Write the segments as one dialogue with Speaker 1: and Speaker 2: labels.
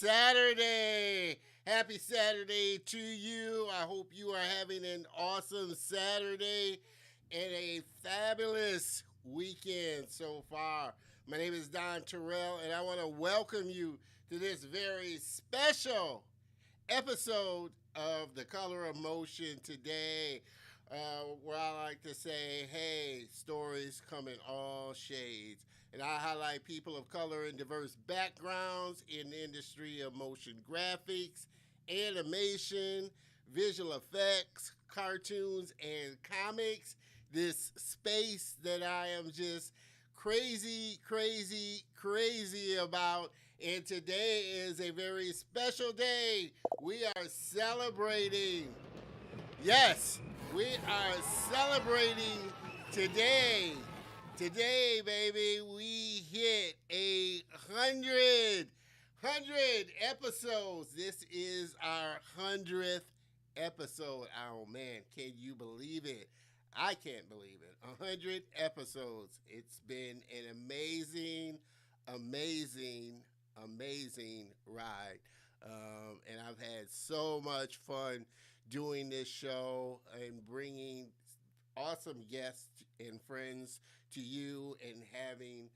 Speaker 1: Saturday. Happy Saturday to you. I hope you are having an awesome Saturday and a fabulous weekend so far. My name is Don Terrell, and I want to welcome you to this very special episode of The Color of Motion today, where I like to say, hey, stories come in all shades. And I highlight people of color and diverse backgrounds in the industry of motion graphics, animation, visual effects, cartoons, and comics. This space that I am just crazy about. And today is a very special day. We are celebrating. Yes, we are celebrating today. Today, baby, we hit 100 episodes. This is our 100th episode. Oh man, can you believe it? I can't believe it. 100 episodes. It's been an amazing ride. And I've had so much fun doing this show and bringing awesome guests and friends to you and having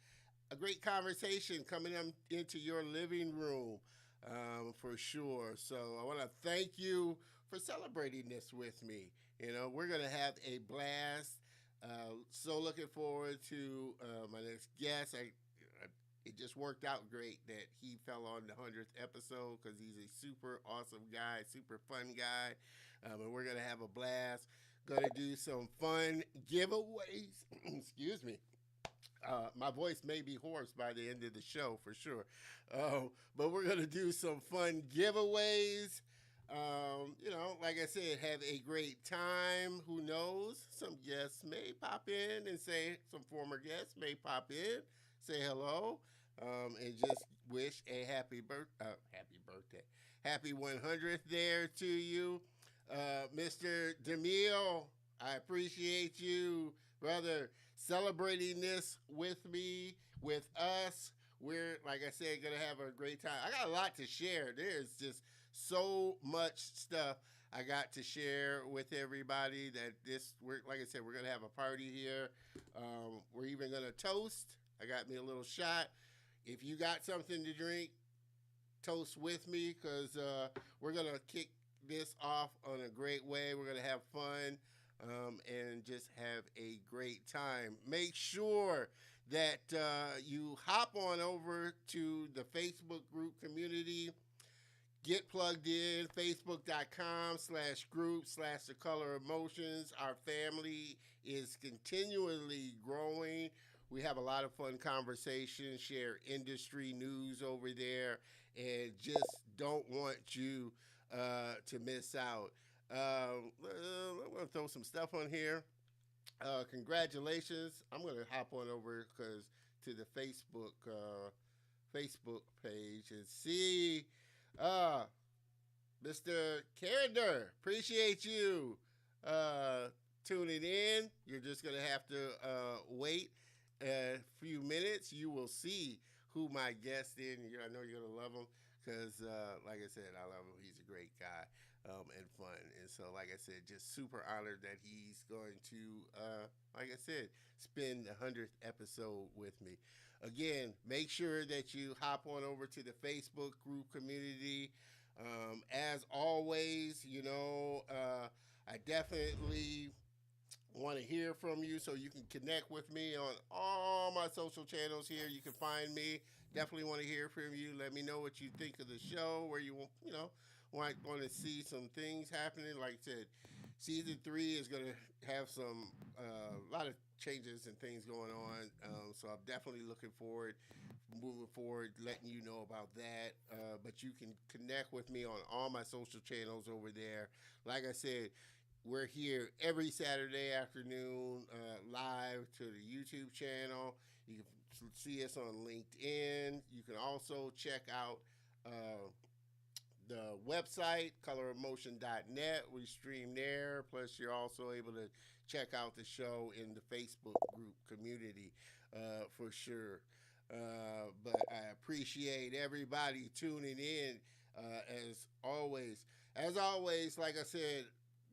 Speaker 1: a great conversation coming into your living room, for sure. So I want to thank you for celebrating this with me. You know, we're going to have a blast. So looking forward to my next guest. It just worked out great that he fell on the 100th episode because he's a super awesome guy, super fun guy. And we're going to have a blast. Going to do some fun giveaways. Excuse me. My voice may be hoarse by the end of the show for sure. But we're going to do some fun giveaways. Like I said, have a great time. Who knows? Some guests may pop in and some former guests may pop in, say hello, and just wish a happy 100th there to you. Mr. DeMille, I appreciate you, brother, celebrating this with me, with us. We're, like I said, going to have a great time. I got a lot to share. There's just so much stuff I got to share with everybody like I said, we're going to have a party here. We're even going to toast. I got me a little shot. If you got something to drink, toast with me because we're going to kick this off on a great way. We're going to have fun and just have a great time. Make sure that you hop on over to the Facebook group community. Get plugged in, facebook.com/group/The Color of Motions. Our family is continually growing. We have a lot of fun conversations, share industry news over there, and just don't want you to miss out. I'm going to throw some stuff on here. Congratulations. I'm going to hop on over to the Facebook page and see Mr. Carender. Appreciate you tuning in. You're just going to have to wait a few minutes. You will see who my guest is. I know you're going to love him because, like I said, I love him. He's a great guy and fun. And so, like I said, just super honored that he's going to, like I said, spend the 100th episode with me. Again, make sure that you hop on over to the Facebook group community. As always, I definitely want to hear from you so you can connect with me on all my social channels here. You can find me. Definitely want to hear from you. Let me know what you think of the show, where you want to see some things happening. Like I said, season 3 is going to have a lot of changes and things going on. So I'm definitely moving forward, letting you know about that. But you can connect with me on all my social channels over there. Like I said, we're here every Saturday afternoon live to the YouTube channel. You can see us on LinkedIn. You can also check out the website, colorofmotion.net. We stream there. Plus, you're also able to check out the show in the Facebook group community for sure. But I appreciate everybody tuning in as always. As always, like I said,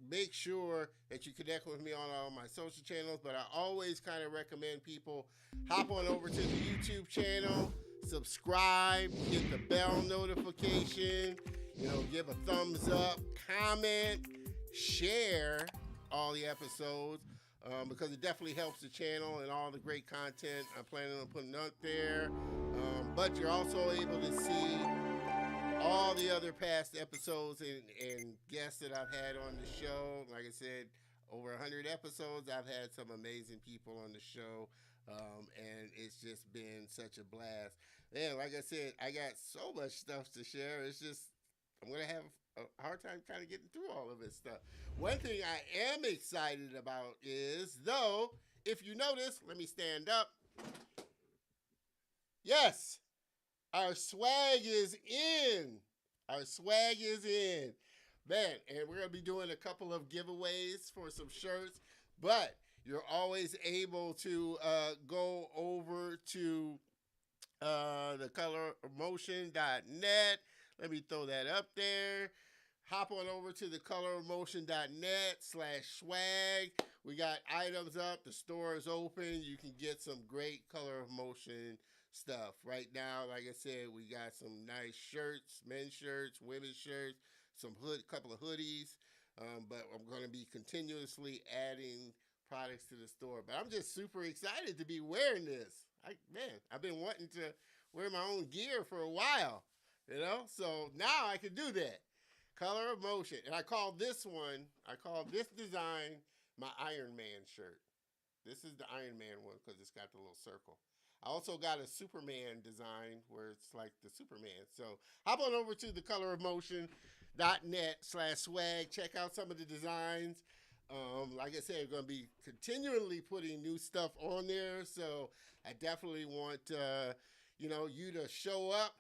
Speaker 1: make sure that you connect with me on all my social channels. But I always kind of recommend people hop on over to the YouTube channel, subscribe, hit the bell notification, give a thumbs up, comment, share all the episodes because it definitely helps the channel and all the great content I'm planning on putting out there. But you're also able to see all the other past episodes and guests that I've had on the show. Like I said, over 100 episodes, I've had some amazing people on the show. And it's just been such a blast. Man, like I said, I got so much stuff to share. It's just, I'm going to have a hard time kind of getting through all of this stuff. One thing I am excited about is, though, if you notice, let me stand up. Yes, our swag is in. Our swag is in. Man, and we're going to be doing a couple of giveaways for some shirts, but you're always able to go over to thecoloromotion.net. Let me throw that up there. Hop on over to thecoloromotion.net/swag. We got items up. The store is open. You can get some great Color of Motion stuff. Right now, like I said, we got some nice shirts, men's shirts, women's shirts, some couple of hoodies. But I'm going to be continuously adding products to the store. But I'm just super excited to be wearing this. I've been wanting to wear my own gear for a while, So now I can do that. Color of Motion. And I call this design my Iron Man shirt. This is the Iron Man one because it's got the little circle. I also got a Superman design where it's like the Superman. So hop on over to thecoloromotion.net/swag. Check out some of the designs. Like I said, I'm going to be continually putting new stuff on there. So I definitely want, you to show up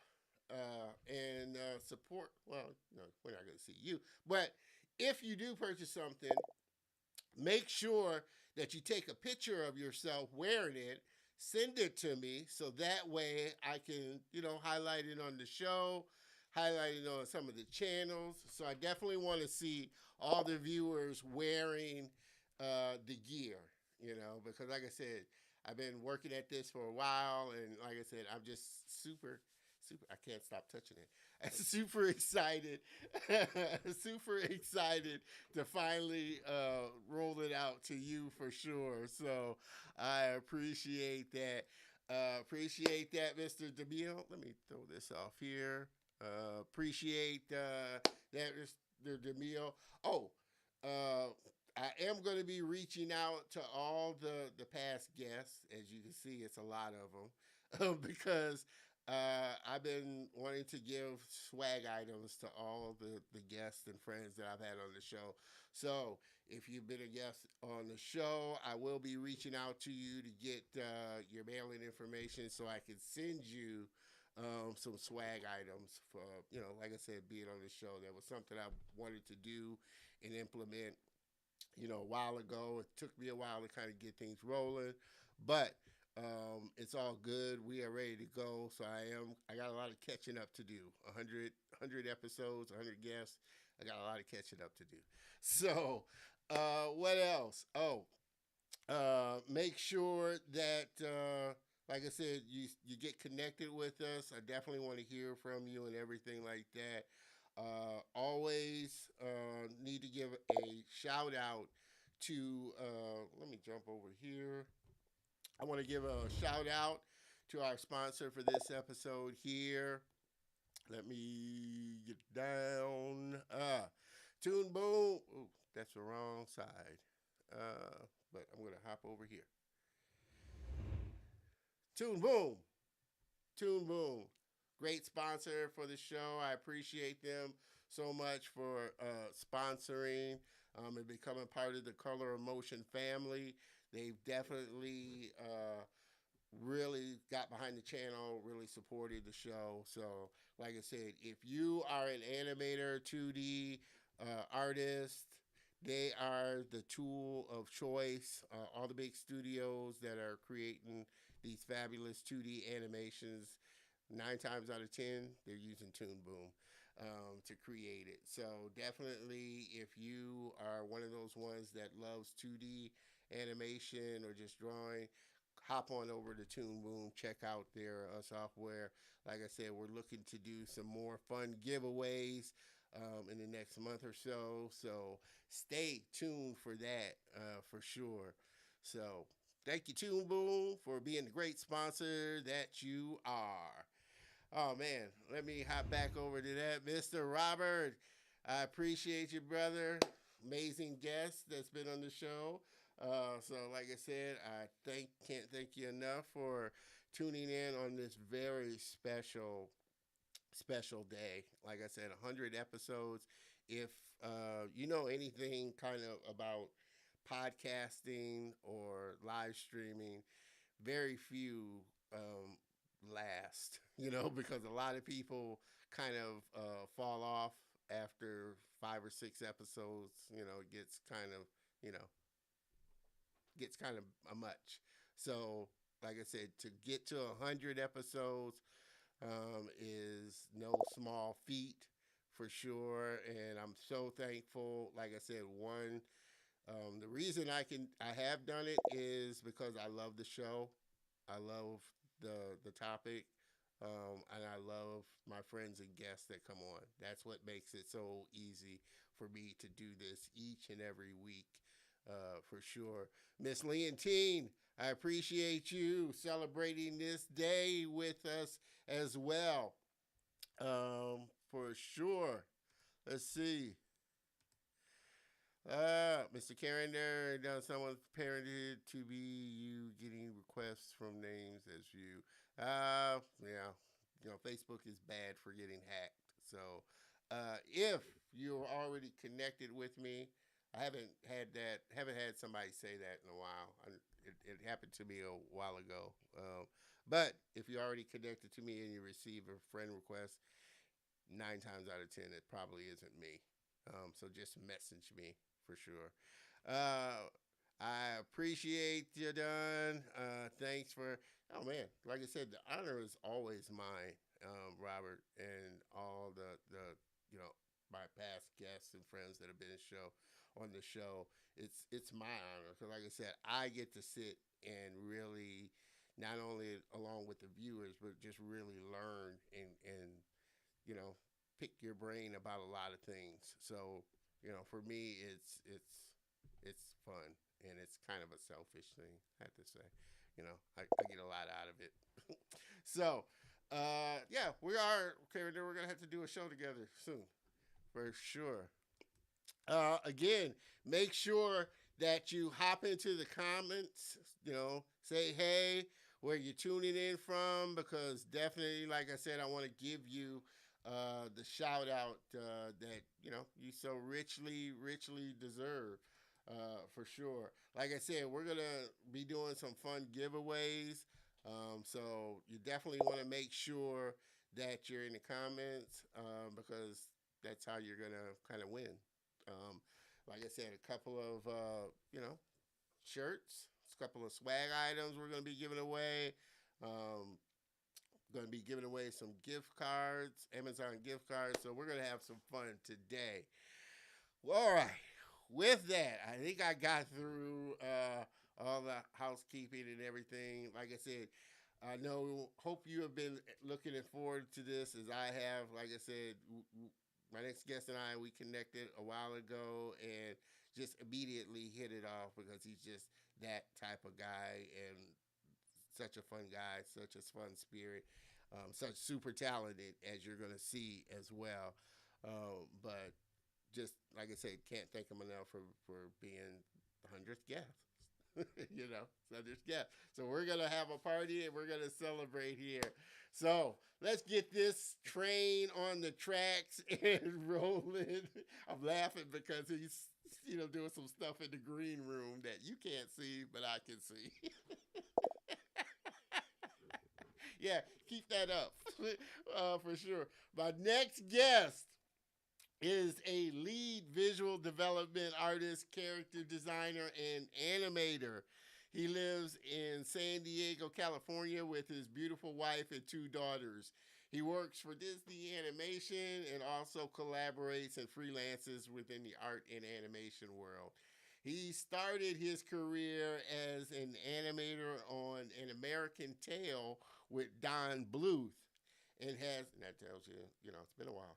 Speaker 1: and support. Well, we're not going to see you. But if you do purchase something, make sure that you take a picture of yourself wearing it, send it to me so that way I can, highlight it on the show, highlight it on some of the channels. So I definitely want to see all the viewers wearing the gear, because like I said, I've been working at this for a while, and like I said, I'm just super, I can't stop touching it. I'm super excited, super excited to finally roll it out to you for sure. So I appreciate that. Mr. DeMille. Let me throw this off here. Appreciate that, Mr. DeMille. Oh, I am going to be reaching out to all the past guests. As you can see, it's a lot of them because I've been wanting to give swag items to all the guests and friends that I've had on the show. So if you've been a guest on the show, I will be reaching out to you to get your mailing information so I can send you some swag items for, like I said, being on the show. That was something I wanted to do and implement, a while ago. It took me a while to kind of get things rolling, but it's all good. We are ready to go. So I got a lot of catching up to do. 100 episodes, 100 guests. I got a lot of catching up to do. So, what else? Oh, make sure that, like I said, you get connected with us. I definitely want to hear from you and everything like that. Always need to give a shout out to, let me jump over here. I want to give a shout out to our sponsor for this episode here. Let me get down. Toon Boom. Ooh, that's the wrong side. But I'm going to hop over here. Toon Boom. Toon Boom. Great sponsor for the show. I appreciate them so much for sponsoring and becoming part of the Color of Motion family. They've definitely really got behind the channel, really supported the show. So, like I said, if you are an animator, 2D artist, they are the tool of choice. All the big studios that are creating these fabulous 2D animations. 9 times out of 10, they're using Toon Boom to create it. So definitely, if you are one of those ones that loves 2D animation or just drawing, hop on over to Toon Boom. Check out their software. Like I said, we're looking to do some more fun giveaways in the next month or so. So stay tuned for that for sure. So thank you, Toon Boom, for being the great sponsor that you are. Oh man, let me hop back over to that, Mr. Robert. I appreciate you, brother. Amazing guest that's been on the show. So, like I said, I can't thank you enough for tuning in on this very special day. Like I said, 100 episodes. If you know anything kind of about podcasting or live streaming, very few last, because a lot of people kind of fall off after 5 or 6 episodes. It you know, gets kind of a much. So, like I said, to get to 100 episodes is no small feat for sure, and I'm so thankful. Like I said, the reason I have done it is because I love the show. I love the topic, and I love my friends and guests that come on. That's what makes it so easy for me to do this each and every week, for sure. Miss Leontine, I appreciate you celebrating this day with us as well, for sure. Let's see. Mr. Carrinder, someone's parented to be you getting requests from names as you. Yeah, Facebook is bad for getting hacked. So, if you're already connected with me, I haven't had somebody say that in a while. It happened to me a while ago. But if you're already connected to me and you receive a friend request, 9 times out of 10, it probably isn't me. So just message me for sure. I appreciate you, Don. Thanks for. Oh man, like I said, the honor is always mine, Robert, and all the my past guests and friends that have been on the show. It's my honor because, like I said, I get to sit and really, not only along with the viewers, but just really learn and you know pick your brain about a lot of things. So for me, it's fun and it's kind of a selfish thing. I have to say, I get a lot out of it. So, yeah, we're gonna have to do a show together soon, for sure. Again, make sure that you hop into the comments. Say hey, where you're tuning in from, because definitely, like I said, I want to give you the shout out that you so richly deserve, for sure. Like I said, we're gonna be doing some fun giveaways, so you definitely want to make sure that you're in the comments, because that's how you're gonna kind of win. Um, like I said, a couple of shirts, a couple of swag items we're gonna be giving away. Going to be giving away some gift cards, Amazon gift cards. So we're going to have some fun today. Well, all right. With that, I think I got through all the housekeeping and everything. Like I said, hope you have been looking forward to this as I have. Like I said, my next guest and we connected a while ago and just immediately hit it off because he's just that type of guy and such a fun guy, such a fun spirit, such super talented as you're going to see as well. But just like I said, can't thank him enough for being the 100th guest. 100th guest. So we're going to have a party and we're going to celebrate here. So let's get this train on the tracks and rolling. I'm laughing because he's doing some stuff in the green room that you can't see, but I can see. Yeah, keep that up for sure. My next guest is a lead visual development artist, character designer, and animator. He lives in San Diego, California, with his beautiful wife and two daughters. He works for Disney Animation and also collaborates and freelances within the art and animation world. He started his career as an animator on An American Tale with Don Bluth and and that tells you, it's been a while.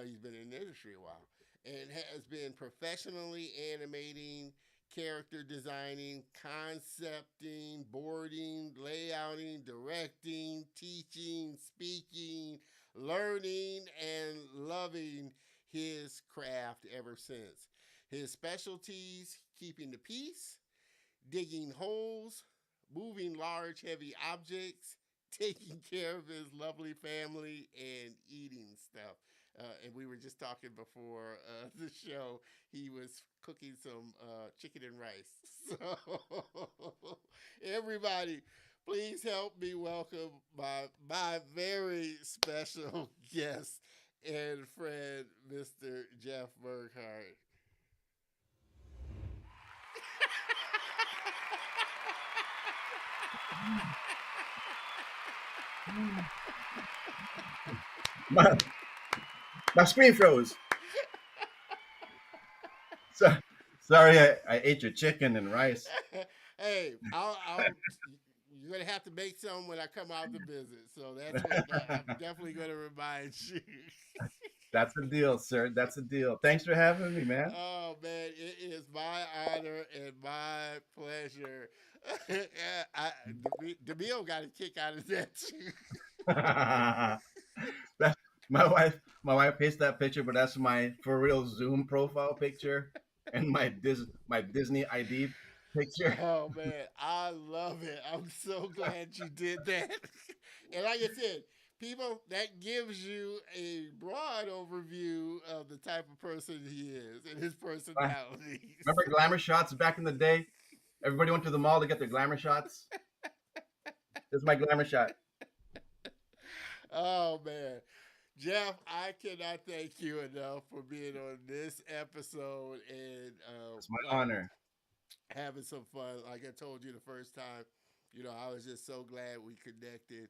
Speaker 1: He's been in the industry a while and has been professionally animating, character designing, concepting, boarding, layouting, directing, teaching, speaking, learning, and loving his craft ever since. His specialties: keeping the peace, digging holes, moving large, heavy objects, taking care of his lovely family, and eating stuff. And we were just talking before the show. He was cooking some chicken and rice. So, everybody, please help me welcome my very special guest and friend, Mr. Jeff Merghart.
Speaker 2: My, my screen froze. So, sorry, I ate your chicken and rice.
Speaker 1: Hey, you're gonna have to make some when I come out to visit. So that's what I'm definitely gonna remind you.
Speaker 2: That's a deal, sir. That's a deal. Thanks for having me, man.
Speaker 1: Oh man, it is my honor and my pleasure. Demille got a kick out of that too.
Speaker 2: that, my wife hates that picture, but that's my for real Zoom profile picture and my Disney ID picture.
Speaker 1: Oh man, I love it. I'm so glad you did that. And like I said, people, that gives you a broad overview of the type of person he is and his personalities.
Speaker 2: Remember glamour shots back in the day? Everybody went to the mall to get their glamour shots. This is my glamour shot.
Speaker 1: Oh man. Jeff, I cannot thank you enough for being on this episode and
Speaker 2: It's my honor.
Speaker 1: having some fun. Like I told you the first time, I was just so glad we connected.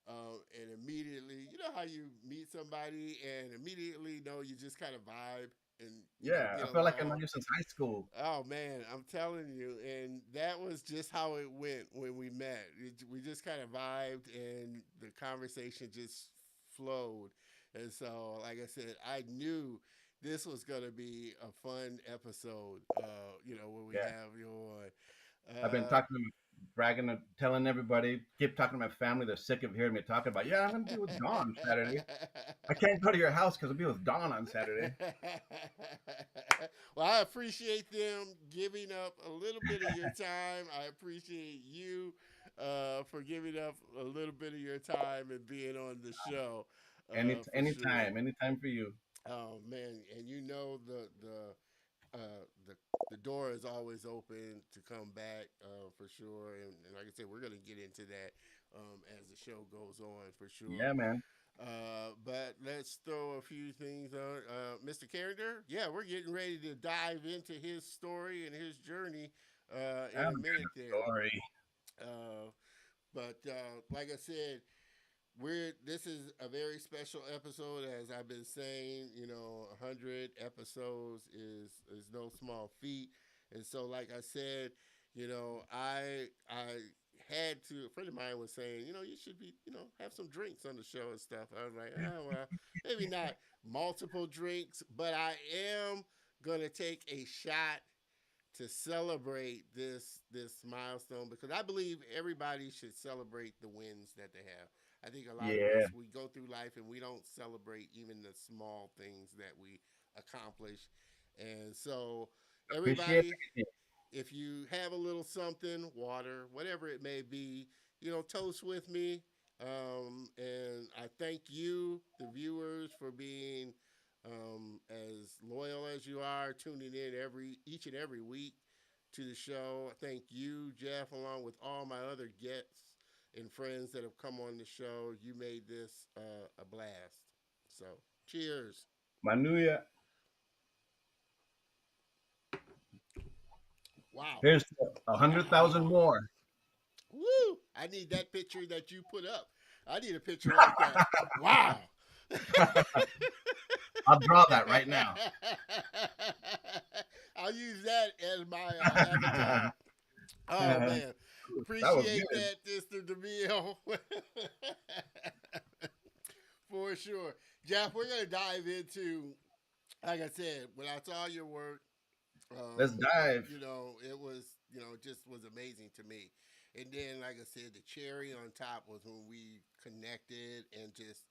Speaker 1: And immediately, you know how you meet somebody and immediately know you just kind of vibe and
Speaker 2: Yeah,
Speaker 1: get
Speaker 2: I feel like I know
Speaker 1: along.
Speaker 2: you since high school.
Speaker 1: Oh man, I'm telling you, and that was just how it went when we met. We just kind of vibed, and the conversation just flowed. And so, like I said, I knew this was gonna be a fun episode. When we
Speaker 2: Yeah,
Speaker 1: have you on.
Speaker 2: I've been talking to bragging, telling everybody, keep talking to my family. They're sick of hearing me talking about, yeah, I'm gonna be with Dawn Saturday. I can't go to your house because I'll be with Dawn on Saturday.
Speaker 1: Well, I appreciate them giving up a little bit of your time. I appreciate you for giving up a little bit of your time and being on the show for sure.
Speaker 2: Anytime for you.
Speaker 1: Oh man, and the the door is always open to come back for sure. And like I said, we're gonna get into that as the show goes on for sure.
Speaker 2: Yeah, man.
Speaker 1: But let's throw a few things on. Mr. Carringer, yeah, we're getting ready to dive into his story and his journey
Speaker 2: I'm
Speaker 1: in a
Speaker 2: hearing
Speaker 1: minute
Speaker 2: a
Speaker 1: there.
Speaker 2: story.
Speaker 1: But like I said, this is a very special episode, as I've been saying. 100 episodes is no small feat, and so like I said, I had to. A friend of mine was saying, you should be, have some drinks on the show and stuff. I was like, oh well, maybe not multiple drinks, but I am gonna take a shot to celebrate this milestone because I believe everybody should celebrate the wins that they have. I think a lot of
Speaker 2: Yeah,
Speaker 1: us we go through life and we don't celebrate even the small things that we accomplish. And so
Speaker 2: appreciate
Speaker 1: everybody,
Speaker 2: it.
Speaker 1: if you have a little something, water, whatever it may be, toast with me. And I thank you, the viewers, for being as loyal as you are, tuning in each and every week to the show. I thank you, Jeff, along with all my other guests and friends that have come on the show. You made this a blast. So, cheers.
Speaker 2: Manuya.
Speaker 1: Wow.
Speaker 2: Here's 100,000 more.
Speaker 1: Woo! I need that picture that you put up. I need a picture like that. Wow.
Speaker 2: I'll draw that right now.
Speaker 1: I'll use that as my avatar. Oh
Speaker 2: That
Speaker 1: man,
Speaker 2: was
Speaker 1: appreciate
Speaker 2: good.
Speaker 1: that, Mr. DeMille. For sure, Jeff. We're gonna dive into, like I said, when I saw your work,
Speaker 2: Let's dive.
Speaker 1: it was, just was amazing to me. And then, like I said, the cherry on top was when we connected and just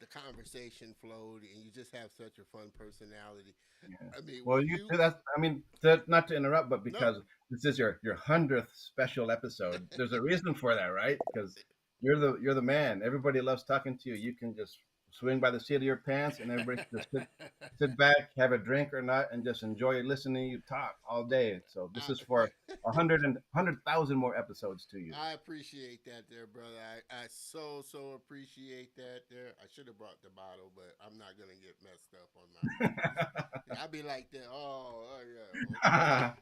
Speaker 1: the conversation flowed, and you just have such a fun personality.
Speaker 2: Yeah.
Speaker 1: I mean,
Speaker 2: Well, you do that. I mean, not to interrupt, but
Speaker 1: no,
Speaker 2: because this is your 100th special episode, there's a reason for that, right? Because you're the man. Everybody loves talking to you. You can just swing by the seat of your pants, and everybody can just sit back, have a drink or not, and just enjoy listening to you talk all day. So this is for
Speaker 1: I,
Speaker 2: 100,000 more episodes to you.
Speaker 1: I appreciate that, there, brother. I so appreciate that. There, I should have brought the bottle, but I'm not gonna get messed up on my. I'll be like that. Oh yeah.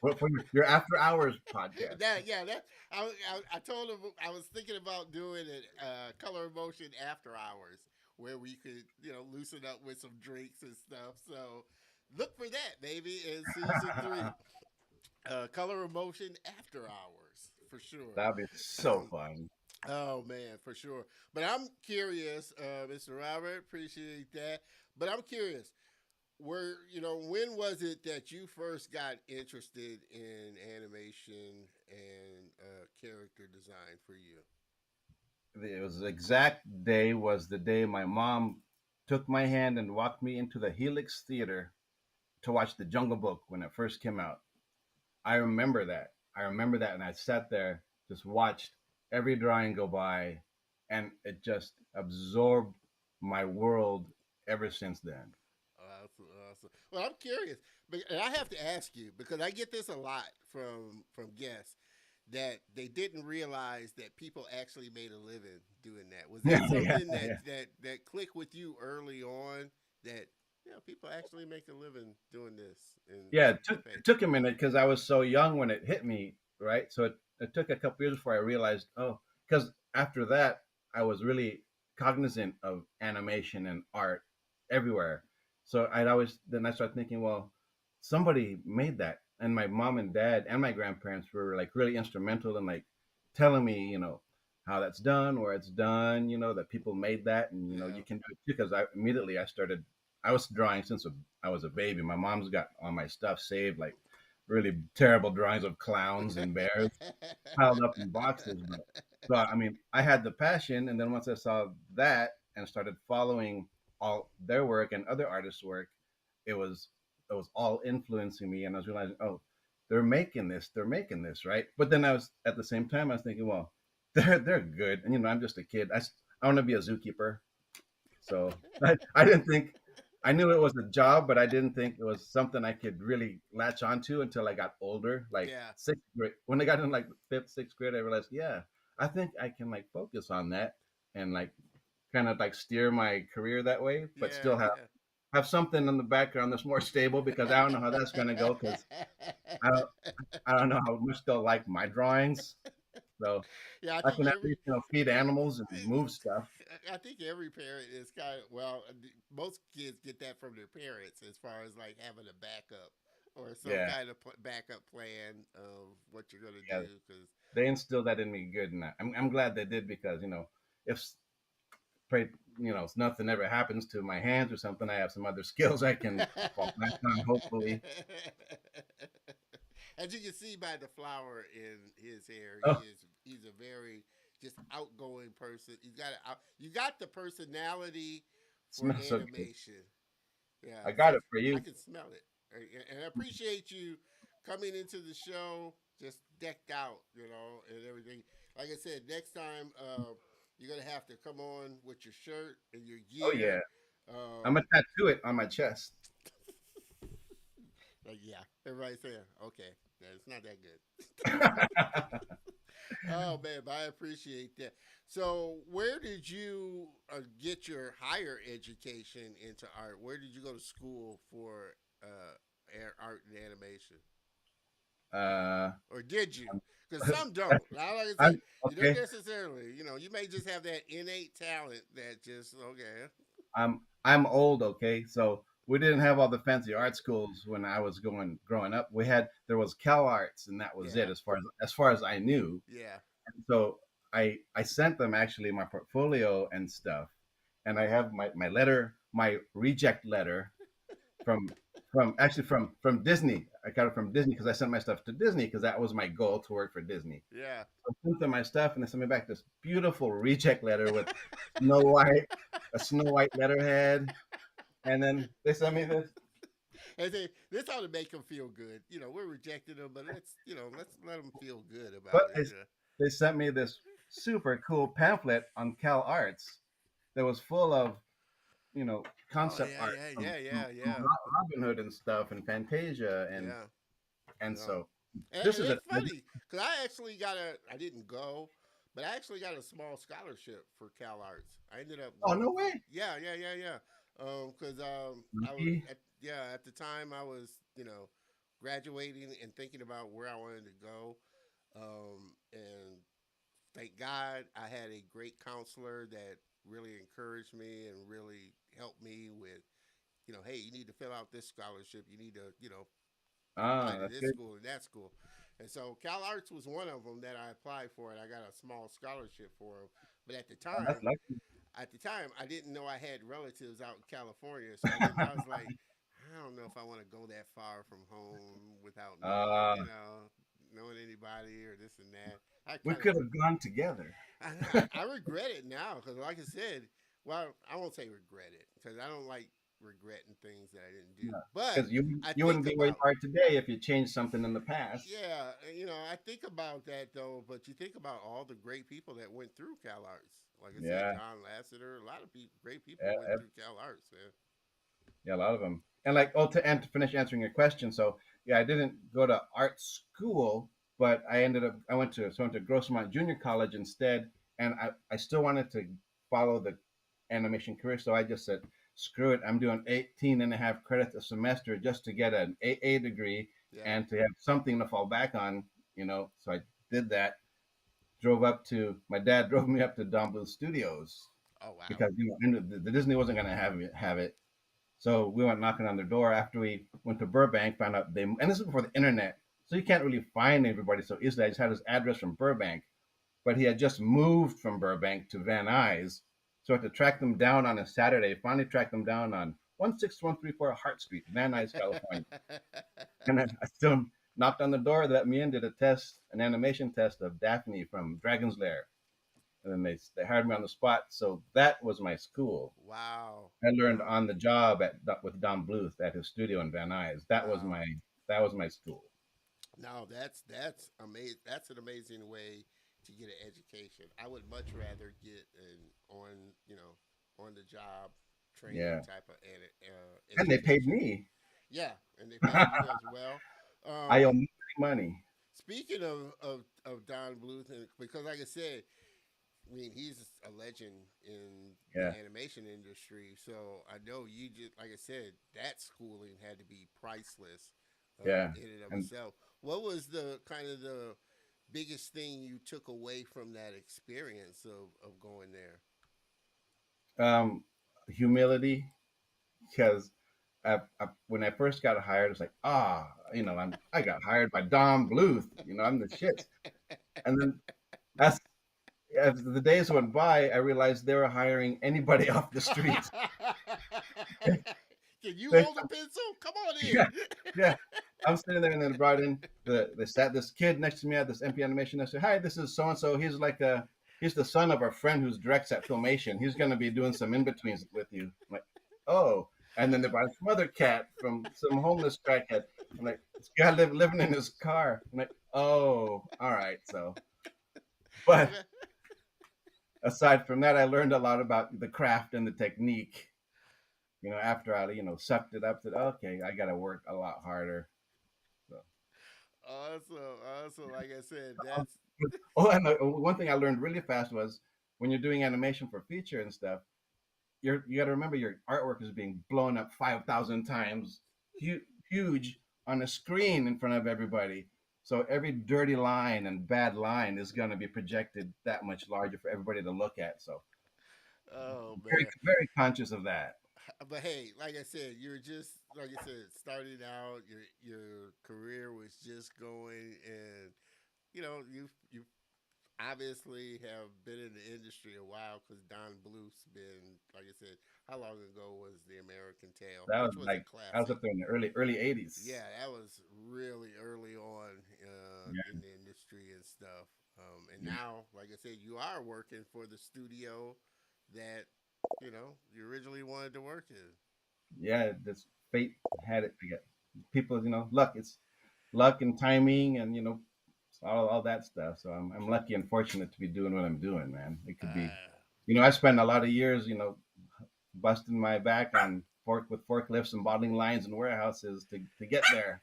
Speaker 2: Well, for your after hours podcast.
Speaker 1: That I told him I was thinking about doing it color motion after hours where we could loosen up with some drinks and stuff. So look for that, baby, in season 3. Color emotion after hours for sure.
Speaker 2: That'd be so fun.
Speaker 1: Oh man, for sure. But I'm curious, Mr. Robert. Appreciate that. But I'm curious. When was it that you first got interested in animation and character design for you?
Speaker 2: It was the exact day was the day my mom took my hand and walked me into the Helix Theater to watch The Jungle Book when it first came out. I remember that. And I sat there, just watched every drawing go by, and it just absorbed my world ever since then.
Speaker 1: Awesome, awesome. Well, I'm curious, and I have to ask you because I get this a lot from guests that they didn't realize that people actually made a living doing that. Was that something that clicked with you early on that people actually make a living doing this?
Speaker 2: Yeah, it took a minute because I was so young when it hit me, right? So it took a couple years before I realized, oh, because after that, I was really cognizant of animation and art everywhere. So then I started thinking, well, somebody made that. And my mom and dad and my grandparents were like really instrumental in like telling me, how that's done, where it's done, that people made that and,
Speaker 1: Yeah.
Speaker 2: you can do it too. Because I was drawing since I was a baby. My mom's got all my stuff saved, like really terrible drawings of clowns and bears piled up in boxes. But so I mean, I had the passion, and then once I saw that and started following all their work and other artists' work, it was all influencing me, and I was realizing, oh, they're making this, right? But then I was at the same time I was thinking, well, they're good, and I'm just a kid. I want to be a zookeeper, so I didn't think. I knew it was a job, but I didn't think it was something I could really latch onto until I got older, like
Speaker 1: Yeah.
Speaker 2: sixth grade. When I got in like fifth, sixth grade, I realized, yeah, I think I can like focus on that and like kind of like steer my career that way, but still
Speaker 1: Yeah.
Speaker 2: have something in the background that's more stable because I don't know how that's going to go because I don't I don't know how much they'll like my drawings. So
Speaker 1: Yeah, I
Speaker 2: I
Speaker 1: think
Speaker 2: can at least feed animals and move stuff.
Speaker 1: I think every parent is kind of most kids get that from their parents as far as like having a backup or some
Speaker 2: Yeah,
Speaker 1: kind of backup plan of what you're gonna
Speaker 2: yeah.
Speaker 1: do. Because
Speaker 2: They instilled that in me good, and I'm glad they did because if pray if nothing ever happens to my hands or something, I have some other skills I can fall back on. Hopefully.
Speaker 1: as you can see by the flower in his hair,
Speaker 2: Oh,
Speaker 1: he's a very just outgoing person. You got the personality for
Speaker 2: smells so good.
Speaker 1: animation. Yeah,
Speaker 2: I got it for
Speaker 1: I
Speaker 2: you.
Speaker 1: can smell it, and I appreciate you coming into the show just decked out, and everything. Like I said, next time you're gonna have to come on with your shirt and your
Speaker 2: Oh yeah,
Speaker 1: gear.
Speaker 2: I'm gonna tattoo it on my chest.
Speaker 1: Like, yeah, everybody's saying, okay, it's not that good. Oh man, but I appreciate that. So, where did you get your higher education into art? Where did you go to school for art and animation,
Speaker 2: Uh,
Speaker 1: or did you?
Speaker 2: I'm,
Speaker 1: Because some don't. Now, like I say,
Speaker 2: I'm
Speaker 1: you don't
Speaker 2: okay.
Speaker 1: necessarily. You may just have that innate talent that just okay.
Speaker 2: I'm old, okay? So we didn't have all the fancy art schools when I was growing up. There was Cal Arts and that was it
Speaker 1: Yeah,
Speaker 2: as far as I knew.
Speaker 1: yeah.
Speaker 2: So I sent them actually my portfolio and stuff, and I have my letter, my reject letter from from Disney. I got it from Disney because I sent my stuff to Disney because that was my goal to work for Disney.
Speaker 1: Yeah.
Speaker 2: I sent them my stuff and they sent me back this beautiful reject letter with Snow White, a Snow White letterhead, and then they sent me this.
Speaker 1: And this ought to make them feel good. We're rejecting them, but let's let them feel good about
Speaker 2: But
Speaker 1: it.
Speaker 2: they sent me this super cool pamphlet on Cal Arts that was full of
Speaker 1: Oh
Speaker 2: concept
Speaker 1: yeah,
Speaker 2: art
Speaker 1: yeah,
Speaker 2: from,
Speaker 1: yeah,
Speaker 2: from,
Speaker 1: yeah,
Speaker 2: from
Speaker 1: yeah,
Speaker 2: Robin Hood and stuff and Fantasia
Speaker 1: yeah.
Speaker 2: and
Speaker 1: No.
Speaker 2: so this
Speaker 1: And
Speaker 2: is
Speaker 1: it's funny because I didn't go, but I actually got a small scholarship for Cal Arts. I ended up
Speaker 2: oh
Speaker 1: going.
Speaker 2: no way.
Speaker 1: Yeah, yeah, yeah, yeah. Because I was
Speaker 2: Lucky.
Speaker 1: at the time I was graduating and thinking about where I wanted to go. And thank God I had a great counselor that really encouraged me and really helped me with, hey, you need to fill out this scholarship. You need to, apply
Speaker 2: Ah,
Speaker 1: to
Speaker 2: that's
Speaker 1: this
Speaker 2: good.
Speaker 1: school and that school. And so Cal Arts was one of them that I applied for, and I got a small scholarship for them. But
Speaker 2: Oh, that's lucky.
Speaker 1: at the time, I didn't know I had relatives out in California, so I didn't. I was like, I don't know if I want to go that far from home without knowing,
Speaker 2: uh,
Speaker 1: knowing anybody or this and that. I
Speaker 2: we
Speaker 1: kind of
Speaker 2: could have gone together.
Speaker 1: I regret it now because, like I said, well, I won't say regret it because I don't like regretting things that I didn't do. But
Speaker 2: Because you
Speaker 1: I
Speaker 2: you
Speaker 1: think
Speaker 2: wouldn't be where you
Speaker 1: about,
Speaker 2: are today if you changed something in the past.
Speaker 1: yeah, I think about that though. But you think about all the great people that went through Cal Arts. Like I said,
Speaker 2: Yeah,
Speaker 1: John Lasseter, a lot of people, great people
Speaker 2: yeah,
Speaker 1: went through Cal Arts, man.
Speaker 2: yeah, a lot of them. And like, oh, to finish answering your question, so yeah, I didn't go to art school, but I went to Grossmont Junior College instead, and I still wanted to follow the animation career, so I just said, screw it, I'm doing 18 and a half credits a semester just to get an AA degree
Speaker 1: Yeah.
Speaker 2: and to have something to fall back on, So I did that. My dad drove me up to Don Bluth Studios
Speaker 1: Oh wow.
Speaker 2: because the Disney wasn't going to have it. So we went knocking on their door after we went to Burbank, found out and this is before the internet, so you can't really find everybody so easily. I just had his address from Burbank, but he had just moved from Burbank to Van Nuys, so I had to track them down on a Saturday. Finally, tracked them down on 16134 Hart Street, Van Nuys, California, and I still knocked on the door. They let me in, did an animation test of Daphne from Dragon's Lair, and then they hired me on the spot. So that was my school.
Speaker 1: Wow.
Speaker 2: I learned
Speaker 1: Wow.
Speaker 2: on the job with Don Bluth at his studio in Van Nuys.
Speaker 1: Wow.
Speaker 2: That was my school.
Speaker 1: No, that's amazing. That's an amazing way to get an education. I would much rather get an on the job training
Speaker 2: Yeah,
Speaker 1: type of
Speaker 2: and they paid
Speaker 1: education.
Speaker 2: me.
Speaker 1: Yeah, and they paid you as well.
Speaker 2: I owe
Speaker 1: Um,
Speaker 2: nobody money.
Speaker 1: Speaking of Don Bluth, and because like I said, I mean he's a legend in the
Speaker 2: Yeah,
Speaker 1: animation industry. So I know you just like I said that schooling had to be priceless
Speaker 2: yeah,
Speaker 1: in and of
Speaker 2: and
Speaker 1: itself. What was the kind of the biggest thing you took away from that experience of going there?
Speaker 2: um, humility because when I first got hired, it's like I got hired by Don Bluth. I'm the shit. And then as as the days went by, I realized they were hiring anybody off the street.
Speaker 1: Can you
Speaker 2: They
Speaker 1: hold a pencil? Come on
Speaker 2: Yeah,
Speaker 1: in.
Speaker 2: yeah. I'm sitting there, and then brought in they sat this kid next to me at this MP animation. I said, "Hi, this is so and so. He's the son of our friend who's directs at Filmation. He's going to be doing some in betweens with you." I'm like, oh. And then they brought some other cat from some homeless crackhead. I'm like, this guy living in his car. I'm like, oh, all right. So, but aside from that, I learned a lot about the craft and the technique. After I sucked it up, said, okay, I got to work a lot harder. So.
Speaker 1: Awesome, awesome. Like I said,
Speaker 2: Um,
Speaker 1: that's
Speaker 2: Oh, and one thing I learned really fast was when you're doing animation for feature and stuff, you got to remember your artwork is being blown up 5,000 times, huge. on a screen in front of everybody. So every dirty line and bad line is going to be projected that much larger for everybody to look at. So
Speaker 1: Oh
Speaker 2: very,
Speaker 1: man.
Speaker 2: very conscious of that.
Speaker 1: But hey, like I said, you're just like I said, starting out. Your career was just going, and you obviously have been in the industry a while because Don Bluth's been, like I said, how long ago was The American Tale,
Speaker 2: That was
Speaker 1: which was a
Speaker 2: like I was
Speaker 1: classic.
Speaker 2: up there in the early '80s.
Speaker 1: Yeah, that was really early on
Speaker 2: Yeah,
Speaker 1: in the industry and stuff. And
Speaker 2: yeah,
Speaker 1: now, like I said, you are working for the studio that you originally wanted to work in.
Speaker 2: yeah. This fate had it to get people. Luck. It's luck and timing, and all that stuff. So I'm lucky and fortunate to be doing what I'm doing, man. It could be,
Speaker 1: Uh,
Speaker 2: I spent a lot of years, busting my back on forklifts and bottling lines and warehouses to get there.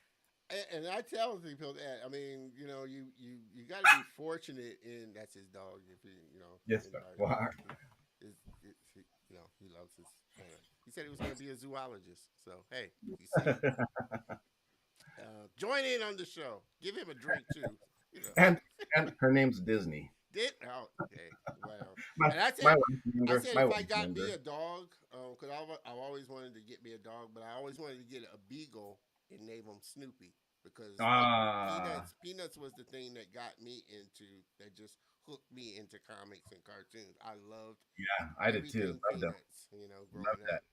Speaker 1: and I tell people that. I mean, you got to be fortunate in that's his dog. If
Speaker 2: Yes, sir.
Speaker 1: anybody,
Speaker 2: Wow.
Speaker 1: he loves his. He said he was going to be a zoologist. So hey, he see, join in on the show. Give him a drink too. You know,
Speaker 2: and and her name's Disney.
Speaker 1: did okay, well,
Speaker 2: My
Speaker 1: and I
Speaker 2: my
Speaker 1: said,
Speaker 2: wife's
Speaker 1: I
Speaker 2: younger.
Speaker 1: said
Speaker 2: My
Speaker 1: if I
Speaker 2: wife's
Speaker 1: got me
Speaker 2: younger.
Speaker 1: a dog, because I've always wanted to get me a dog, but I always wanted to get a beagle and name him Snoopy because
Speaker 2: Ah,
Speaker 1: Peanuts was the thing that got me into that just hooked me into comics and cartoons. I loved
Speaker 2: yeah, I did too.
Speaker 1: everything
Speaker 2: Loved them.
Speaker 1: Peanuts,
Speaker 2: Love
Speaker 1: growing
Speaker 2: that.
Speaker 1: up.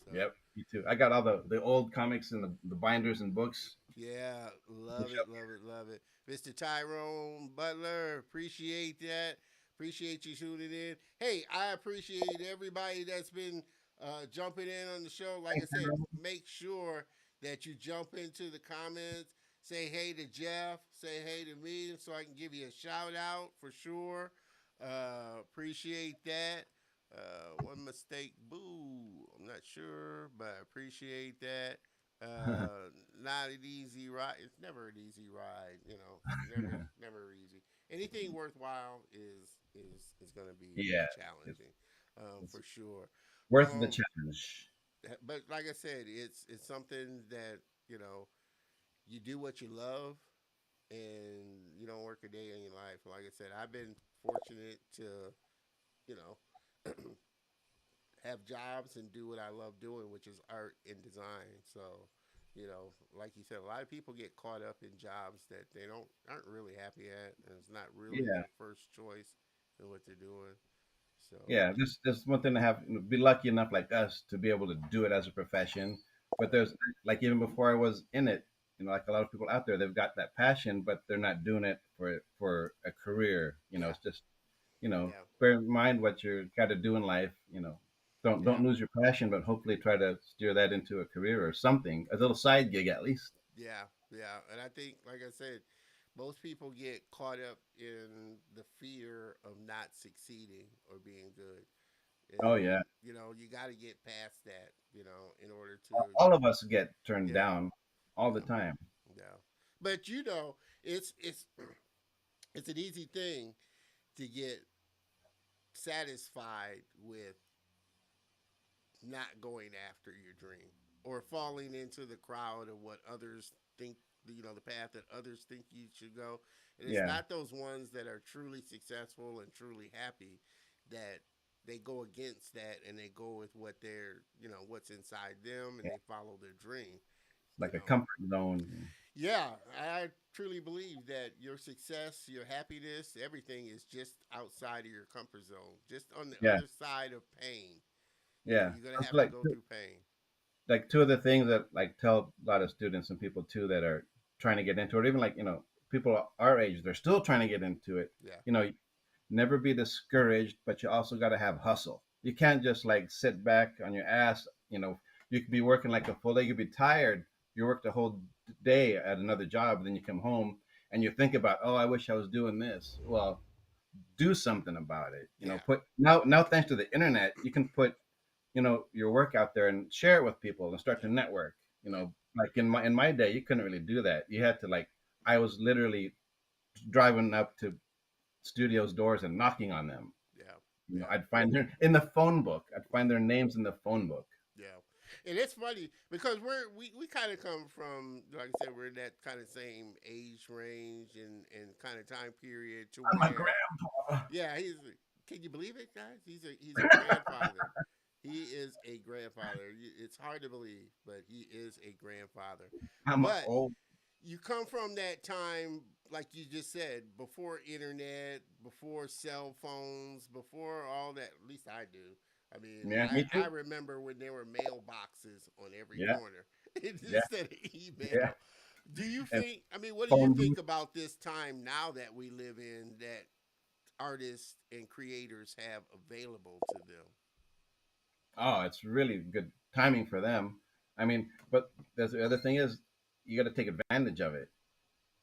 Speaker 1: So
Speaker 2: Yep, me too. I got all the old comics and the binders and books.
Speaker 1: yeah, love it, love it, love it. Mr. Tyrone Butler, appreciate that. Appreciate you tuning in. Hey, I appreciate everybody that's been jumping in on the show. Like I
Speaker 2: Thanks,
Speaker 1: said,
Speaker 2: everyone.
Speaker 1: make sure that you jump into the comments. Say hey to Jeff. Say hey to me so I can give you a shout out for sure. Appreciate that. One mistake, boo. I'm not sure, but I appreciate that. Not an easy ride. It's never an easy ride. Never easy. Anything worthwhile is going to be
Speaker 2: Yeah, it's,
Speaker 1: challenging,
Speaker 2: it's
Speaker 1: for sure.
Speaker 2: worth the
Speaker 1: Um,
Speaker 2: challenge.
Speaker 1: but like I said, it's something that you know you do what you love, and you don't work a day in your life. Like I said, I've been fortunate to you know have jobs and do what I love doing, which is art and design. So, like you said, a lot of people get caught up in jobs that they aren't really happy at, and it's not really
Speaker 2: Yeah,
Speaker 1: their first choice in what they're doing. So,
Speaker 2: yeah. This one thing to have be lucky enough like us to be able to do it as a profession. But there's like even before I was in it, like a lot of people out there, they've got that passion, but they're not doing it for a career.
Speaker 1: yeah,
Speaker 2: It's just
Speaker 1: yeah,
Speaker 2: bear in mind what you got to do in life. Don't
Speaker 1: yeah,
Speaker 2: lose your passion, but hopefully try to steer that into a career or something, a little side gig at least.
Speaker 1: yeah. And I think, like I said, most people get caught up in the fear of not succeeding or being good.
Speaker 2: Oh
Speaker 1: And,
Speaker 2: yeah,
Speaker 1: you got to get past that, in order to,
Speaker 2: all of us get turned
Speaker 1: yeah,
Speaker 2: down all the
Speaker 1: yeah.
Speaker 2: time.
Speaker 1: Yeah, but it's it's an easy thing to get satisfied with not going after your dream or falling into the crowd of what others think. The path that others think you should go, and it's
Speaker 2: Yeah,
Speaker 1: not those ones that are truly successful and truly happy that they go against that and they go with what they're what's inside them and
Speaker 2: yeah.
Speaker 1: they follow their dream. you
Speaker 2: Like a
Speaker 1: know
Speaker 2: comfort zone.
Speaker 1: Yeah, I truly believe that your success, your happiness, everything is just outside of your comfort zone, just on the
Speaker 2: Yeah,
Speaker 1: other side of pain.
Speaker 2: yeah.
Speaker 1: You're going to
Speaker 2: That's
Speaker 1: have to go through pain.
Speaker 2: like two of the things that like tell a lot of students and people too that are trying to get into it, even like people our age, they're still trying to get into it.
Speaker 1: Yeah,
Speaker 2: You know, never be discouraged, but you also got to have hustle. You can't just like sit back on your ass. You could be working like a full day. You'd be tired. You work the whole day at another job, then you come home and you think about, oh, I wish I was doing this. Well, do something about it.
Speaker 1: yeah,
Speaker 2: Put now thanks to the internet, you can put your work out there and share it with people and start to
Speaker 1: yeah,
Speaker 2: network.
Speaker 1: yeah,
Speaker 2: Like in my day, you couldn't really do that. You had to like I was literally driving up to studios doors and knocking on them.
Speaker 1: yeah, yeah,
Speaker 2: I'd find their in the phone book. I'd find their names in the phone book.
Speaker 1: yeah. And it's funny because we kind of come from, like I said, we're in that kind of same age range and kind of time period to
Speaker 2: I'm a
Speaker 1: where,
Speaker 2: grandpa.
Speaker 1: yeah, he's. Can you believe it, guys? He's a grandfather. He is a grandfather. It's hard to believe, but he is a grandfather.
Speaker 2: I'm a
Speaker 1: But
Speaker 2: old.
Speaker 1: you come from that time, like you just said, before internet, before cell phones, before all that. At least I do. I mean,
Speaker 2: Yeah, me
Speaker 1: I
Speaker 2: too.
Speaker 1: remember when there were mailboxes on every
Speaker 2: Yeah,
Speaker 1: corner
Speaker 2: yeah,
Speaker 1: instead of
Speaker 2: yeah.
Speaker 1: email. Do you
Speaker 2: And
Speaker 1: think? I mean, what do you
Speaker 2: phone
Speaker 1: think
Speaker 2: booth.
Speaker 1: about this time now that we live in that artists and creators have available to them?
Speaker 2: Oh, it's really good timing for them. I mean, but the other thing is, you got to take advantage of it.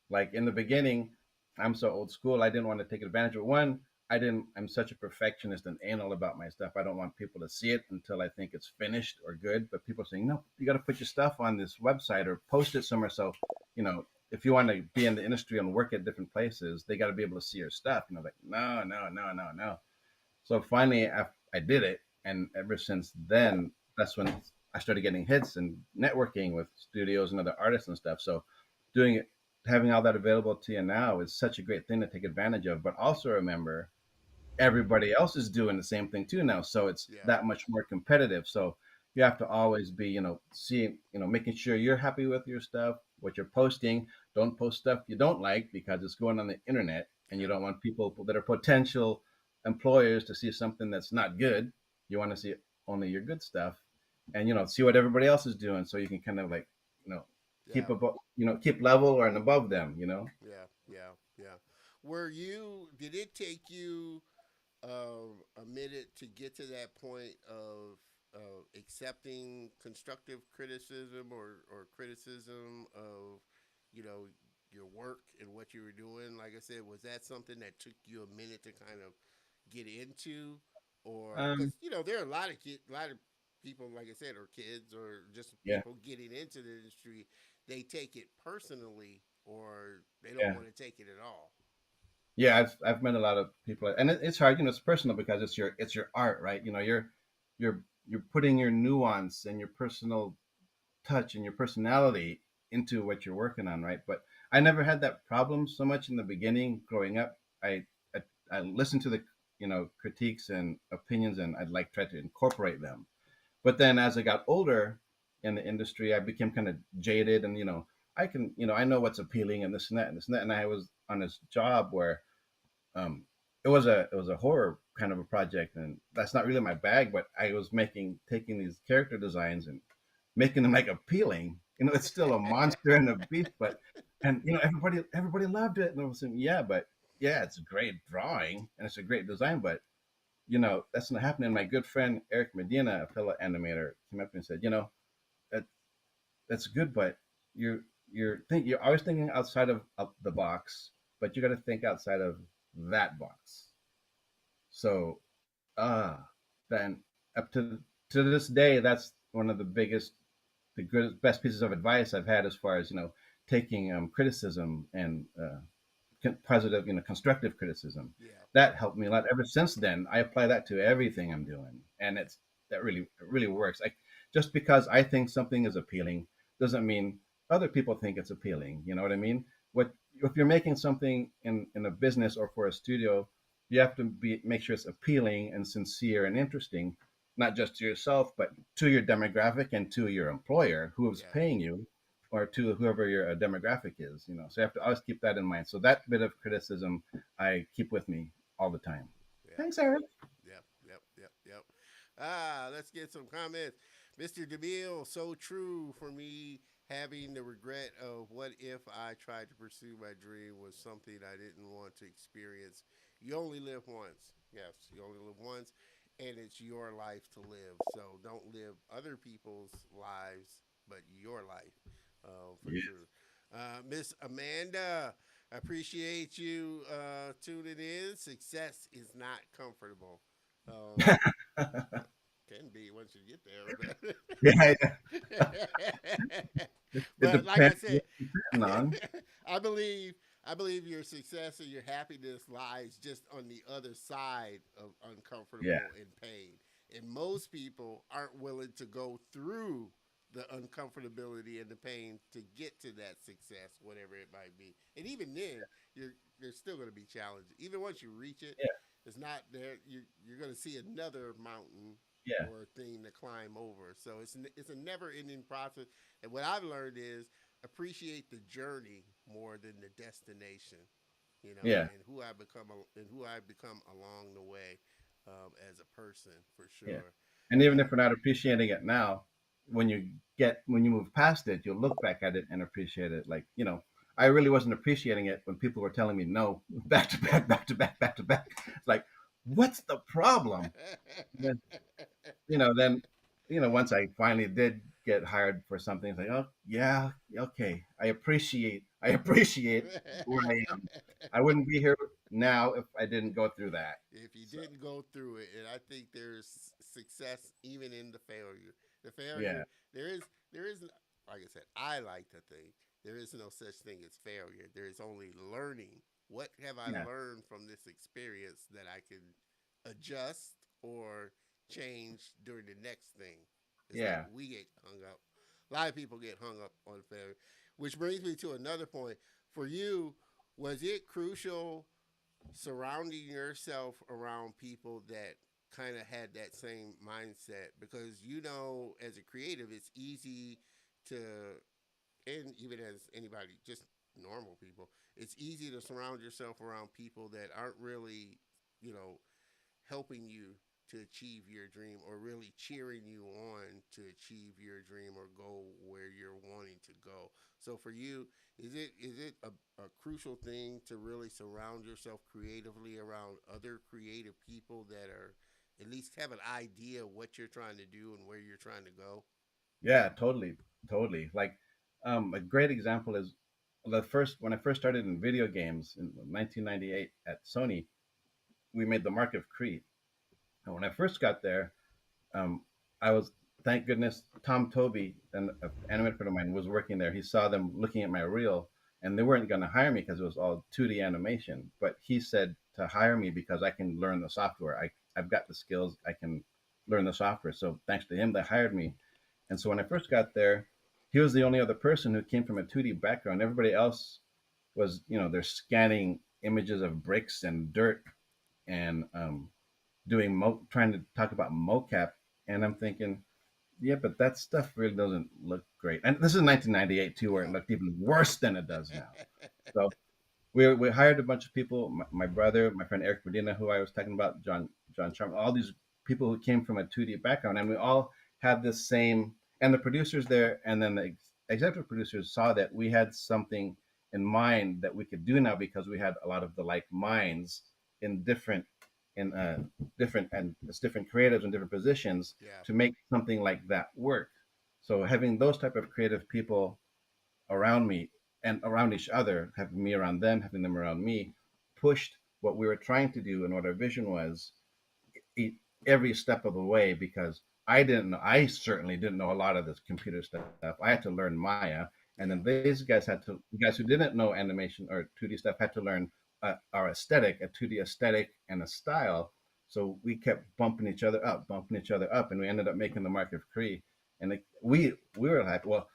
Speaker 2: Like in the beginning, I'm so old school. I didn't want to take advantage of one. I didn't. I'm such a perfectionist and anal about my stuff. I don't want people to see it until I think it's finished or good. But people are saying, no, you got to put your stuff on this website or post it somewhere. So, if you want to be in the industry and work at different places, they got to be able to see your stuff. Like no, no, no, no, no. So finally, I did it, and ever since then, that's when I started getting hits and networking with studios and other artists and stuff. So, doing it, having all that available to you now is such a great thing to take advantage of. But also remember, everybody else is doing the same thing too now, so it's
Speaker 1: Yeah,
Speaker 2: that much more competitive. So you have to always be, seeing, making sure you're happy with your stuff, what you're posting. Don't post stuff you don't like because it's going on the internet, and you
Speaker 1: yeah,
Speaker 2: don't want people that are potential employers to see something that's not good. You want to see only your good stuff, and see what everybody else is doing, so you can kind of like, you know
Speaker 1: yeah,
Speaker 2: keep above, keep level or and above them.
Speaker 1: yeah, yeah, yeah. Were you? Did it take you a minute to get to that point of accepting constructive criticism or criticism of you know your work and what you were doing? Like I said, was that something that took you a minute to kind of get into, or because
Speaker 2: um
Speaker 1: there are a lot of people, like I said, or kids or just
Speaker 2: yeah,
Speaker 1: people getting into the industry, they take it personally or they don't
Speaker 2: yeah.
Speaker 1: want to take it at all.
Speaker 2: Yeah, I've met a lot of people, and it's hard. It's personal because it's your art, right? You're you're putting your nuance and your personal touch and your personality into what you're working on, right? But I never had that problem so much in the beginning growing up. I, I listened to the critiques and opinions, and I'd like try to incorporate them. But then as I got older in the industry, I became kind of jaded, and I know what's appealing and this and that and this and that. And I was on this job where um, it was a horror kind of a project, and that's not really my bag. But I was taking these character designs and making them like appealing. It's still a monster and a beast, but and everybody loved it, and I was saying, yeah, but yeah, it's a great drawing and it's a great design, but that's not happening. My good friend Eric Medina, a fellow animator, came up and said, that that's good, but you're always thinking outside of the box, but you got to think outside of that box. So then up to this day, that's one of the good best pieces of advice I've had as far as taking criticism and positive, constructive criticism.
Speaker 1: Yeah,
Speaker 2: That helped me a lot. Ever since then, I apply that to everything I'm doing, and that really works. Just because I think something is appealing doesn't mean other people think it's appealing. You know what I mean? What if you're making something in a business or for a studio? You have to make sure it's appealing and sincere and interesting, not just to yourself, but to your demographic and to your employer who is
Speaker 1: yeah,
Speaker 2: paying you, or to whoever your demographic is. So you have to always keep that in mind. So that bit of criticism I keep with me all the time.
Speaker 1: yeah,
Speaker 2: Thanks, Eric.
Speaker 1: yep, yep, yep, yep. Let's get some comments. Mr. DeMille, so true for me having the regret of what if I tried to pursue my dream was something I didn't want to experience. You only live once. Yes, you only live once, and it's your life to live. So don't live other people's lives, but your life, for
Speaker 2: Yeah.
Speaker 1: sure. Miss Amanda, I appreciate you tuning in. Success is not comfortable. Um, can be once you get there,
Speaker 2: Yeah, yeah. It
Speaker 1: but like I
Speaker 2: depends
Speaker 1: said,
Speaker 2: what you're sitting on.
Speaker 1: I believe I believe your success and your happiness lies just on the other side of
Speaker 2: Yeah,
Speaker 1: uncomfortable and pain. And most people aren't willing to go through the uncomfortability and the pain to get to that success, whatever it might be. And even then, there's still going to be challenges. Even once you reach it,
Speaker 2: Yeah,
Speaker 1: it's not there. You're going to see another mountain
Speaker 2: yeah,
Speaker 1: or thing to climb over. So it's a never ending process. And what I've learned is appreciate the journey more than the destination. You know,
Speaker 2: yeah,
Speaker 1: and who I become along the way as a person for
Speaker 2: yeah.
Speaker 1: sure.
Speaker 2: And even
Speaker 1: Uh,
Speaker 2: if we're not appreciating it now, when you move past it, you'll look back at it and appreciate it. Like, I really wasn't appreciating it when people were telling me no, back to back, back to back, back to back. It's like, what's the problem? Then, then, once I finally did get hired for something, it's like, oh yeah, okay, I appreciate where I am. I wouldn't be here now if I didn't go through that.
Speaker 1: if you
Speaker 2: So
Speaker 1: didn't go through it, and I think there's success even in the failure. The
Speaker 2: yeah,
Speaker 1: failure, there is, like I said, I like to think there is no such thing as failure. There is only learning. What have I
Speaker 2: yeah,
Speaker 1: learned from this experience that I can adjust or change during the next thing? It's like
Speaker 2: yeah,
Speaker 1: we get hung up. A lot of people get hung up on failure, which brings me to another point. For you, was it crucial surrounding yourself around people that kind of had that same mindset? Because as a creative, it's easy to, and even as anybody, just normal people, it's easy to surround yourself around people that aren't really, you know helping you to achieve your dream, or really cheering you on to achieve your dream or go where you're wanting to go. So for you, is it a crucial thing to really surround yourself creatively around other creative people that are at least have an idea of what you're trying to do and where you're trying to go?
Speaker 2: yeah, totally, totally. Like, a great example is the first when I first started in video games in 1998 at Sony. We made the Mark of Crete, and when I first got there, um, I was thank goodness Tom Toby, an animator friend of mine, was working there. He saw them looking at my reel, and they weren't going to hire me because it was all 2D animation. But he said to hire me because I can learn the software. I've got the skills. I can learn the software. So thanks to him, they hired me. And so when I first got there, he was the only other person who came from a 2D background. Everybody else was, they're scanning images of bricks and dirt and trying to talk about mocap. And I'm thinking, yeah, but that stuff really doesn't look great. And this is 1998 too, where it
Speaker 1: Yeah.
Speaker 2: looked even worse than it does now. So we hired a bunch of people. My brother, my friend Eric Medina, who I was talking about, John Sharp, all these people who came from a 2D background, and we all had this same. And the producers there, and then the executive producers saw that we had something in mind that we could do now because we had a lot of the like minds in in different and it's different creatives in different positions
Speaker 1: Yeah.
Speaker 2: to make something like that work. So having those type of creative people around me and around each other, having me around them, having them around me, pushed what we were trying to do and what our vision was every step of the way because I didn't know, I certainly didn't know a lot of this computer stuff. I had to learn Maya. And then
Speaker 1: Yeah.
Speaker 2: the guys who didn't know animation or 2D stuff had to learn our aesthetic, a 2D aesthetic and a style. So we kept bumping each other up, and we ended up making the Mark of Cree. And we were like, well,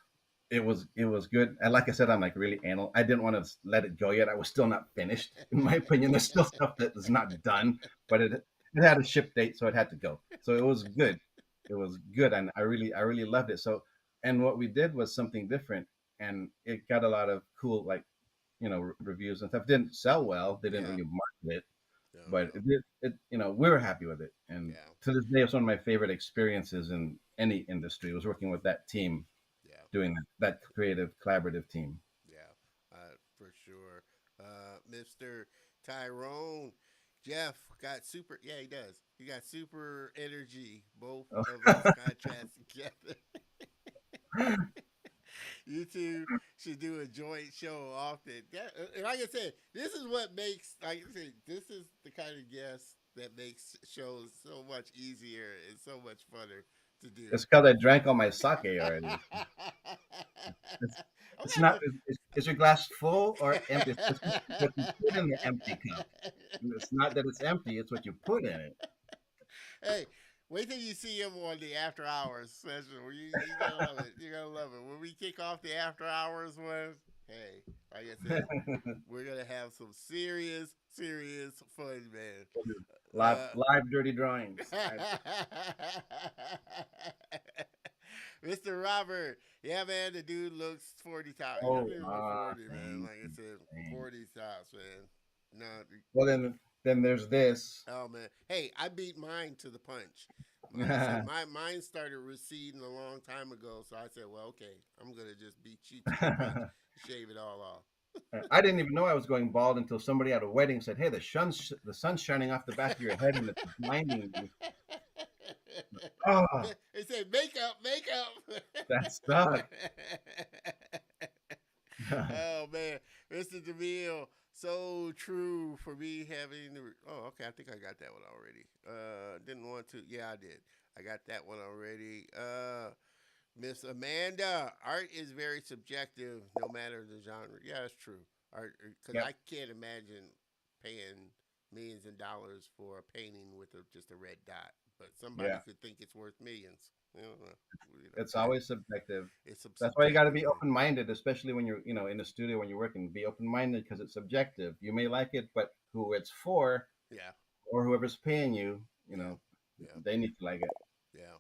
Speaker 2: it was good. And like I said, I'm like really anal. I didn't want to let it go yet. I was still not finished, in my opinion. There's still stuff that is not done, but it had a ship date, so it had to go. So it was good. It was good, and I really loved it. So, and what we did was something different, and it got a lot of cool reviews and stuff. It didn't sell well. They didn't
Speaker 1: Yeah.
Speaker 2: really market it,
Speaker 1: No,
Speaker 2: but
Speaker 1: no.
Speaker 2: it did. We were happy with it, and
Speaker 1: Yeah.
Speaker 2: to this day, it's one of my favorite experiences in any industry. Was working with that team
Speaker 1: Yeah.
Speaker 2: doing that creative collaborative team.
Speaker 1: Yeah, for sure. Mr. Tyrone, Jeff got super. Yeah, he does. He got super energy. Both
Speaker 2: Oh,
Speaker 1: of us contrast together. You two should do a joint show often. And like I said, this is what makes. Like I said, this is the kind of guest that makes shows so much easier and so much funner to do.
Speaker 2: it's because I drank all my sake already. It's,
Speaker 1: I'm
Speaker 2: it's
Speaker 1: gonna
Speaker 2: not. Is your glass full or empty? It's what you put in the empty cup. It's not that it's empty. It's what you put in it.
Speaker 1: hey, Wait till you see him on the after hours session. You gonna love it. You're gonna love it. When we kick off the after hours one, hey, like I said, we're gonna have some serious, serious fun, man.
Speaker 2: live, live dirty drawings.
Speaker 1: Mr. Robert, yeah, man, the dude looks 40 tops. He
Speaker 2: Oh,
Speaker 1: doesn't even look 40, man.
Speaker 2: thank
Speaker 1: Like I
Speaker 2: you,
Speaker 1: said,
Speaker 2: thank
Speaker 1: 40 tops, man. No,
Speaker 2: Well, then there's this.
Speaker 1: oh man. Hey, I beat mine to the punch. Like I said, mine started receding a long time ago, so I said, well, okay, I'm gonna just beat you to the punch, shave it all off.
Speaker 2: I didn't even know I was going bald until somebody at a wedding said, "Hey, the sun's shining off the back of your head and it's blinding you." Oh,
Speaker 1: They say makeup, makeup.
Speaker 2: that stuck.
Speaker 1: Oh man, Mr. DeMille, so true for me having. Oh, okay, I think I got that one already. Didn't want to. Yeah, I did. I got that one already. Miss Amanda, art is very subjective, no matter the genre. Yeah, that's true. Art, because
Speaker 2: Yep.
Speaker 1: I can't imagine paying millions of dollars for a painting with just a red dot, but somebody
Speaker 2: Yeah.
Speaker 1: could think it's worth millions. You know,
Speaker 2: It's always subjective.
Speaker 1: it's a
Speaker 2: That's why you got to
Speaker 1: subjective
Speaker 2: be
Speaker 1: thing.
Speaker 2: open minded, especially when you're, in the studio when you're working. Be open minded because it's subjective. You may like it, but who it's for
Speaker 1: Yeah,
Speaker 2: or whoever's paying you,
Speaker 1: yeah, yeah,
Speaker 2: they need to like it.
Speaker 1: yeah.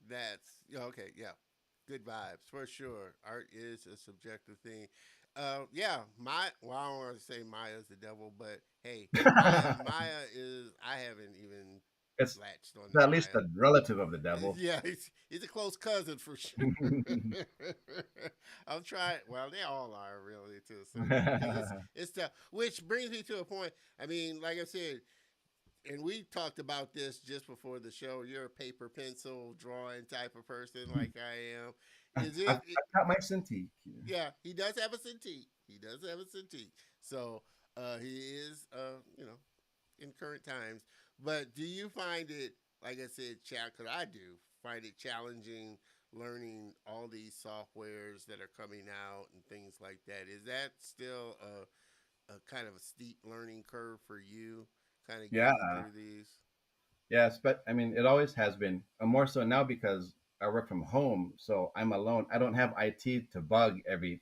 Speaker 1: That's yeah, okay. Yeah, good vibes for sure. Art is a subjective thing. Yeah, well, I don't want to say Maya's the devil, but hey, Maya is. I haven't even
Speaker 2: It's
Speaker 1: latched on to
Speaker 2: at least
Speaker 1: Maya.
Speaker 2: a relative of the devil.
Speaker 1: Yeah, he's a close cousin for sure. I'm trying. Well, they all are really too. So because it's tough. Which brings me to a point. I mean, like I said, and we talked about this just before the show. You're a paper pencil drawing type of person, like I am. Is
Speaker 2: I've,
Speaker 1: it?
Speaker 2: I've got my Cintiq.
Speaker 1: Yeah, he does have a Cintiq. He does have a Cintiq. So he is, in current times. But do you find it, like I said, because I do find it challenging learning all these softwares that are coming out and things like that? Is that still a kind of a steep learning curve for you, kind of
Speaker 2: Yeah,
Speaker 1: getting through these?
Speaker 2: yes, but I mean, it always has been. More so now because I work from home, so I'm alone. I don't have IT to bug every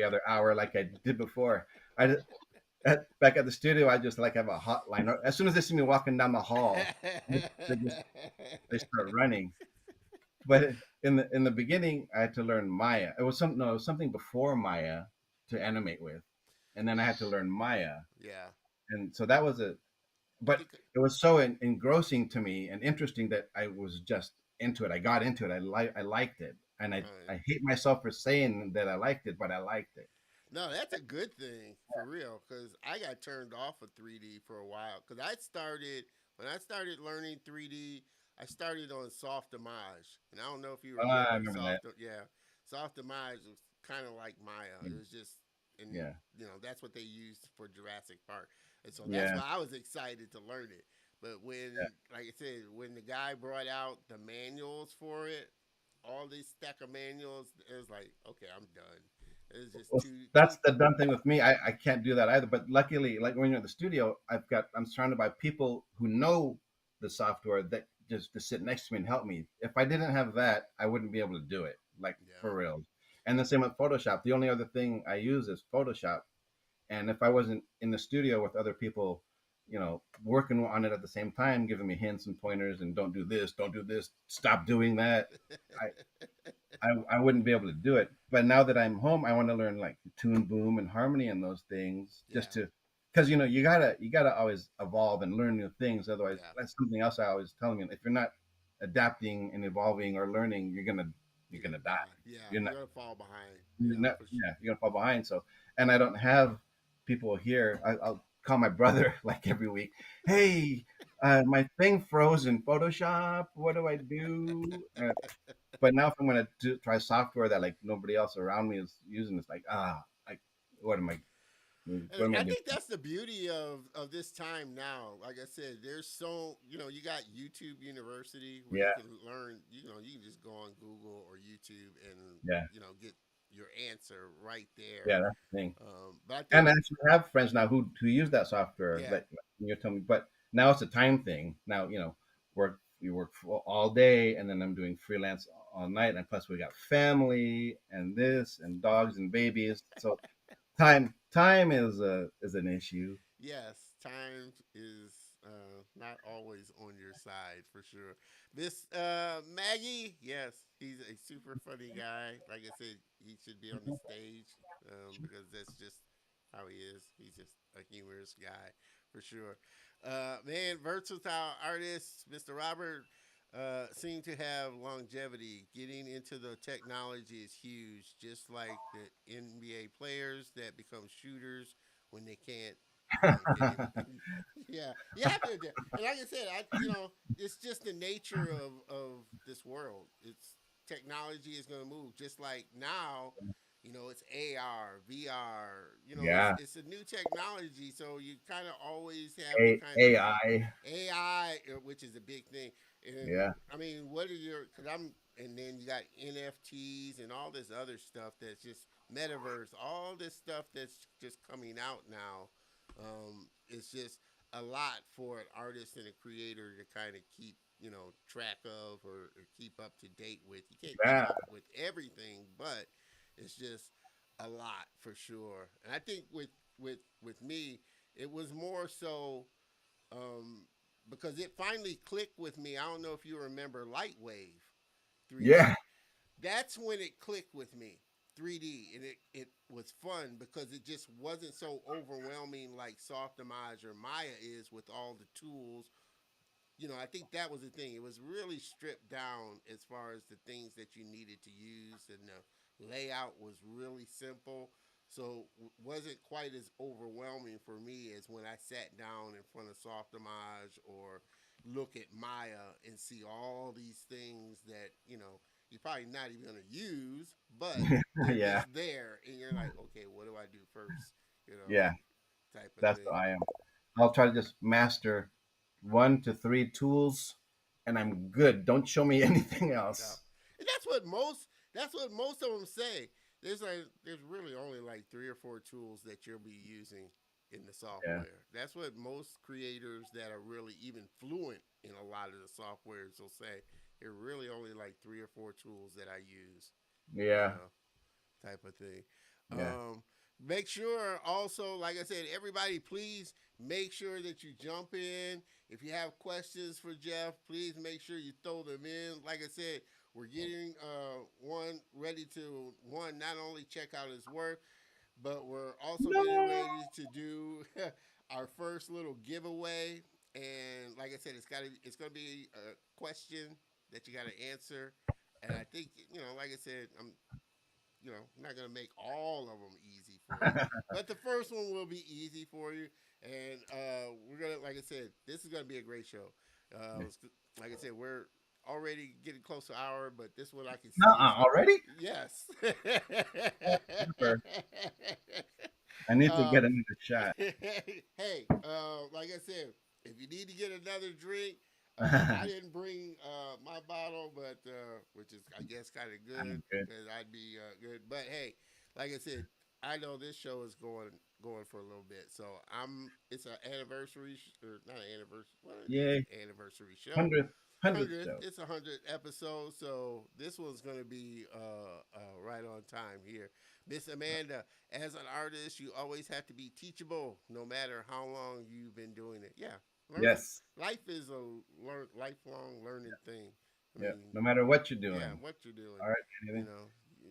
Speaker 2: other hour like I did before. I back at the studio, I just like have a hotline. As soon as they see me walking down the hall, they just they start running. But in the beginning, I had to learn Maya. It was something. No, it was something before Maya to animate with, and then I had to learn Maya,
Speaker 1: Yeah,
Speaker 2: and so that was a. But
Speaker 1: because,
Speaker 2: it was so engrossing to me and interesting that I was just into it. I got into it. I liked it, and I hate myself for saying that I liked it, but I liked it.
Speaker 1: no, that's a good thing for real. Because I got turned off of 3D for a while. Because when I started learning 3D, I started on soft image, and I don't know if you
Speaker 2: I
Speaker 1: remember
Speaker 2: remember that.
Speaker 1: soft. Yeah, soft image was kind of like Maya. It was just, and
Speaker 2: Yeah,
Speaker 1: that's what they used for Jurassic Park, and so that's
Speaker 2: yeah,
Speaker 1: why I was excited to learn it. But when, like I said, when the guy brought out the manuals for it, all these stack of manuals, it was like, okay, I'm done. It's just
Speaker 2: well,
Speaker 1: too.
Speaker 2: that's the dumb thing with me. I can't do that either. But luckily, like when you're in the studio, I'm surrounded by people who know the software that just to sit next to me and help me. If I didn't have that, I wouldn't be able to do it, like for
Speaker 1: Yeah,
Speaker 2: real. And the same with Photoshop. The only other thing I use is Photoshop. And if I wasn't in the studio with other people, working on it at the same time, giving me hints and pointers and don't do this, stop doing that, I wouldn't be able to do it. But now that I'm home, I want to learn like tune, boom, and harmony and those things just
Speaker 1: yeah,
Speaker 2: to, because you gotta always evolve and learn new things. Otherwise,
Speaker 1: yeah.
Speaker 2: that's something else I always tell them. If you're not adapting and evolving or learning, you're
Speaker 1: You're
Speaker 2: gonna
Speaker 1: gonna
Speaker 2: die.
Speaker 1: die. Yeah,
Speaker 2: You're not.
Speaker 1: you're gonna fall behind.
Speaker 2: You're
Speaker 1: Yeah,
Speaker 2: not,
Speaker 1: for sure.
Speaker 2: yeah, you're gonna fall behind. So, and I don't have people here. I'll call my brother like every week. Hey, my thing froze in Photoshop. What do I do? But now if I'm gonna try software that like nobody else around me is using, it's like like what am I?
Speaker 1: And
Speaker 2: What am I
Speaker 1: I
Speaker 2: doing?
Speaker 1: think that's the beauty of this time now. Like I said, there's so you got YouTube University where you
Speaker 2: Yeah,
Speaker 1: can learn. You can just go on Google or YouTube and
Speaker 2: yeah,
Speaker 1: get your answer right there.
Speaker 2: yeah. That's the thing.
Speaker 1: But I
Speaker 2: And
Speaker 1: think
Speaker 2: I actually have friends now who use that software.
Speaker 1: yeah,
Speaker 2: Like you're telling me, but now it's a time thing. Now You work all day, and then I'm doing freelance all night, and plus we got family and this and dogs and babies. So time is an issue.
Speaker 1: Yes, time is not always on your side for sure. This Maggie, yes, he's a super funny guy. Like I said, he should be on the stage because that's just how he is. He's just a humorous guy for sure. Man, versatile artist, Mr. Robert. Seem to have longevity. Getting into the technology is huge, just like the NBA players that become shooters when they can't get anything. Yeah, you have to adapt. And like I said, it's just the nature of this world. It's technology is going to move. Just like now, it's AR, VR.
Speaker 2: Yeah,
Speaker 1: It's a new technology, so you kind of always have to kind of
Speaker 2: AI.
Speaker 1: AI, which is a big thing. And
Speaker 2: Yeah,
Speaker 1: I mean, what are your? Because and then you got NFTs and all this other stuff that's just metaverse. All this stuff that's just coming out now. It's just a lot for an artist and a creator to kind of keep track of or keep up to date with. You can't keep
Speaker 2: yeah,
Speaker 1: up with everything, but it's just a lot for sure. And I think with me, it was more so um, because it finally clicked with me. I don't know if you remember Lightwave 3D.
Speaker 2: yeah,
Speaker 1: That's when it clicked with me. 3D, and it was fun because it just wasn't so overwhelming like Softimage or Maya is with all the tools. I think that was the thing. It was really stripped down as far as the things that you needed to use, and the layout was really simple. So wasn't quite as overwhelming for me as when I sat down in front of Softimage or look at Maya and see all these things that you're probably not even gonna use, but they're
Speaker 2: yeah,
Speaker 1: just there, and you're like, okay, what do I do first?
Speaker 2: yeah.
Speaker 1: Type of
Speaker 2: That's
Speaker 1: thing.
Speaker 2: what I am. I'll try to just master 1 to 3 tools, and I'm good. Don't show me anything
Speaker 1: Yeah.
Speaker 2: else.
Speaker 1: And that's what most of them say. There's really only like 3 or 4 tools that you'll be using in the
Speaker 2: Yeah,
Speaker 1: software. That's what most creators that are really even fluent in a lot of the softwares will say. There are really only like 3 or 4 tools that I use, you
Speaker 2: yeah,
Speaker 1: know, type of thing.
Speaker 2: yeah.
Speaker 1: Make sure also, like I said, everybody, please make sure that you jump in. If you have questions for Jeff, please make sure you throw them in. Like I said, we're getting one ready to not only check out his work, but we're also getting
Speaker 2: No.
Speaker 1: ready to do our first little giveaway. And like I said, it's gonna be a question that you got to answer. And I think like I said, I'm not gonna make all of them easy for you, but the first one will be easy for you. And we're gonna, like I said, this is gonna be a great show. Like I said, we're already getting close to an hour, but this one I can see is
Speaker 2: Already?
Speaker 1: yes.
Speaker 2: Super. I need to
Speaker 1: uh,
Speaker 2: get another shot.
Speaker 1: hey, like I said, if you need to get another drink, I didn't bring my bottle, but which is I guess kind of good
Speaker 2: I'm good.
Speaker 1: because I'd be good. But hey, like I said, I know this show is going for a little bit, so It's an anniversary or not an anniversary. Well, it is
Speaker 2: Yay.
Speaker 1: an anniversary show.
Speaker 2: 100th
Speaker 1: Hundredth.
Speaker 2: show.
Speaker 1: It's 100th episode, so this one's gonna be right on time here. Miss Amanda, as an artist, you always have to be teachable, no matter how long you've been doing it. Yeah, learning.
Speaker 2: Yes.
Speaker 1: Life is a lifelong learning thing. I
Speaker 2: Yeah.
Speaker 1: mean,
Speaker 2: No matter what you're
Speaker 1: yeah,
Speaker 2: doing.
Speaker 1: what you're doing,
Speaker 2: All right.
Speaker 1: you
Speaker 2: Anything.
Speaker 1: know,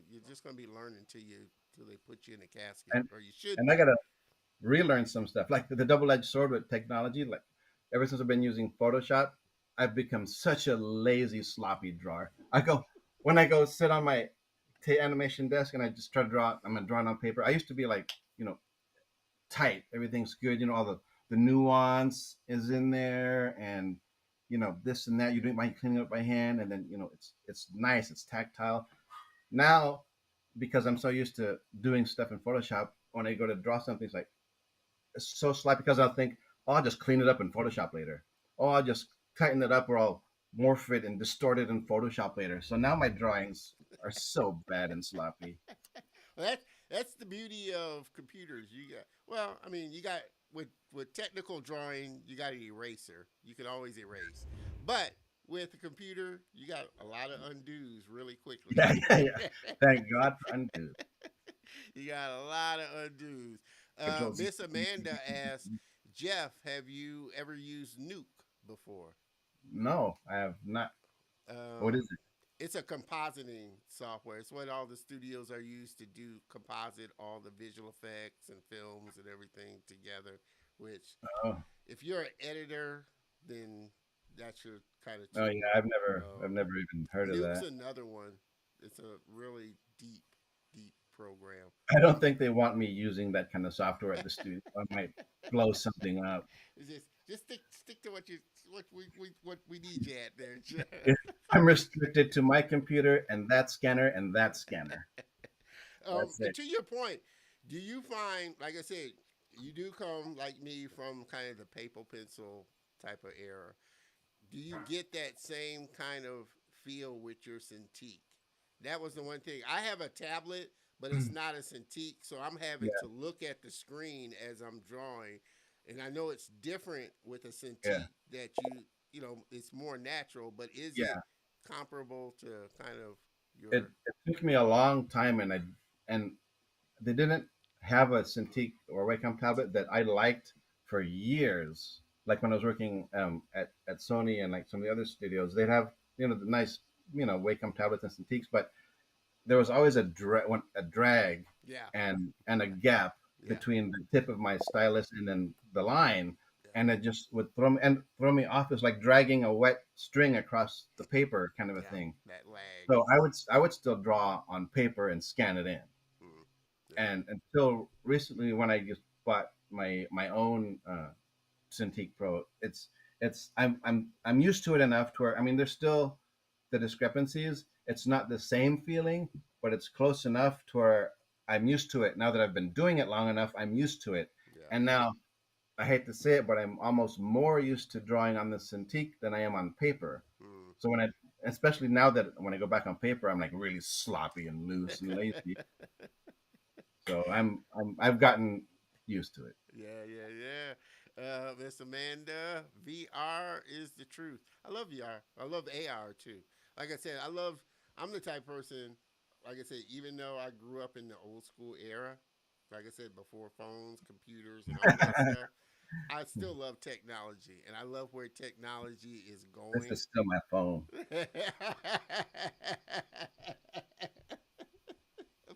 Speaker 1: you're just gonna be learning till they put you in a casket,
Speaker 2: And
Speaker 1: or you should
Speaker 2: and I
Speaker 1: be.
Speaker 2: gotta relearn some stuff, like the double-edged sword with technology. Like ever since I've been using Photoshop, I've become such a lazy, sloppy drawer. When I go sit on my animation desk and I just try to draw. I'm drawing on paper. I used to be like, tight. Everything's good. All the nuance is in there, and this and that. You don't mind cleaning up by hand, and then it's nice. It's tactile. Now, because I'm so used to doing stuff in Photoshop, when I go to draw something, it's like so slight because I'll think, oh, I'll just clean it up in Photoshop later. Oh, I'll just tighten it up or I'll morph it and distort it in Photoshop later. So now my drawings are so bad and sloppy.
Speaker 1: Well, that's the beauty of computers. You got well, I mean, you got with technical drawing, you got an eraser. You can always erase, but with a computer, you got a lot of undos really quickly.
Speaker 2: Yeah, yeah, yeah. Thank God for undo.
Speaker 1: You got a lot of undos.
Speaker 2: Control Z.
Speaker 1: Miss Amanda asks, Jeff, have you ever used Nuke before?
Speaker 2: No, I have not. What
Speaker 1: Um,
Speaker 2: is it?
Speaker 1: it's a compositing software. It's what all the studios are used to do composite all the visual effects and films and everything together. Which,
Speaker 2: Oh,
Speaker 1: if you're an editor, then that's your kind of
Speaker 2: oh yeah,
Speaker 1: tool.
Speaker 2: I've never even heard of
Speaker 1: Nuke's
Speaker 2: that.
Speaker 1: another one. It's a really deep program.
Speaker 2: I don't think they want me using that kind of software at the studio. I might blow something up.
Speaker 1: It's just stick to what we need you at there, Jeff.
Speaker 2: If I'm restricted to my computer and that scanner. That's
Speaker 1: And
Speaker 2: it.
Speaker 1: to your point, do you find, like I said, you do come like me from kind of the paper pencil type of era. Do you get that same kind of feel with your Cintiq? That was the one thing. I have a tablet, but it's not a Cintiq, so I'm having
Speaker 2: Yeah,
Speaker 1: to look at the screen as I'm drawing, and I know it's different with a
Speaker 2: yeah,
Speaker 1: Cintiq that it's more natural. But is it
Speaker 2: yeah.
Speaker 1: comparable to kind of
Speaker 2: It
Speaker 1: your?
Speaker 2: it took me a long time, and they didn't have a Cintiq or Wacom tablet that I liked for years. Like when I was working at Sony and like some of the other studios, they'd have the nice Wacom tablets and Cintiqs, but there was always a drag
Speaker 1: Yeah,
Speaker 2: and a gap
Speaker 1: yeah,
Speaker 2: between the tip of my stylus and then the line,
Speaker 1: yeah,
Speaker 2: and it just would throw me off. It's like dragging a wet string across the paper, kind of a
Speaker 1: yeah.
Speaker 2: thing.
Speaker 1: That lag
Speaker 2: So
Speaker 1: is.
Speaker 2: I would still draw on paper and scan it in,
Speaker 1: Mm, yeah,
Speaker 2: and until recently when I just bought my own Cintiq Pro, I'm used to it enough to where, I mean, there's still the discrepancies. It's not the same feeling, but it's close enough to where I'm used to it. Now that I've been doing it long enough, I'm used to it.
Speaker 1: yeah.
Speaker 2: And now I hate to say it, but I'm almost more used to drawing on the Cintiq than I am on paper.
Speaker 1: Mm.
Speaker 2: So especially now that when I go back on paper, I'm like really sloppy and loose and lazy. So I've gotten used to it.
Speaker 1: Yeah. Miss Amanda, VR is the truth. I love VR. I love AR too. Like I said, I'm the type of person, like I said, even though I grew up in the old school era, like I said, before phones, computers, and all that stuff, I still love technology. And I love where technology is
Speaker 2: This
Speaker 1: going.
Speaker 2: is still my phone.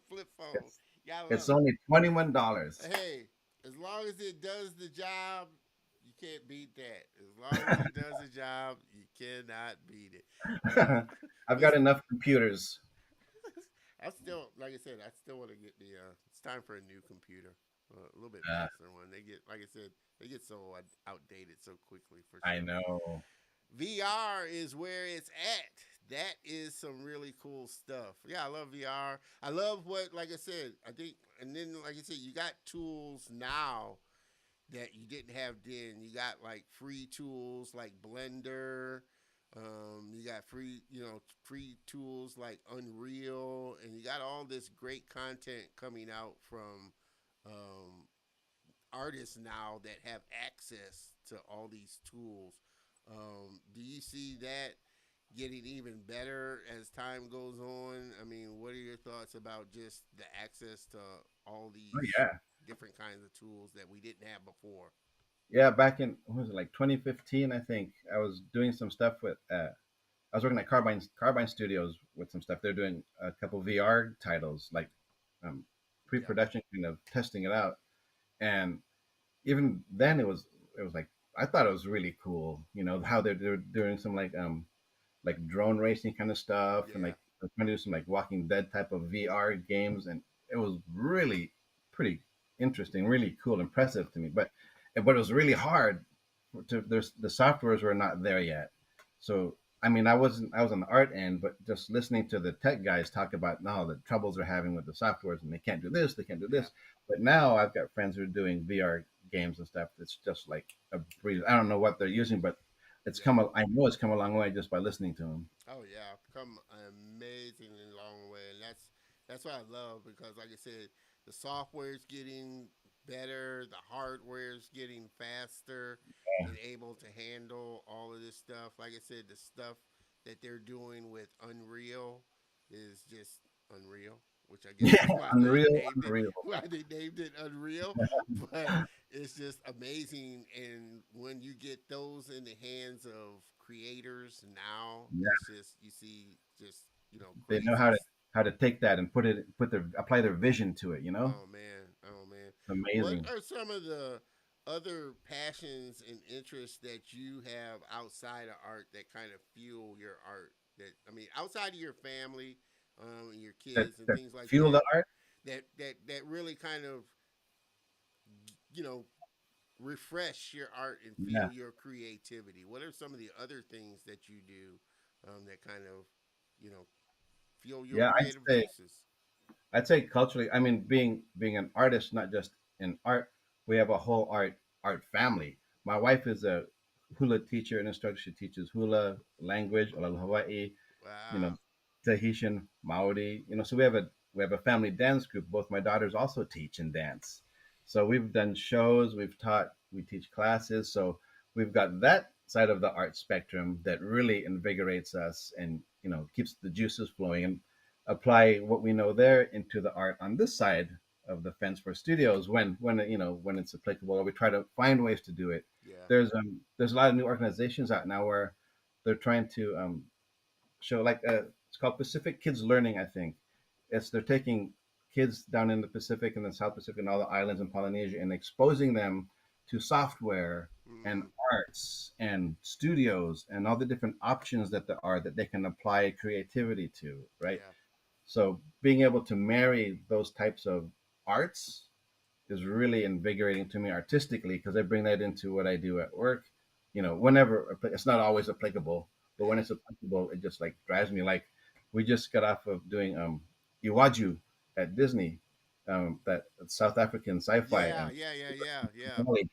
Speaker 1: Flip phone.
Speaker 2: It's
Speaker 1: Gotta
Speaker 2: it's
Speaker 1: love it.
Speaker 2: only $21.
Speaker 1: Hey, as long as it does the job, you can't beat that. As long as it does the job, you cannot beat it.
Speaker 2: I've
Speaker 1: Miss,
Speaker 2: got enough computers.
Speaker 1: I still, like I said, I still want to get the. It's time for a new computer, a little bit
Speaker 2: Uh,
Speaker 1: faster one. They get, like I said, they get so outdated so quickly for
Speaker 2: I
Speaker 1: sure.
Speaker 2: know.
Speaker 1: VR is where it's at. That is some really cool stuff. Yeah, I love VR. I love what, like I said, I think, and then like I said, you got tools now that you didn't have then. You got like free tools like Blender. You got free tools like Unreal, and you got all this great content coming out from um, artists now that have access to all these tools. Do you see that getting even better as time goes on? I mean, what are your thoughts about just the access to all
Speaker 2: Oh
Speaker 1: these
Speaker 2: yeah,
Speaker 1: different kinds of tools that we didn't have before?
Speaker 2: yeah. Back in, what was it, like 2015? I think I was doing some stuff with. I was working at Carbine Studios with some stuff. They're doing a couple VR titles, like um,
Speaker 1: Yeah,
Speaker 2: pre-production, kind of testing it out. And even then, it was like I thought it was really cool. You know how they're doing some like drone racing kind of stuff, and
Speaker 1: yeah,
Speaker 2: like they're trying to do some like Walking Dead type of VR games, and it was really pretty interesting, really cool, impressive to me. But it was really hard. There's the softwares were not there yet, so I mean I was on the art end, but just listening to the tech guys talk about now the troubles they're having with the softwares, and they can't do this, they can't do
Speaker 1: yeah,
Speaker 2: this. But now I've got friends who are doing VR games and stuff. It's just like a breeze. I don't know what they're using, but
Speaker 1: yeah.
Speaker 2: I know it's come a long way just by listening to them.
Speaker 1: Oh yeah, I've come an amazingly long way, and that's what I love because, like I said, the software is getting better. The hardware is getting faster and able to handle all of this stuff. Like I said, the stuff that they're doing with Unreal is just unreal, which I guess
Speaker 2: Yeah,
Speaker 1: is why they
Speaker 2: unreal,
Speaker 1: named it
Speaker 2: unreal.
Speaker 1: why they named it Unreal. But it's just amazing, and when you get those in the hands of creators now,
Speaker 2: Yeah,
Speaker 1: it's just you see just
Speaker 2: they know
Speaker 1: crazy.
Speaker 2: how to take that and put their apply their vision to it. You know,
Speaker 1: Oh man, oh man.
Speaker 2: it's
Speaker 1: What
Speaker 2: amazing.
Speaker 1: are some of the other passions and interests that you have outside of art that kind of fuel your art? That I mean, outside of your family, and your kids and
Speaker 2: That
Speaker 1: things like
Speaker 2: fuel the
Speaker 1: that,
Speaker 2: art.
Speaker 1: that really kind of you know refresh your art and
Speaker 2: Yeah,
Speaker 1: fuel your creativity. What are some of the other things that you do that kind of you know fuel your
Speaker 2: yeah.
Speaker 1: creative juices?
Speaker 2: I'd say culturally. I mean, being an artist, not just in art, we have a whole art family. My wife is a hula teacher and instructor. She teaches hula language, Olala Hawaii, you know,
Speaker 1: Wow.
Speaker 2: Tahitian, Maori. So we have a family dance group. Both my daughters also teach and dance. So we've done shows, we teach classes. So we've got that side of the art spectrum that really invigorates us and keeps the juices flowing, and apply what we know there into the art on this side of the fence for studios when it's applicable, or we try to find ways to do it.
Speaker 1: Yeah.
Speaker 2: There's a lot of new organizations out now where they're trying to show, like, it's called Pacific Kids Learning, I think. They're taking kids down in the Pacific and the South Pacific and all the islands in Polynesia and exposing them to software and
Speaker 1: Mm,
Speaker 2: arts and studios and all the different options that there are that they can apply creativity to, right?
Speaker 1: yeah.
Speaker 2: So being able to marry those types of arts is really invigorating to me artistically, because I bring that into what I do at work. Whenever it's not always applicable, but when
Speaker 1: Yeah.
Speaker 2: it's applicable, it just like drives me. Like, we just got off of doing Iwaju at Disney, that South African sci-fi
Speaker 1: Yeah. Yeah. Yeah. Yeah. Yeah.
Speaker 2: Kugali.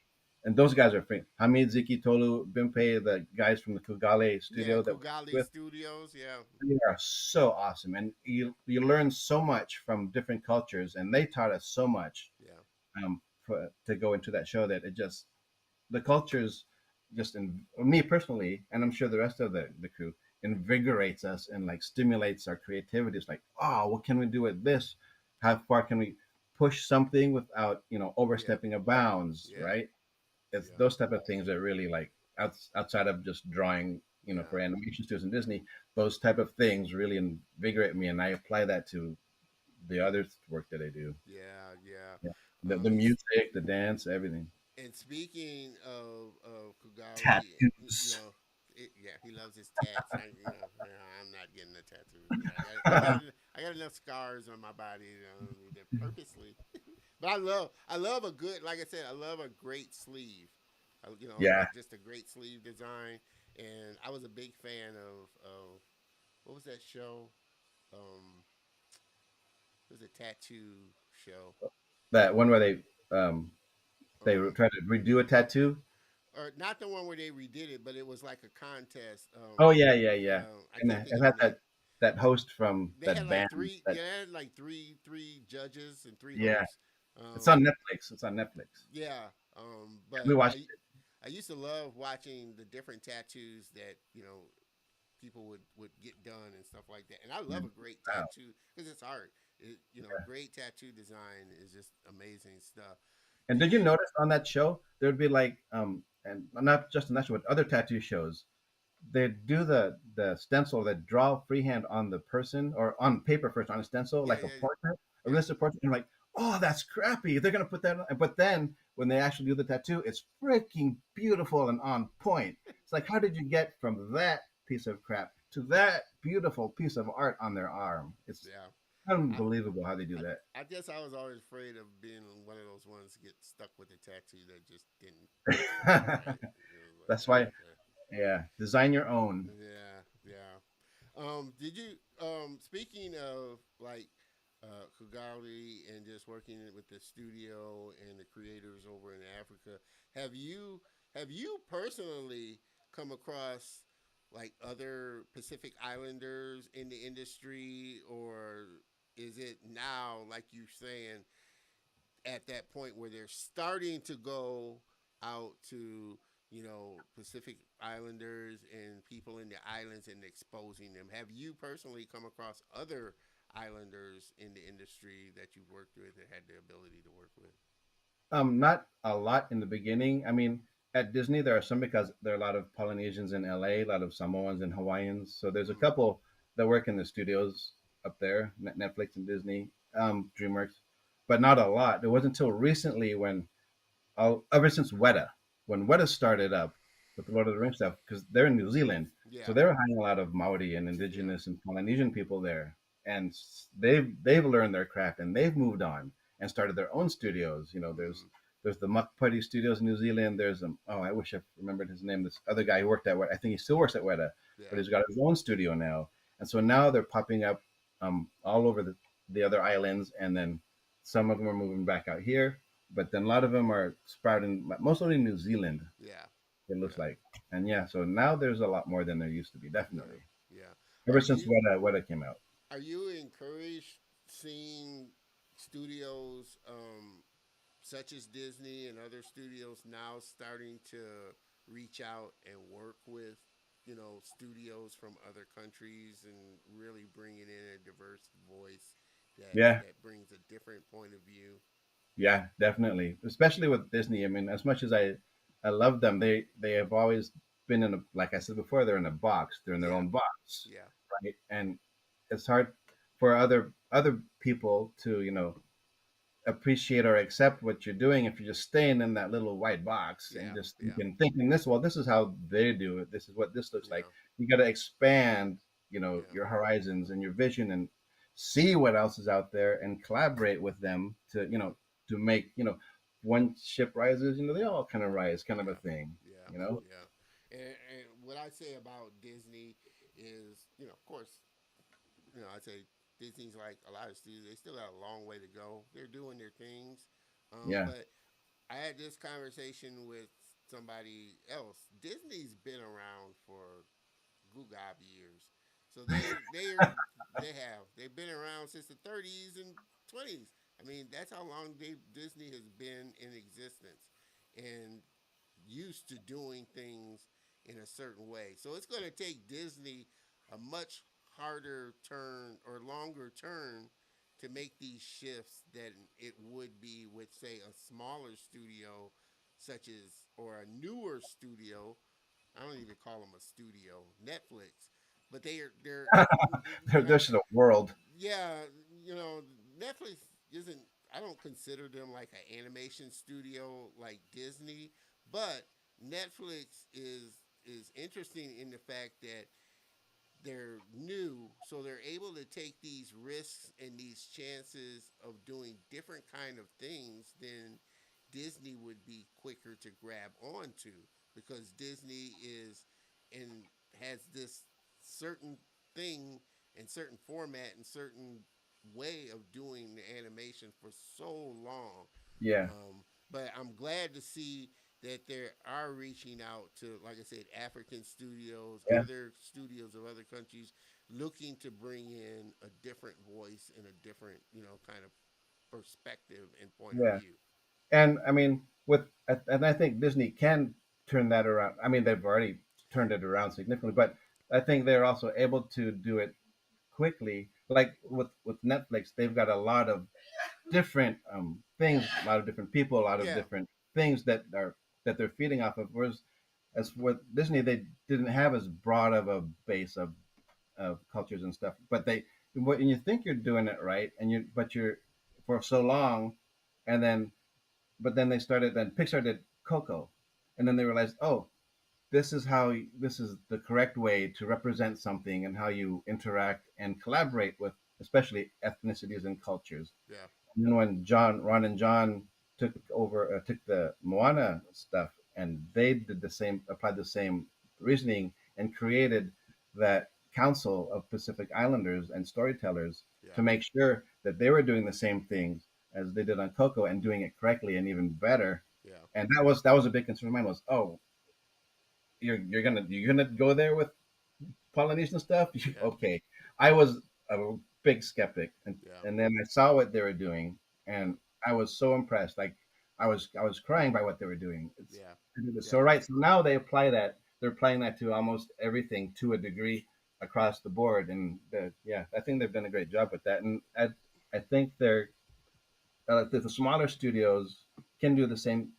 Speaker 2: And those guys are Hamid, Ziki, Tolu, Bimpe, the guys from the Kugale
Speaker 1: Yeah.
Speaker 2: studio that we work
Speaker 1: Kugali
Speaker 2: with.
Speaker 1: Studios. Yeah.
Speaker 2: They are so awesome, and you learn so much from different cultures, and they taught us so much,
Speaker 1: Yeah.
Speaker 2: to go into that show, that it just the cultures just me personally, and I'm sure the rest of the crew, invigorates us and like stimulates our creativity. It's like, oh, what can we do with this? How far can we push something without
Speaker 1: Yeah.
Speaker 2: overstepping a bounds,
Speaker 1: Yeah.
Speaker 2: right? It's
Speaker 1: Yeah.
Speaker 2: those type of things that really, like, outside of just drawing,
Speaker 1: Yeah.
Speaker 2: for animation studios and Disney. Those type of things really invigorate me, and I apply that to the other work that I do.
Speaker 1: Yeah. Yeah.
Speaker 2: Yeah. The
Speaker 1: And
Speaker 2: music, the dance, everything.
Speaker 1: speaking of Kugali,
Speaker 2: Tattoos.
Speaker 1: yeah, he loves his tats. I'm not getting a tattoo. I got enough scars on my body. I don't need it purposely. But I love a good, like I said, I love a great sleeve.
Speaker 2: Yeah.
Speaker 1: Like just a great sleeve design. And I was a big fan of what was that show? It was a tattoo show.
Speaker 2: That one where they
Speaker 1: Um,
Speaker 2: try to redo a tattoo.
Speaker 1: or not the one where they redid it, but it was like a contest.
Speaker 2: Oh yeah, yeah, yeah.
Speaker 1: I
Speaker 2: And
Speaker 1: can't
Speaker 2: it
Speaker 1: think of the
Speaker 2: had
Speaker 1: name.
Speaker 2: that host from
Speaker 1: They had
Speaker 2: that
Speaker 1: like
Speaker 2: band.
Speaker 1: three.
Speaker 2: That
Speaker 1: Yeah, they had like three judges and three
Speaker 2: Yeah,
Speaker 1: hosts.
Speaker 2: it's on
Speaker 1: Um,
Speaker 2: Netflix. It's on Netflix.
Speaker 1: yeah,
Speaker 2: We
Speaker 1: but
Speaker 2: watched
Speaker 1: I used to love watching the different tattoos that people would get done and stuff like that. And I
Speaker 2: it.
Speaker 1: love a great
Speaker 2: Wow.
Speaker 1: tattoo because it's art. Great tattoo design is just amazing stuff.
Speaker 2: And
Speaker 1: Do
Speaker 2: did you
Speaker 1: you?
Speaker 2: notice on that show there would be like, and not just on that show, but other tattoo shows, they'd do the stencil that draw freehand on the person, or on paper first, on a stencil,
Speaker 1: Yeah,
Speaker 2: like a
Speaker 1: yeah,
Speaker 2: portrait, a
Speaker 1: yeah,
Speaker 2: realistic portrait. And you're like, oh, that's crappy. They're gonna put that on. But then when they actually do the tattoo, it's freaking beautiful and on point. It's like, how did you get from that piece of crap to that beautiful piece of art on their arm? It's
Speaker 1: yeah. I,
Speaker 2: unbelievable how they do that.
Speaker 1: I guess I was always afraid of being one of those ones to get stuck with a tattoo that just didn't fit right. It was like,
Speaker 2: That's why,
Speaker 1: okay.
Speaker 2: yeah, design your own.
Speaker 1: Yeah, yeah. Did you speaking of like Kugali and just working with the studio and the creators over in Africa, have you personally come across like other Pacific Islanders in the industry, or is it now like you're saying at that point where they're starting to go out to, Pacific Islanders and people in the islands and exposing them. Have you personally come across other islanders in the industry that you've worked with and had the ability to work with?
Speaker 2: Not a lot in the beginning. I mean, at Disney there are some because there are a lot of Polynesians in LA, a lot of Samoans and Hawaiians. So there's a
Speaker 1: Mm-hmm.
Speaker 2: couple that work in the studios up there, Netflix and Disney, DreamWorks, but not a lot. It wasn't until recently when ever since Weta, when Weta started up with the Lord of the Rings stuff, because they're in New Zealand, so
Speaker 1: Yeah,
Speaker 2: they were hiring a lot of Maori and
Speaker 1: yeah.
Speaker 2: indigenous and Polynesian people there, and they've learned their craft and they've moved on and started their own studios. You know,
Speaker 1: Mm-hmm.
Speaker 2: there's the Muck Putty Studios in New Zealand. There's oh, I wish I remembered his name. This other guy who worked at Weta, I think he still works at Weta, but
Speaker 1: Yeah,
Speaker 2: he's got his own studio now, and so now they're popping up all over the other islands, and then some of them are moving back out here, but then a lot of them are sprouting, mostly in New Zealand.
Speaker 1: yeah,
Speaker 2: It looks
Speaker 1: yeah,
Speaker 2: like, and yeah, so now there's a lot more than there used to be,
Speaker 1: yeah,
Speaker 2: definitely.
Speaker 1: yeah.
Speaker 2: Ever
Speaker 1: Are
Speaker 2: since
Speaker 1: you
Speaker 2: Weta came out.
Speaker 1: are you encouraged seeing studios such as Disney and other studios now starting to reach out and work with, studios from other countries and really bringing in a diverse voice that
Speaker 2: Yeah,
Speaker 1: that brings a different point of view?
Speaker 2: yeah, definitely. Especially with Disney. I mean, as much as I love them, they have always been in a, like I said before, they're in a box. They're in their
Speaker 1: Yeah,
Speaker 2: own box,
Speaker 1: yeah,
Speaker 2: right? And it's hard for other people to appreciate or accept what you're doing if you're just staying in that little white box and
Speaker 1: yeah,
Speaker 2: just
Speaker 1: yeah,
Speaker 2: thinking this, well, this is how they do it, this is what this looks like.
Speaker 1: yeah,
Speaker 2: You got to expand,
Speaker 1: yeah,
Speaker 2: your horizons and your vision, and see what else is out there and collaborate with them to
Speaker 1: yeah,
Speaker 2: to make, one ship rises, they all kind of rise, kind of a
Speaker 1: yeah,
Speaker 2: thing,
Speaker 1: yeah,
Speaker 2: you know.
Speaker 1: yeah. And what I say about Disney is, of course, I'd say Disney's like a lot of studios. They still got a long way to go. They're doing their things,
Speaker 2: Yeah.
Speaker 1: but I had this conversation with somebody else. Disney's been around for Gugab years, so they've been around since the 30s and 20s. I mean, that's how long Disney has been in existence and used to doing things in a certain way. So it's going to take Disney a much harder turn or longer turn to make these shifts than it would be with, say, a smaller studio, such as, or a newer studio. I don't even call them a studio, Netflix, but they're
Speaker 2: They're
Speaker 1: and I,
Speaker 2: just a world.
Speaker 1: yeah, Netflix isn't. I don't consider them like an animation studio like Disney, but Netflix is interesting in the fact that they're new, so they're able to take these risks and these chances of doing different kind of things than Disney would be quicker to grab onto, because Disney is and has this certain thing and certain format and certain way of doing the animation for so long.
Speaker 2: Yeah.
Speaker 1: But I'm glad to see that they are reaching out to, like I said, African studios,
Speaker 2: Yeah.
Speaker 1: other studios of other countries, looking to bring in a different voice and a different, kind of perspective and point of
Speaker 2: Yeah.
Speaker 1: view.
Speaker 2: And I mean, and I think Disney can turn that around. I mean, they've already turned it around significantly, but I think they're also able to do it quickly. Like with Netflix, they've got a lot of different things, a lot of different people, a lot of
Speaker 1: Yeah,
Speaker 2: different things that they're feeding off of. Whereas as with Disney, they didn't have as broad of a base of cultures and stuff. But and you think you're doing it right, and you're for so long, and then but then then Pixar did Coco, and then they realized, oh, this is the correct way to represent something and how you interact and collaborate with, especially ethnicities and cultures.
Speaker 1: yeah,
Speaker 2: And then when Ron and John took the Moana stuff, and they did the same, applied the same reasoning, and created that council of Pacific Islanders and storytellers
Speaker 1: yeah,
Speaker 2: to make sure that they were doing the same things as they did on Coco and doing it correctly and even better.
Speaker 1: yeah,
Speaker 2: And that was a big concern of mine was, oh, you're gonna go there with Polynesian stuff?
Speaker 1: yeah,
Speaker 2: Okay. I was a big skeptic, and
Speaker 1: yeah,
Speaker 2: and then I saw what they were doing, and I was so impressed. Like I was crying by what they were doing.
Speaker 1: Yeah.
Speaker 2: It was so
Speaker 1: Yeah.
Speaker 2: right. So now they apply that. They're applying that to almost everything to a degree across the board. And yeah, I think they've done a great job with that. And I think they're the smaller studios can do the same.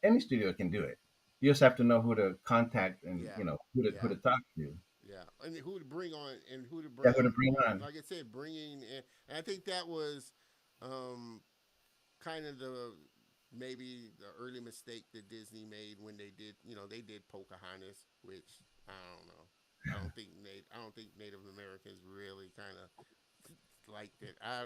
Speaker 2: Any studio can do it. You just have to know who to contact and
Speaker 1: Yeah.
Speaker 2: who
Speaker 1: Yeah.
Speaker 2: to talk to.
Speaker 1: Yeah, and who to bring on, and who to
Speaker 2: Yeah, who to
Speaker 1: bring
Speaker 2: bring
Speaker 1: on.
Speaker 2: on.
Speaker 1: Like I said, bringing in, and I think that was um, kind of the maybe the early mistake that Disney made when they did. They did Pocahontas, which I don't know. I don't think Native Americans really kind of liked it. I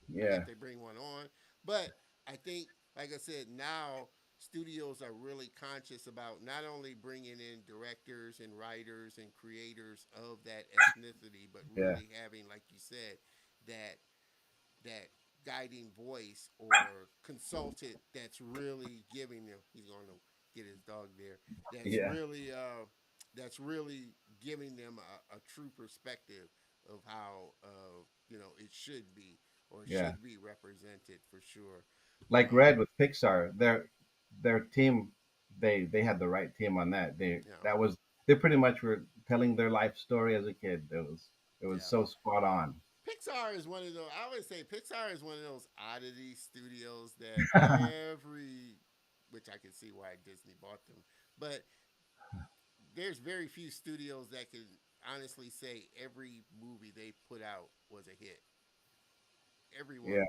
Speaker 2: Yeah,
Speaker 1: get they bring one on, but I think, like I said, now studios are really conscious about not only bringing in directors and writers and creators of that ethnicity, but
Speaker 2: yeah,
Speaker 1: really having, like you said, that that guiding voice or consultant that's really giving them. He's going to get his dog there. That's
Speaker 2: yeah.
Speaker 1: really giving them a true perspective of how it should be or
Speaker 2: Yeah.
Speaker 1: should be represented for sure.
Speaker 2: Like Red with Pixar, their team, they had the right team on that.
Speaker 1: You know,
Speaker 2: They pretty much were telling their life story as a kid. It was
Speaker 1: yeah.
Speaker 2: so spot on.
Speaker 1: Pixar is one of those. I always say Pixar is one of those oddity studios that which I can see why Disney bought them, but there's very few studios that can honestly say every movie they put out was a hit. Everyone.
Speaker 2: Yeah.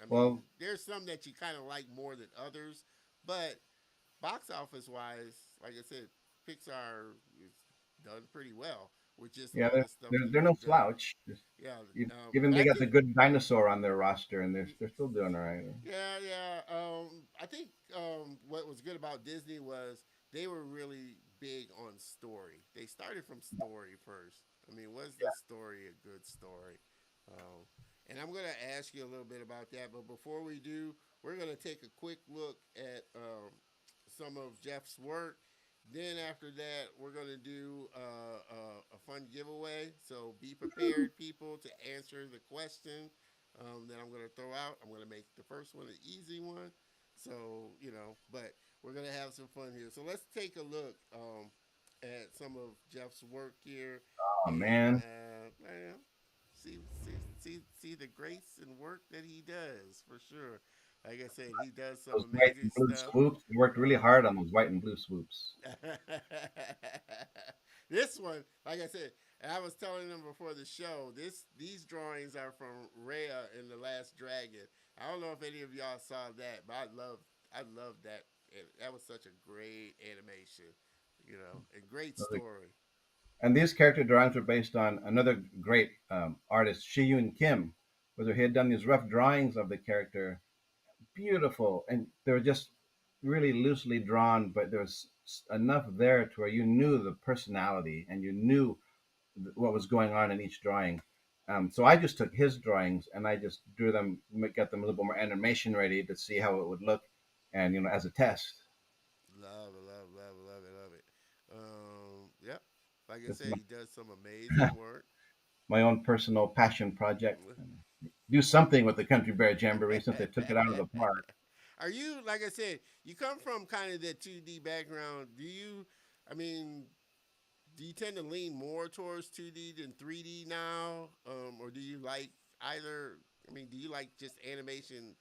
Speaker 1: I
Speaker 2: Well,
Speaker 1: mean, there's some that you kind of like more than others, but box office wise, like I said, Pixar is done pretty well with just
Speaker 2: yeah,
Speaker 1: all the stuff that
Speaker 2: they're no
Speaker 1: they've done.
Speaker 2: slouch.
Speaker 1: Yeah,
Speaker 2: Even
Speaker 1: but
Speaker 2: they
Speaker 1: I
Speaker 2: got the
Speaker 1: think
Speaker 2: good dinosaur on their roster, and they're still doing all right.
Speaker 1: yeah, yeah. I think what was good about Disney was they were really big on story. They started from story first. I mean, was the story a good story? Um, and I'm going to ask you a little bit about that. But before we do, we're going to take a quick look at some of Jeff's work. Then after that, we're going to do a fun giveaway. So be prepared, people, to answer the question that I'm going to throw out. I'm going to make the first one an easy one. So, but we're going to have some fun here. So let's take a look at some of Jeff's work here
Speaker 2: Oh
Speaker 1: and
Speaker 2: man,
Speaker 1: see the grace and work that he does for sure. Like I said, he does some
Speaker 2: those white
Speaker 1: amazing
Speaker 2: and blue
Speaker 1: stuff.
Speaker 2: swoops. They worked really
Speaker 1: Uh,
Speaker 2: hard on those white and blue swoops.
Speaker 1: this one, like I said, and I was telling them before the show, these drawings are from Rhea in The Last Dragon. I don't know if any of y'all saw that, but I love that. That was such a great animation, and great story.
Speaker 2: And these character drawings were based on another great artist, Shi-Yun Kim, where he had done these rough drawings of the character, beautiful, and they were just really loosely drawn, but there was enough there to where you knew the personality and you knew what was going on in each drawing. So I just took his drawings and I just drew them, got them a little bit more animation ready to see how it would look, and as a test.
Speaker 1: Love it, love, love, love it, love it. Yep. Like I
Speaker 2: It's
Speaker 1: said, he does some amazing work.
Speaker 2: my own personal passion project. Do something with the Country Bear Jamboree since they took it out of the park.
Speaker 1: Are you, like I said, you come from kind of the 2D background? I mean, do you tend to lean more towards 2D than 3D now, or do you like either? I mean, do you like just animation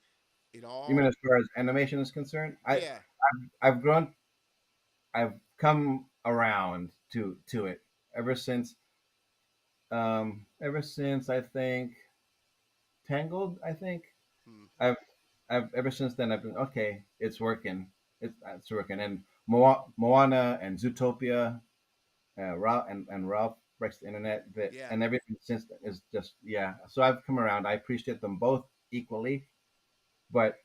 Speaker 1: at
Speaker 2: You mean
Speaker 1: all?
Speaker 2: as far as animation is concerned?
Speaker 1: Yeah.
Speaker 2: I've grown, I've come around to it ever since I think Tangled. I think
Speaker 1: Hmm.
Speaker 2: I've I've ever since then I've been okay. It's working. It's working. And Moana and Zootopia, Ralph and Ralph Breaks the Internet. That
Speaker 1: Yeah.
Speaker 2: and everything since then is just yeah. So I've come around. I appreciate them both equally, but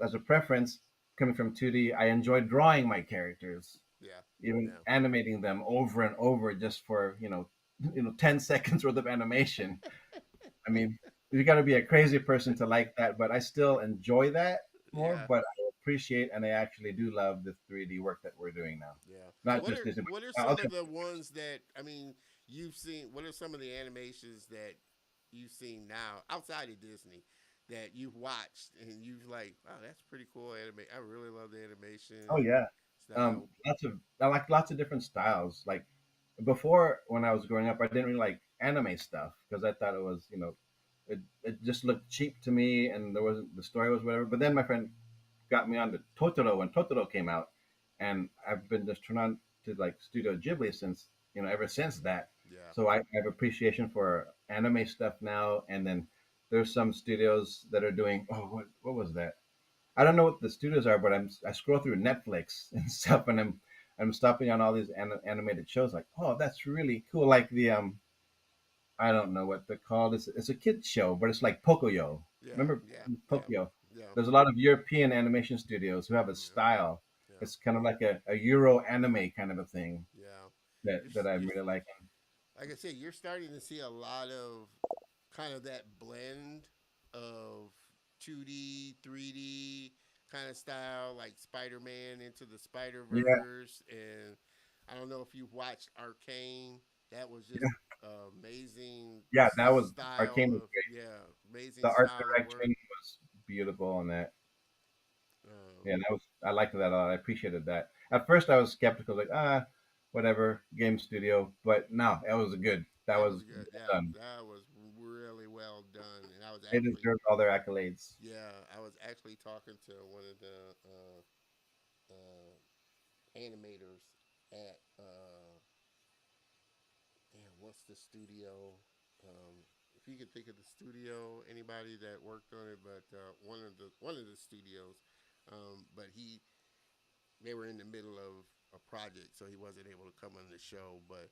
Speaker 2: as a preference, coming from 2D, I enjoy drawing my characters,
Speaker 1: Yeah.
Speaker 2: even
Speaker 1: Yeah.
Speaker 2: animating them over and over just for 10 seconds worth of animation. I mean, you got to be a crazy person to like that, but I still enjoy that more.
Speaker 1: Yeah.
Speaker 2: But I appreciate and I actually do love the 3D work that we're doing now.
Speaker 1: Yeah.
Speaker 2: Not
Speaker 1: What
Speaker 2: just
Speaker 1: are
Speaker 2: Disney,
Speaker 1: what are
Speaker 2: but
Speaker 1: some
Speaker 2: other.
Speaker 1: of the ones that you've seen? What are some of the animations that you've seen now outside of Disney that you've watched and you've like, wow, that's pretty cool anime. I really love the animation
Speaker 2: Oh yeah.
Speaker 1: style.
Speaker 2: Lots of I like lots of different styles. Like before, when I was growing up, I didn't really like anime stuff because I thought it was, it just looked cheap to me, and there wasn't the story was whatever. But then my friend got me on to Totoro when Totoro came out, and I've been just turned on to like Studio Ghibli since ever since that.
Speaker 1: Yeah.
Speaker 2: So I have appreciation for anime stuff now, and then there's some studios that are doing. Oh, what was that? I don't know what the studios are, but I scroll through Netflix and stuff, and I'm stopping on all these animated shows. Like, oh, that's really cool. Like the I don't know what they're called. It's a kids show, but it's like Pocoyo.
Speaker 1: Yeah.
Speaker 2: Remember
Speaker 1: Yeah. Yeah.
Speaker 2: Pocoyo?
Speaker 1: Yeah.
Speaker 2: There's a lot of European animation studios who have a
Speaker 1: Yeah.
Speaker 2: style.
Speaker 1: Yeah.
Speaker 2: It's kind of like a Euro anime kind of a thing
Speaker 1: Yeah.
Speaker 2: that I'm
Speaker 1: You're
Speaker 2: really liking.
Speaker 1: like I said, you're starting to see a lot of kind of that blend of 2D, 3D kind of style, like Spider Man into the Spider
Speaker 2: Yeah,
Speaker 1: Verse. And I don't know if you've watched Arcane. That was just
Speaker 2: yeah,
Speaker 1: amazing
Speaker 2: yeah. That was
Speaker 1: style
Speaker 2: Arcane was
Speaker 1: of,
Speaker 2: great.
Speaker 1: yeah, amazing
Speaker 2: The art
Speaker 1: style of
Speaker 2: direction
Speaker 1: work.
Speaker 2: was beautiful on that.
Speaker 1: Um,
Speaker 2: Yeah, I liked that a lot. I appreciated that. At first, I was skeptical, like whatever, game studio. But no, that was good. That
Speaker 1: that was
Speaker 2: was
Speaker 1: good.
Speaker 2: well
Speaker 1: Yeah,
Speaker 2: done.
Speaker 1: that was really well done. And I was
Speaker 2: They
Speaker 1: actually,
Speaker 2: deserved all their accolades.
Speaker 1: yeah, I was actually talking to one of the uh, animators at damn, what's the studio? If you could think of the studio, anybody that worked on it, but one of the studios, but they were in the middle of a project, so he wasn't able to come on the show. But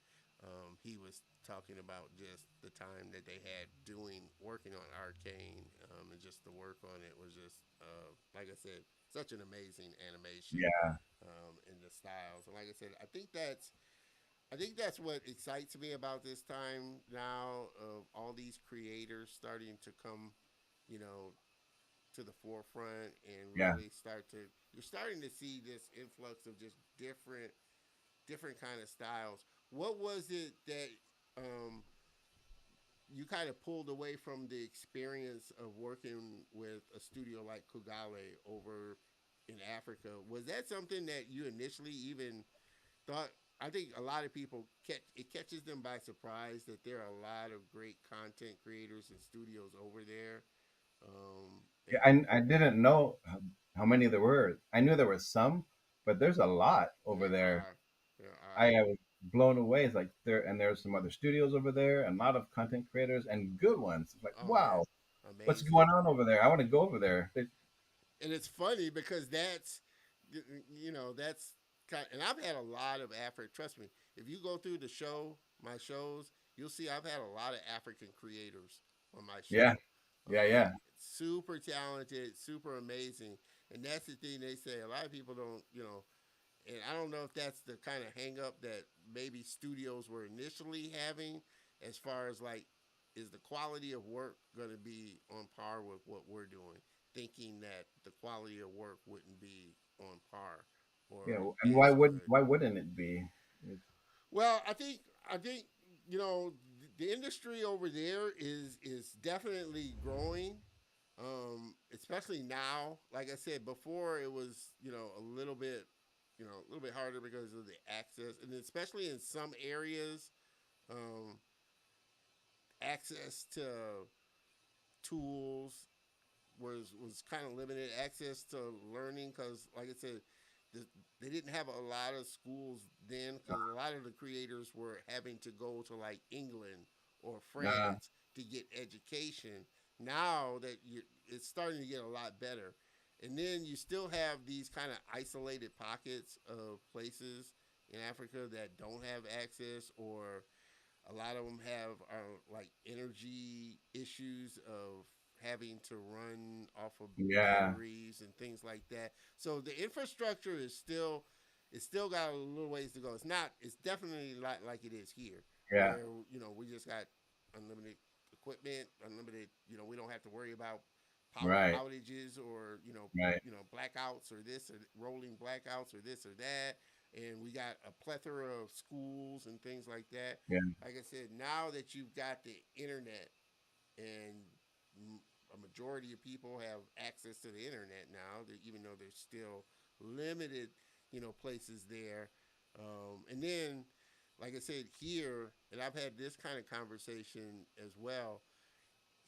Speaker 1: he was talking about just the time that they had working on Arcane, and just the work on it was just like I said, such an amazing animation,
Speaker 2: Yeah,
Speaker 1: and the styles. And like I said, I think that's what excites me about this time now of all these creators starting to come, you know, to the forefront and
Speaker 2: yeah.
Speaker 1: really you're starting to see this influx of just different kind of styles. What was it that um, you kind of pulled away from the experience of working with a studio like Kugale over in Africa? Was that something that you initially even thought? I think a lot of people catches them by surprise that there are a lot of great content creators and studios over there.
Speaker 2: Yeah,
Speaker 1: And
Speaker 2: I didn't know how many there were. I knew there were some, but there's a lot over
Speaker 1: there
Speaker 2: there.
Speaker 1: are there are
Speaker 2: I was blown away. It's like there's some other studios over there, and a lot of content creators and good ones. It's like,
Speaker 1: oh
Speaker 2: wow,
Speaker 1: yeah,
Speaker 2: what's
Speaker 1: amazing.
Speaker 2: going on over there? I want to go over there.
Speaker 1: And it's funny because that's and I've had a lot of African. Trust me, if you go through my shows, you'll see I've had a lot of African creators on my
Speaker 2: Yeah,
Speaker 1: show.
Speaker 2: yeah, yeah,
Speaker 1: Super talented, super amazing, and that's the thing they say. A lot of people don't, and I don't know if that's the kind of hang up that maybe studios were initially having as far as like, is the quality of work going to be on par with what we're doing, thinking that the quality of work wouldn't be on par
Speaker 2: yeah.
Speaker 1: or
Speaker 2: And
Speaker 1: as good.
Speaker 2: why wouldn't it be? It's,
Speaker 1: Well, I think you know the industry over there is definitely growing, especially now. Like I said before, it was a little bit harder because of the access, and especially in some areas, um, access to tools was kind of limited. Access to learning because, like I said, the, they didn't have a lot of schools then because a lot of the creators were having to go to like England or
Speaker 2: nah,
Speaker 1: France to get education. Now that it's starting to get a lot better, and then you still have these kind of isolated pockets of places in Africa that don't have access, or a lot of them have like energy issues of having to run off of
Speaker 2: yeah,
Speaker 1: batteries and things like that. So the infrastructure it's still got a little ways to go. It's definitely not like it is here,
Speaker 2: yeah.
Speaker 1: where we just got unlimited equipment, unlimited. We don't have to worry about power
Speaker 2: Right,
Speaker 1: outages or
Speaker 2: right.
Speaker 1: blackouts or this or rolling blackouts or this or that. And we got a plethora of schools and things like that.
Speaker 2: Yeah,
Speaker 1: Like I said, now that you've got the internet and a majority of people have access to the internet now, even though there's still limited, places there. And then, like I said, here, and I've had this kind of conversation as well.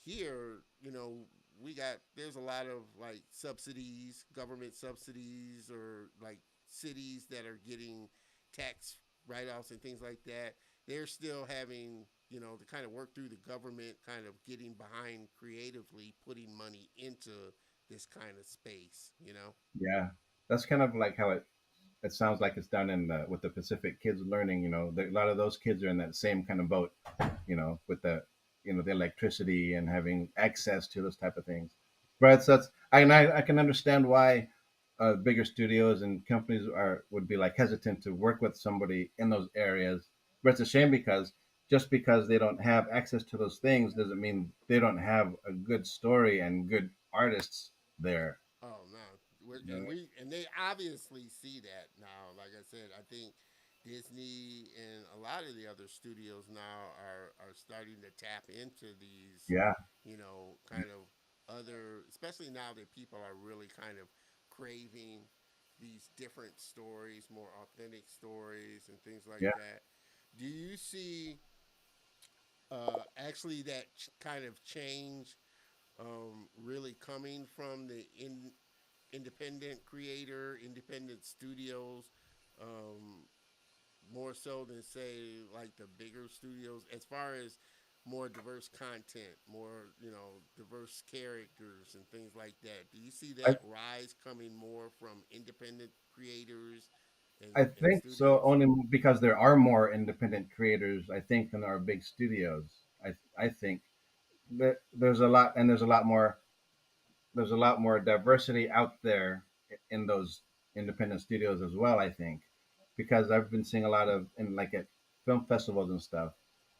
Speaker 1: Here, there's a lot of like subsidies, government subsidies, or like cities that are getting tax write-offs and things like that. They're still having, to kind of work through the government, kind of getting behind creatively, putting money into this kind of space.
Speaker 2: Yeah, that's kind of like how it sounds like it's done in the with the Pacific Kids Learning. A lot of those kids are in that same kind of boat. With the electricity and having access to those type of things. But that's I can understand why bigger studios and companies are would be like hesitant to work with somebody in those areas. But it's a shame because just because they don't have access to those things doesn't mean they don't have a good story and good artists there.
Speaker 1: Oh no,
Speaker 2: You know?
Speaker 1: and they obviously see that now. Like I said, I think Disney and a lot of the other studios now are starting to tap into these,
Speaker 2: Yeah,
Speaker 1: kind of other, especially now that people are really kind of craving these different stories, more authentic stories, and things like
Speaker 2: yeah.
Speaker 1: that. Do you see actually that kind of change really coming from the independent creator, independent studios, um, more so than say like the bigger studios, as far as more diverse content, more diverse characters and things like that. Do you see
Speaker 2: I,
Speaker 1: that rise coming more from independent creators
Speaker 2: I
Speaker 1: and
Speaker 2: think so
Speaker 1: studios?
Speaker 2: only because there are more independent creators, I think, than there are big studios. I think that there's a lot more diversity out there in those independent studios as well. I think because I've been seeing a lot of in like at film festivals and stuff,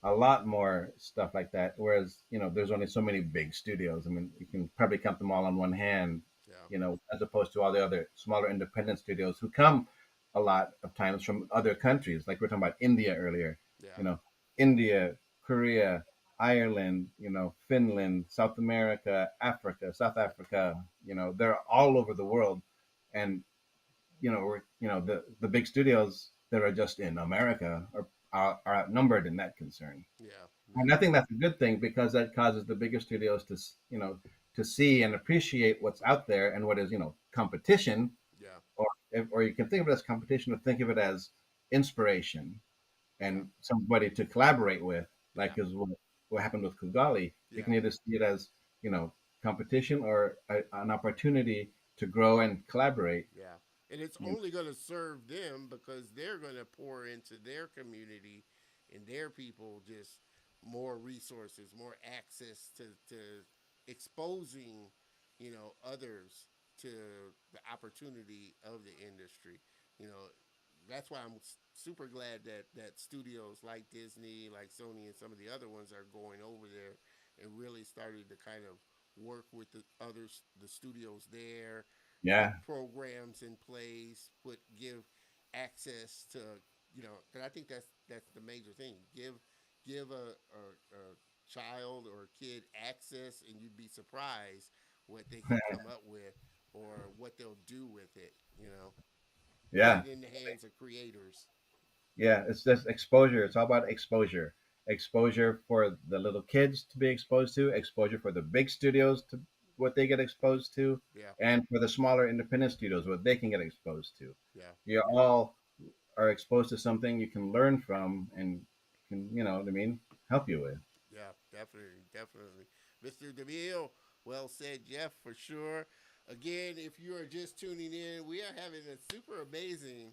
Speaker 2: a lot more stuff like that. Whereas there's only so many big studios. I mean, you can probably count them all on one hand.
Speaker 1: Yeah,
Speaker 2: As opposed to all the other smaller independent studios who come a lot of times from other countries. Like we are talking about India earlier.
Speaker 1: yeah,
Speaker 2: You know, India, Korea, Ireland, Finland, South America, Africa, South
Speaker 1: yeah,
Speaker 2: Africa, they're all over the world. And, the big studios that are just in America are outnumbered in that concern.
Speaker 1: yeah,
Speaker 2: And I
Speaker 1: yeah,
Speaker 2: think that's a good thing because that causes the bigger studios to see and appreciate what's out there and what is, competition,
Speaker 1: yeah,
Speaker 2: or you can think of it as competition or think of it as inspiration
Speaker 1: yeah,
Speaker 2: and somebody to collaborate with,
Speaker 1: yeah,
Speaker 2: like is what happened with Kugali. You
Speaker 1: yeah,
Speaker 2: can either see it as competition or an opportunity to grow and collaborate.
Speaker 1: yeah. And it's
Speaker 2: You know?
Speaker 1: only going to serve them because they're going to pour into their community and their people just more resources, more access to exposing, others to the opportunity of the industry. You know, that's why I'm super glad that studios like Disney, like Sony, and some of the other ones are going over there and really starting to kind of work with the studios there, put
Speaker 2: Yeah,
Speaker 1: programs in place, give access to, because I think that's the major thing. Give a child or a kid access, and you'd be surprised what they can come up with or what they'll do with it. Put
Speaker 2: yeah,
Speaker 1: it in the hands of creators.
Speaker 2: yeah. It's just exposure. It's all about exposure. Exposure for the little kids to be exposed to, exposure for the big studios to what they get exposed to,
Speaker 1: Yeah,
Speaker 2: and for the smaller independent studios what they can get exposed to.
Speaker 1: yeah,
Speaker 2: You
Speaker 1: yeah,
Speaker 2: all are exposed to something you can learn from and can, what I mean, help you with.
Speaker 1: yeah. Definitely, definitely. Mr. DeVille, well said, Jeff, for sure. Again, if you are just tuning in, we are having a super amazing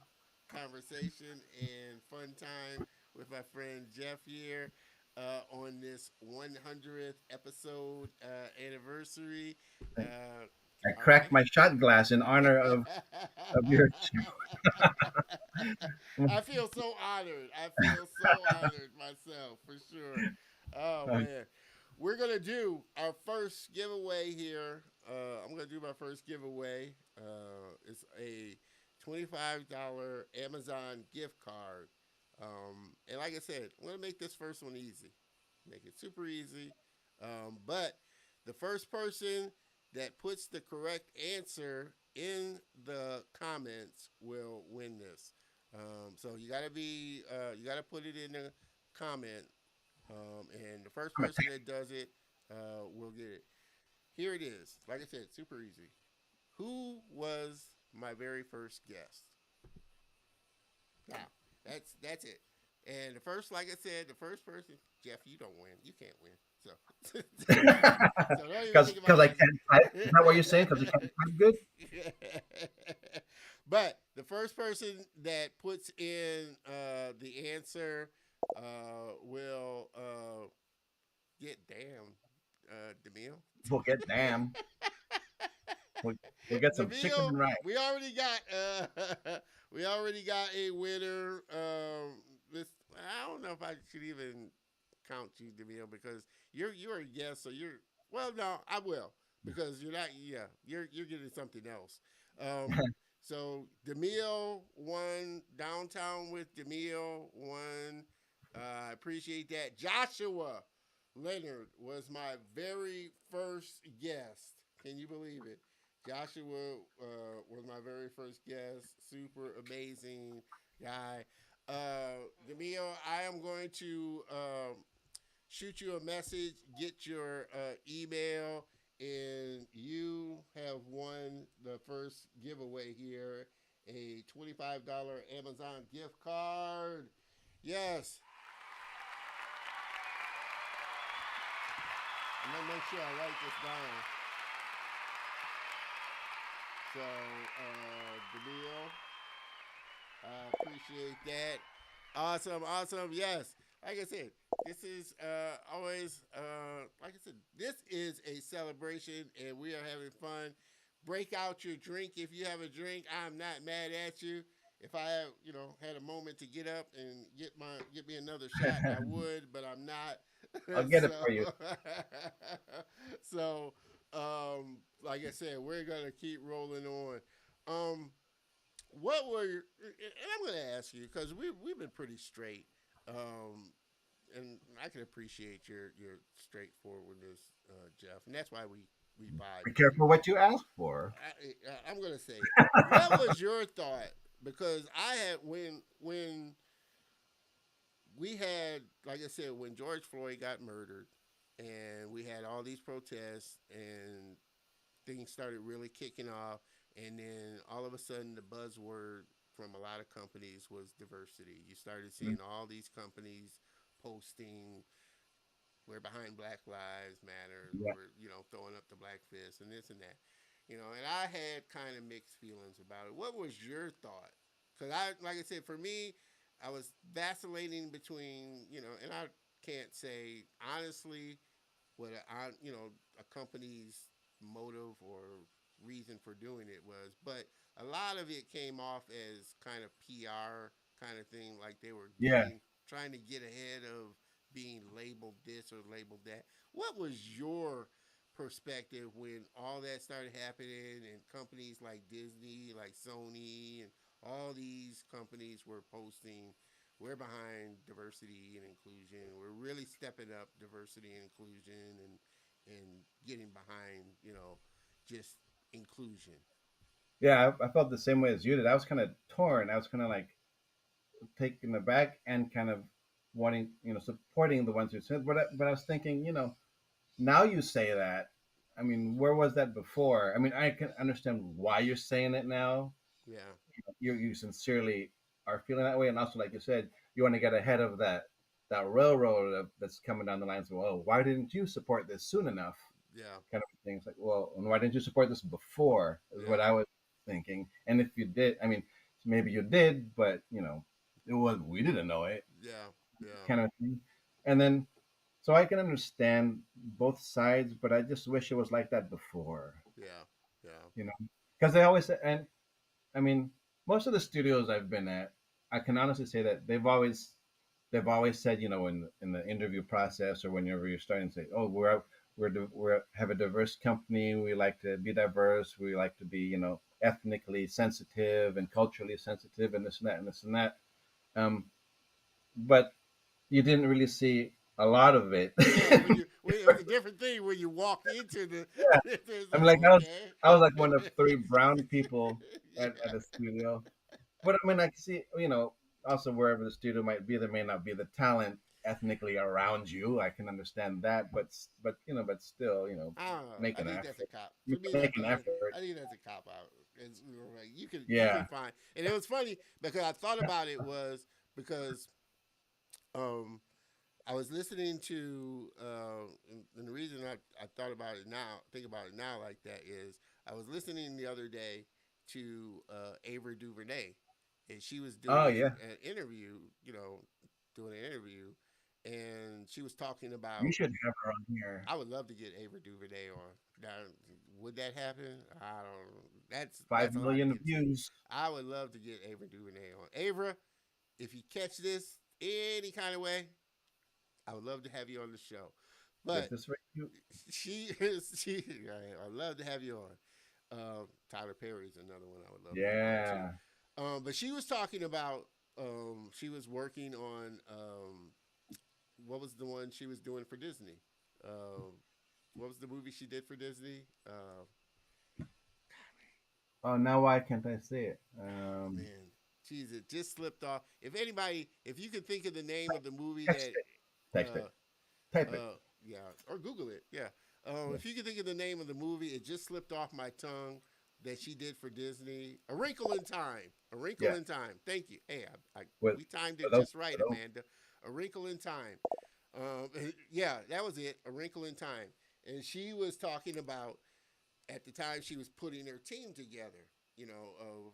Speaker 1: conversation and fun time with my friend Jeff here on this 100th episode anniversary. Uh,
Speaker 2: I
Speaker 1: all
Speaker 2: cracked
Speaker 1: right.
Speaker 2: my shot glass in honor of your
Speaker 1: I feel so honored. I feel so honored myself, for sure. Oh man, we're gonna do our first giveaway here. I'm gonna do my first giveaway. It's a $25 Amazon gift card. And like I said, I'm gonna make this first one easy. Make it super easy. But The first person that puts the correct answer in the comments will win this. So you gotta put it in the comment, and the first
Speaker 2: I'm a
Speaker 1: person that does it will get it. Here it is. Like I said, super easy. Who was my very first guest? Now, that's it. And the first, like I said, the first person, Jeff, you don't win. You can't win. So, so don't even think about
Speaker 2: Because I can't type. Is that what you're saying? Because I can't type good?
Speaker 1: but the first person that puts in the answer will get damn Demille.
Speaker 2: We'll get damn. We'll, we'll get some chicken
Speaker 1: Demille,
Speaker 2: and rice.
Speaker 1: we already got we already got a winner. This I don't know if I should even count you, Demille, because you're a guest, so you're well. No, I will because you're not. Yeah, you're getting something else. So Demille won downtown with Demille won. I appreciate that. Joshua Leonard was my very first guest. Can you believe it? Joshua was my very first guest. Super amazing guy. Demille, I am going to shoot you a message, get your email, and you have won the first giveaway here, a $25 Amazon gift card. Yes. And let me make sure I write this down. So, Demille, I appreciate that. Awesome, awesome. Yes, like I said, this is always, like I said, this is a celebration and we are having fun. Break out your drink if you have a drink. I'm not mad at you. If I have, had a moment to get up and get me another shot, I would, but I'm
Speaker 2: I'll
Speaker 1: not.
Speaker 2: get it for you.
Speaker 1: So, like I said, we're gonna keep rolling on. Um, what were your, and I'm gonna ask you because we've been pretty straight, and I can appreciate your straightforwardness, Jeff, and that's why we
Speaker 2: Be
Speaker 1: vibe pretty
Speaker 2: careful what
Speaker 1: well.
Speaker 2: you ask for.
Speaker 1: I'm gonna say it. What was your thought? Because I had when we had, like I said, when George Floyd got murdered, and we had all these protests, and things started really kicking off, and then all of a sudden, the buzzword from a lot of companies was diversity. You started seeing all these companies posting, "We're behind Black Lives Matter,"
Speaker 2: Yeah.
Speaker 1: we're throwing up the black fist, and this and that. And I had kind of mixed feelings about it. What was your thought? Because like I said, for me, I was vacillating between, and I can't say honestly what a company's motive or reason for doing it was, but a lot of it came off as kind of PR kind of thing, like they were
Speaker 2: Yeah.
Speaker 1: trying to get ahead of being labeled this or labeled that. What was your perspective when all that started happening and companies like Disney, like Sony, and all these companies were posting, "We're behind diversity and inclusion. We're really stepping up diversity and inclusion and getting behind, just inclusion."
Speaker 2: Yeah, I felt the same way as you did. I was kind of torn. I was kind of like taken aback and kind of wanting, supporting the ones who said. But I was thinking, now you say that. I mean, where was that before? I mean, I can understand why you're saying it now.
Speaker 1: Yeah,
Speaker 2: You sincerely are feeling that way, and also, like you said, you want to get ahead of that railroad that's coming down the line. So, oh, why didn't you support this soon enough?
Speaker 1: yeah,
Speaker 2: Kind of things like, well, and why didn't you support this before? Is what
Speaker 1: yeah,
Speaker 2: I was thinking. And if you did, I mean, maybe you did, but it was we didn't know it,
Speaker 1: yeah, yeah,
Speaker 2: kind of thing. And then, so I can understand both sides, but I just wish it was like that before,
Speaker 1: yeah, yeah,
Speaker 2: you know, because they always and I mean, most of the studios I've been at, I can honestly say that they've always said, in the interview process or whenever you're starting to say, oh, we have a diverse company. We like to be diverse. We like to be, ethnically sensitive and culturally sensitive, and this and that and this and that. Um, but you didn't really see. A lot of it.
Speaker 1: Yeah, when it was a different thing when you walked into the.
Speaker 2: Yeah.
Speaker 1: It's
Speaker 2: I'm
Speaker 1: like
Speaker 2: like
Speaker 1: okay.
Speaker 2: I was like one of three brown people at
Speaker 1: Yeah.
Speaker 2: the studio. But I mean, I can see, also wherever the studio might be, there may not be the talent ethnically around you. I can understand that, but still,
Speaker 1: I don't know.
Speaker 2: make
Speaker 1: I
Speaker 2: an
Speaker 1: think that's a
Speaker 2: effort.
Speaker 1: cop.
Speaker 2: You
Speaker 1: For me,
Speaker 2: can make an effort.
Speaker 1: I think that's a cop out. It's, like you can
Speaker 2: Yeah.
Speaker 1: find, and it was funny because I thought about it was because um I was listening to and the reason I thought about it now, think about it now like that is I was listening the other day to Ava DuVernay, and she was
Speaker 2: Oh
Speaker 1: doing
Speaker 2: yeah.
Speaker 1: an interview, doing an interview, and she was talking
Speaker 2: You
Speaker 1: about
Speaker 2: should have her on here.
Speaker 1: I would love to get Ava DuVernay on. Now, would that happen? I don't.
Speaker 2: Five
Speaker 1: That's a lot to
Speaker 2: million
Speaker 1: get to.
Speaker 2: views.
Speaker 1: I would love to get Ava DuVernay on. Ava, if you catch this any kind of way, I would love to have you on the show.
Speaker 2: This
Speaker 1: But
Speaker 2: is for you.
Speaker 1: she is she. I'd love to have you on. Tyler Perry's another one I would love to have on too.
Speaker 2: Yeah.
Speaker 1: But she was talking about. She was working on. What was the one she was doing for Disney? What was the movie she did for Disney?
Speaker 2: Oh, now why can't I say it?
Speaker 1: Man, jeez, it just slipped off. If anybody, if you could think of the name of the movie
Speaker 2: Text
Speaker 1: that,
Speaker 2: it. Text it. Type it.
Speaker 1: yeah, or Google it, yeah.
Speaker 2: Yeah.
Speaker 1: If you could think of the name of the movie, it just slipped off my tongue that she did for Disney. A Wrinkle in Time. A Wrinkle
Speaker 2: Yeah.
Speaker 1: in Time. Thank you. Hey,
Speaker 2: With
Speaker 1: we timed
Speaker 2: for
Speaker 1: it
Speaker 2: those,
Speaker 1: just right,
Speaker 2: for those.
Speaker 1: Amanda. A Wrinkle in Time. Yeah, that was it. A Wrinkle in Time. And she was talking about at the time she was putting her team together. You know, of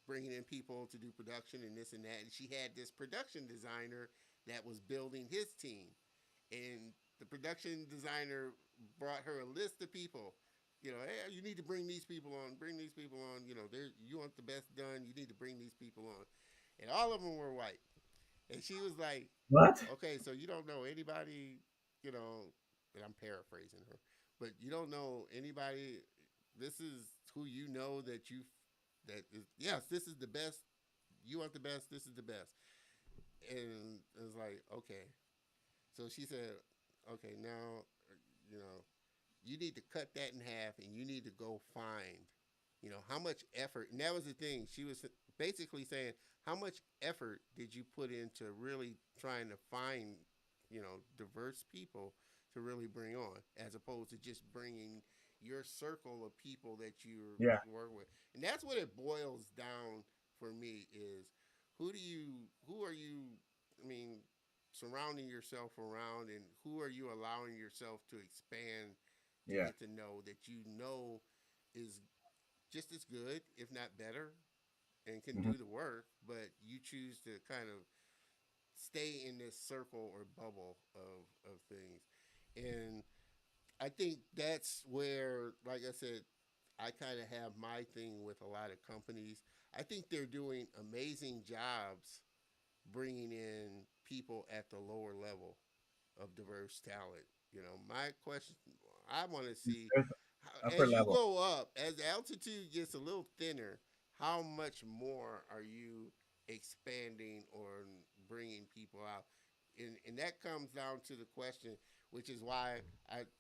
Speaker 1: bringing in people to do production and this and that. And she had this production designer that was building his team, and the production designer brought her a list of people. Hey, you need to bring these people on. Bring these people on. You want the best done. You need to bring these people on, and all of them were white. And she was like,
Speaker 2: What?
Speaker 1: okay, so you don't know anybody, you know, and I'm paraphrasing her, but you don't know anybody. This is who you know that you, that is, yes, this is the best. You want the best, this is the best. And it was like, okay. So she said, okay, now, you know, you need to cut that in half and you need to go find, how much effort. And that was the thing. She was basically saying, how much effort did you put into really trying to find, diverse people to really bring on, as opposed to just bringing your circle of people that you
Speaker 2: Yeah.
Speaker 1: work with. And that's what it boils down for me is who are you, I mean, surrounding yourself around, and who are you allowing yourself to expand to
Speaker 2: Yeah.
Speaker 1: get to know that is just as good, if not better, and can
Speaker 2: Hmm.
Speaker 1: do the work, but you choose to kind of stay in this circle or bubble of things. And I think that's where, like I said, I kind of have my thing with a lot of companies. I think they're doing amazing jobs bringing in people at the lower level of diverse talent. My question I want to see
Speaker 2: There's upper
Speaker 1: as you
Speaker 2: level.
Speaker 1: go up, as the altitude gets a little thinner, how much more are you expanding or bringing people out? And that comes down to the question, which is why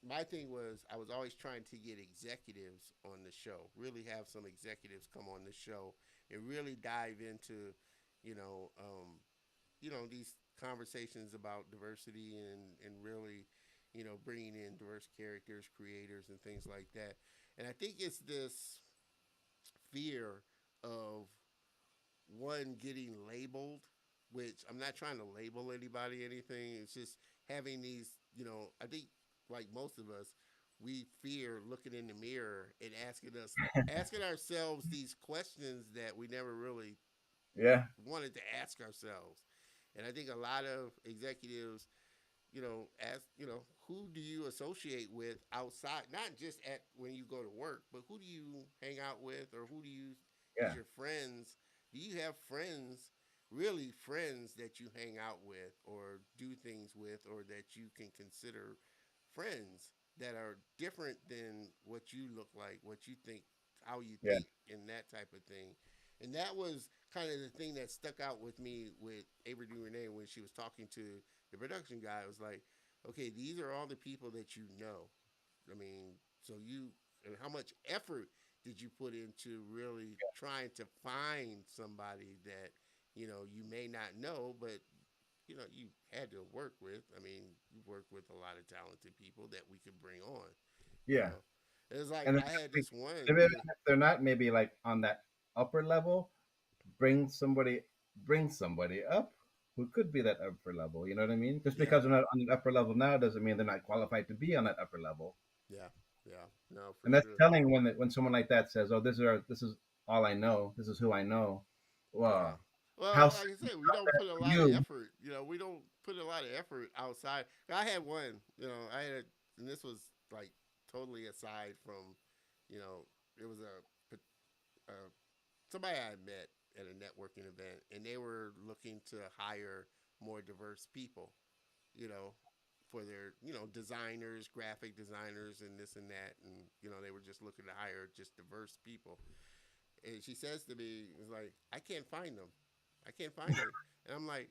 Speaker 1: my thing was I was always trying to get executives on the show, really have some executives come on the show and really dive into, you know, um, these conversations about diversity and really, bringing in diverse characters, creators, and things like that. And I think it's this fear of one getting labeled, which I'm not trying to label anybody anything. It's just having these, I think like most of us, we fear looking in the mirror and asking ourselves these questions that we never really
Speaker 2: Yeah.
Speaker 1: wanted to ask ourselves. And I think a lot of executives, ask, who do you associate with outside, not just at when you go to work, but who do you hang out with, or who do you is
Speaker 2: Yeah.
Speaker 1: your friends? Do you have friends, really friends that you hang out with or do things with, or that you can consider friends that are different than what you look like, what you think, how you
Speaker 2: Yeah.
Speaker 1: think, and that type of thing? And that was kind of the thing that stuck out with me with Avery DuVernay when she was talking to the production guy. It was like, okay, these are all the people that you know. I mean, so you, and how much effort did you put into really trying to find somebody that, you may not know, but you had to work with. I mean, you worked with a lot of talented people that we could bring on. You
Speaker 2: Yeah.
Speaker 1: know, it was like
Speaker 2: And then
Speaker 1: I had
Speaker 2: maybe,
Speaker 1: this one.
Speaker 2: even if they're not maybe like on that upper level, bring somebody bring somebody up who could be that upper level. You know what I mean? Just
Speaker 1: Yeah,
Speaker 2: because they're not on the upper level now doesn't mean they're not qualified to be on that upper level.
Speaker 1: yeah, yeah. No, for
Speaker 2: And that's
Speaker 1: sure.
Speaker 2: telling when someone like that says, "Oh, this is all I know. This is who I know."
Speaker 1: Yeah.
Speaker 2: Well,
Speaker 1: Well,
Speaker 2: how
Speaker 1: like I
Speaker 2: serious
Speaker 1: said, we
Speaker 2: about
Speaker 1: don't
Speaker 2: that
Speaker 1: put a
Speaker 2: for
Speaker 1: lot of
Speaker 2: you?
Speaker 1: effort. We don't put a lot of effort outside. I had one. I had, and this was like totally aside from, it was a somebody I met at a networking event, and they were looking to hire more diverse people. You know, for their designers, graphic designers, and this and that, and they were just looking to hire just diverse people. And she says to me, "It's like I can't find them. I can't find them." And I'm like,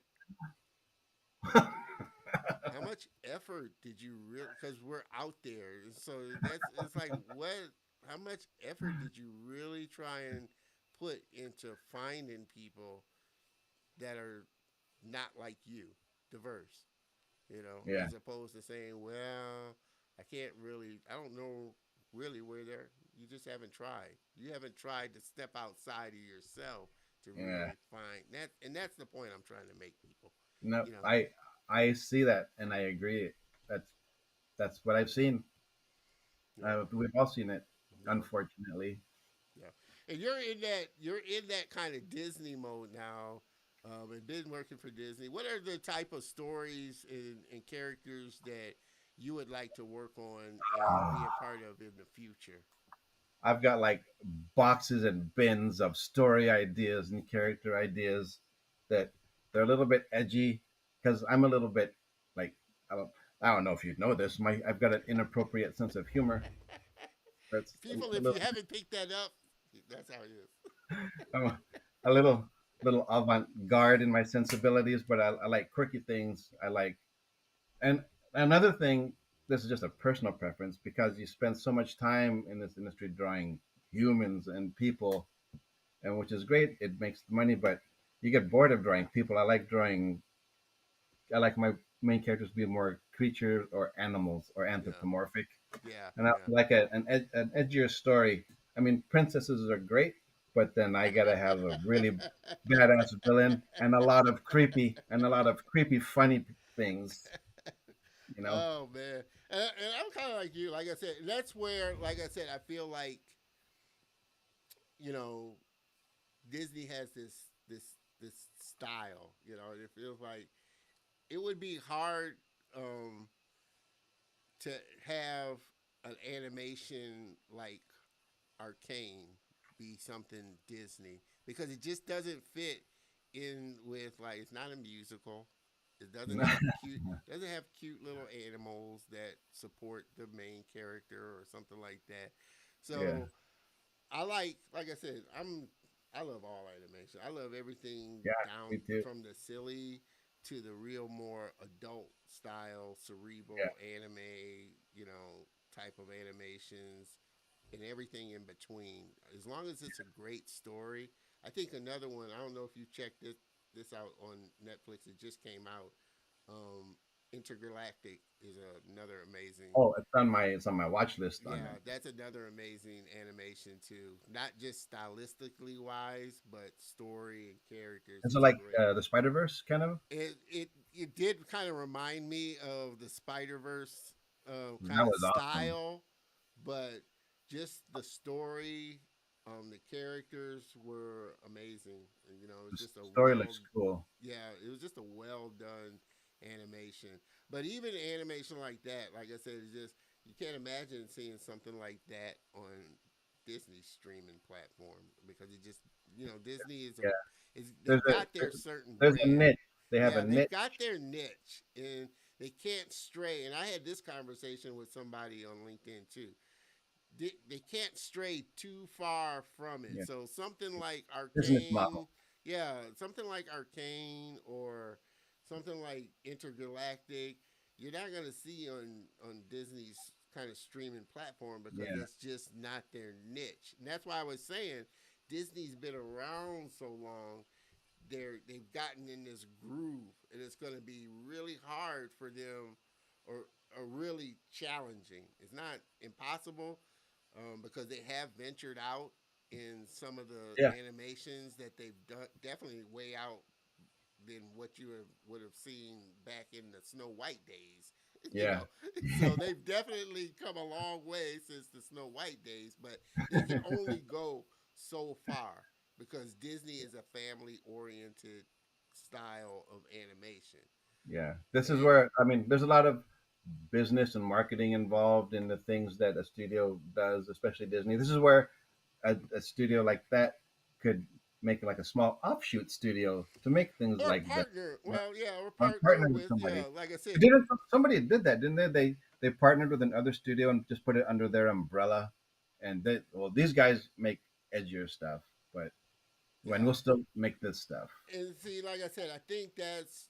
Speaker 1: "How much effort did you really? Because we're out there, so it's like what? How much effort did you really try and put into finding people that are not like you, diverse?
Speaker 2: Yeah,
Speaker 1: As opposed to saying, well, I can't really, I don't know really where they're, you just haven't tried. You haven't tried to step outside of yourself to
Speaker 2: yeah.
Speaker 1: really find that. And that's the point I'm trying to make people,
Speaker 2: No,
Speaker 1: you know,
Speaker 2: I see that and I agree. That's that's what I've seen.
Speaker 1: you know,
Speaker 2: We've all seen it,
Speaker 1: you know,
Speaker 2: unfortunately.
Speaker 1: yeah. And you're in that kind of Disney mode now. And been working for Disney. What are the type of stories and characters that you would like to work on and be a part of in the future?
Speaker 2: I've got like boxes and bins of story ideas and character ideas that they're a little bit edgy because I'm a little bit like I don't, I don't know if you know this. I've got an inappropriate sense of humor. That's
Speaker 1: People,
Speaker 2: a
Speaker 1: if
Speaker 2: little
Speaker 1: you haven't picked that up, that's how it is.
Speaker 2: I'm a little avant-garde in my sensibilities, but I like quirky things. I like and another thing. This is just a personal preference because you spend so much time in this industry drawing humans and people and which is great. It makes money, but you get bored of drawing people. I like drawing. I like my main characters to be more creatures or animals or
Speaker 1: Yeah,
Speaker 2: anthropomorphic,
Speaker 1: yeah,
Speaker 2: and I
Speaker 1: yeah.
Speaker 2: like an edgier story. I mean, princesses are great, but then I gotta have a really badass villain and a lot of creepy, funny things. You know?
Speaker 1: Oh man, and I'm kind of like you. Like I said, that's where, like I said, I feel like you know Disney has this style. It feels like it would be hard um, to have an animation like Arcane be something Disney because it just doesn't fit in with, like, it's not a musical. It doesn't have cute little animals that support the main character or something like that.
Speaker 2: Yeah,
Speaker 1: So like I said, I love all animation. I love everything
Speaker 2: yeah,
Speaker 1: down
Speaker 2: me too.
Speaker 1: from the silly to the real more adult style
Speaker 2: Yeah,
Speaker 1: cerebral anime, type of animations and everything in between. As long as it's a great story. I think another one, I don't know if you checked this out on Netflix. It just came out. Um, Intergalactic is another amazing.
Speaker 2: oh, it's on my watch list on
Speaker 1: Yeah,
Speaker 2: it.
Speaker 1: that's another amazing animation too. Not just stylistically wise, but story and characters.
Speaker 2: Is it
Speaker 1: It's
Speaker 2: like
Speaker 1: great.
Speaker 2: the Spider Verse kind of?
Speaker 1: It did kind of remind me of the Spider Verse
Speaker 2: That
Speaker 1: kind of
Speaker 2: was awesome.
Speaker 1: style, but just the story, the characters were amazing. And,
Speaker 2: The
Speaker 1: it's just a
Speaker 2: story looks cool.
Speaker 1: yeah, it was just a well done animation. But even animation like that, like I said, it's just you can't imagine seeing something like that on Disney's streaming platform because it just Disney
Speaker 2: Yeah,
Speaker 1: they've
Speaker 2: there's a
Speaker 1: got their certain
Speaker 2: there's a
Speaker 1: brand.
Speaker 2: niche. They have a
Speaker 1: Yeah, they've
Speaker 2: niche.
Speaker 1: got their niche and they can't stray. And I had this conversation with somebody on LinkedIn too. they can't stray too far from it.
Speaker 2: Yeah.
Speaker 1: So something like
Speaker 2: Business model.
Speaker 1: Arcane, yeah, something like Arcane or something like Intergalactic, you're not gonna see on Disney's kind of streaming platform because
Speaker 2: Yeah.
Speaker 1: that's just not their niche. And that's why I was saying Disney's been around so long. They've gotten in this groove, and it's going to be really hard for them, or really challenging. It's not impossible, because they have ventured out in some of the
Speaker 2: Yeah.
Speaker 1: animations that they've done, definitely way out than what you would have seen back in the Snow White days. You
Speaker 2: Yeah.
Speaker 1: know, so they've definitely come a long way since the Snow White days, but they can only go so far because Disney is a family oriented style of animation.
Speaker 2: Yeah. This is
Speaker 1: And
Speaker 2: where, I mean, there's a lot of business and marketing involved in the things that a studio does, especially Disney. This is where a studio like that could make like a small offshoot studio to make things
Speaker 1: or
Speaker 2: like this.
Speaker 1: partner, well, yeah, or
Speaker 2: Or
Speaker 1: partner
Speaker 2: partner with
Speaker 1: with,
Speaker 2: somebody.
Speaker 1: yeah, like I said,
Speaker 2: Didn't somebody did that, didn't they? They partnered with another studio and just put it under their umbrella. And they, well, these guys make edgier stuff, but when
Speaker 1: yeah.
Speaker 2: we'll still make this stuff.
Speaker 1: And see, like I said, I think that's,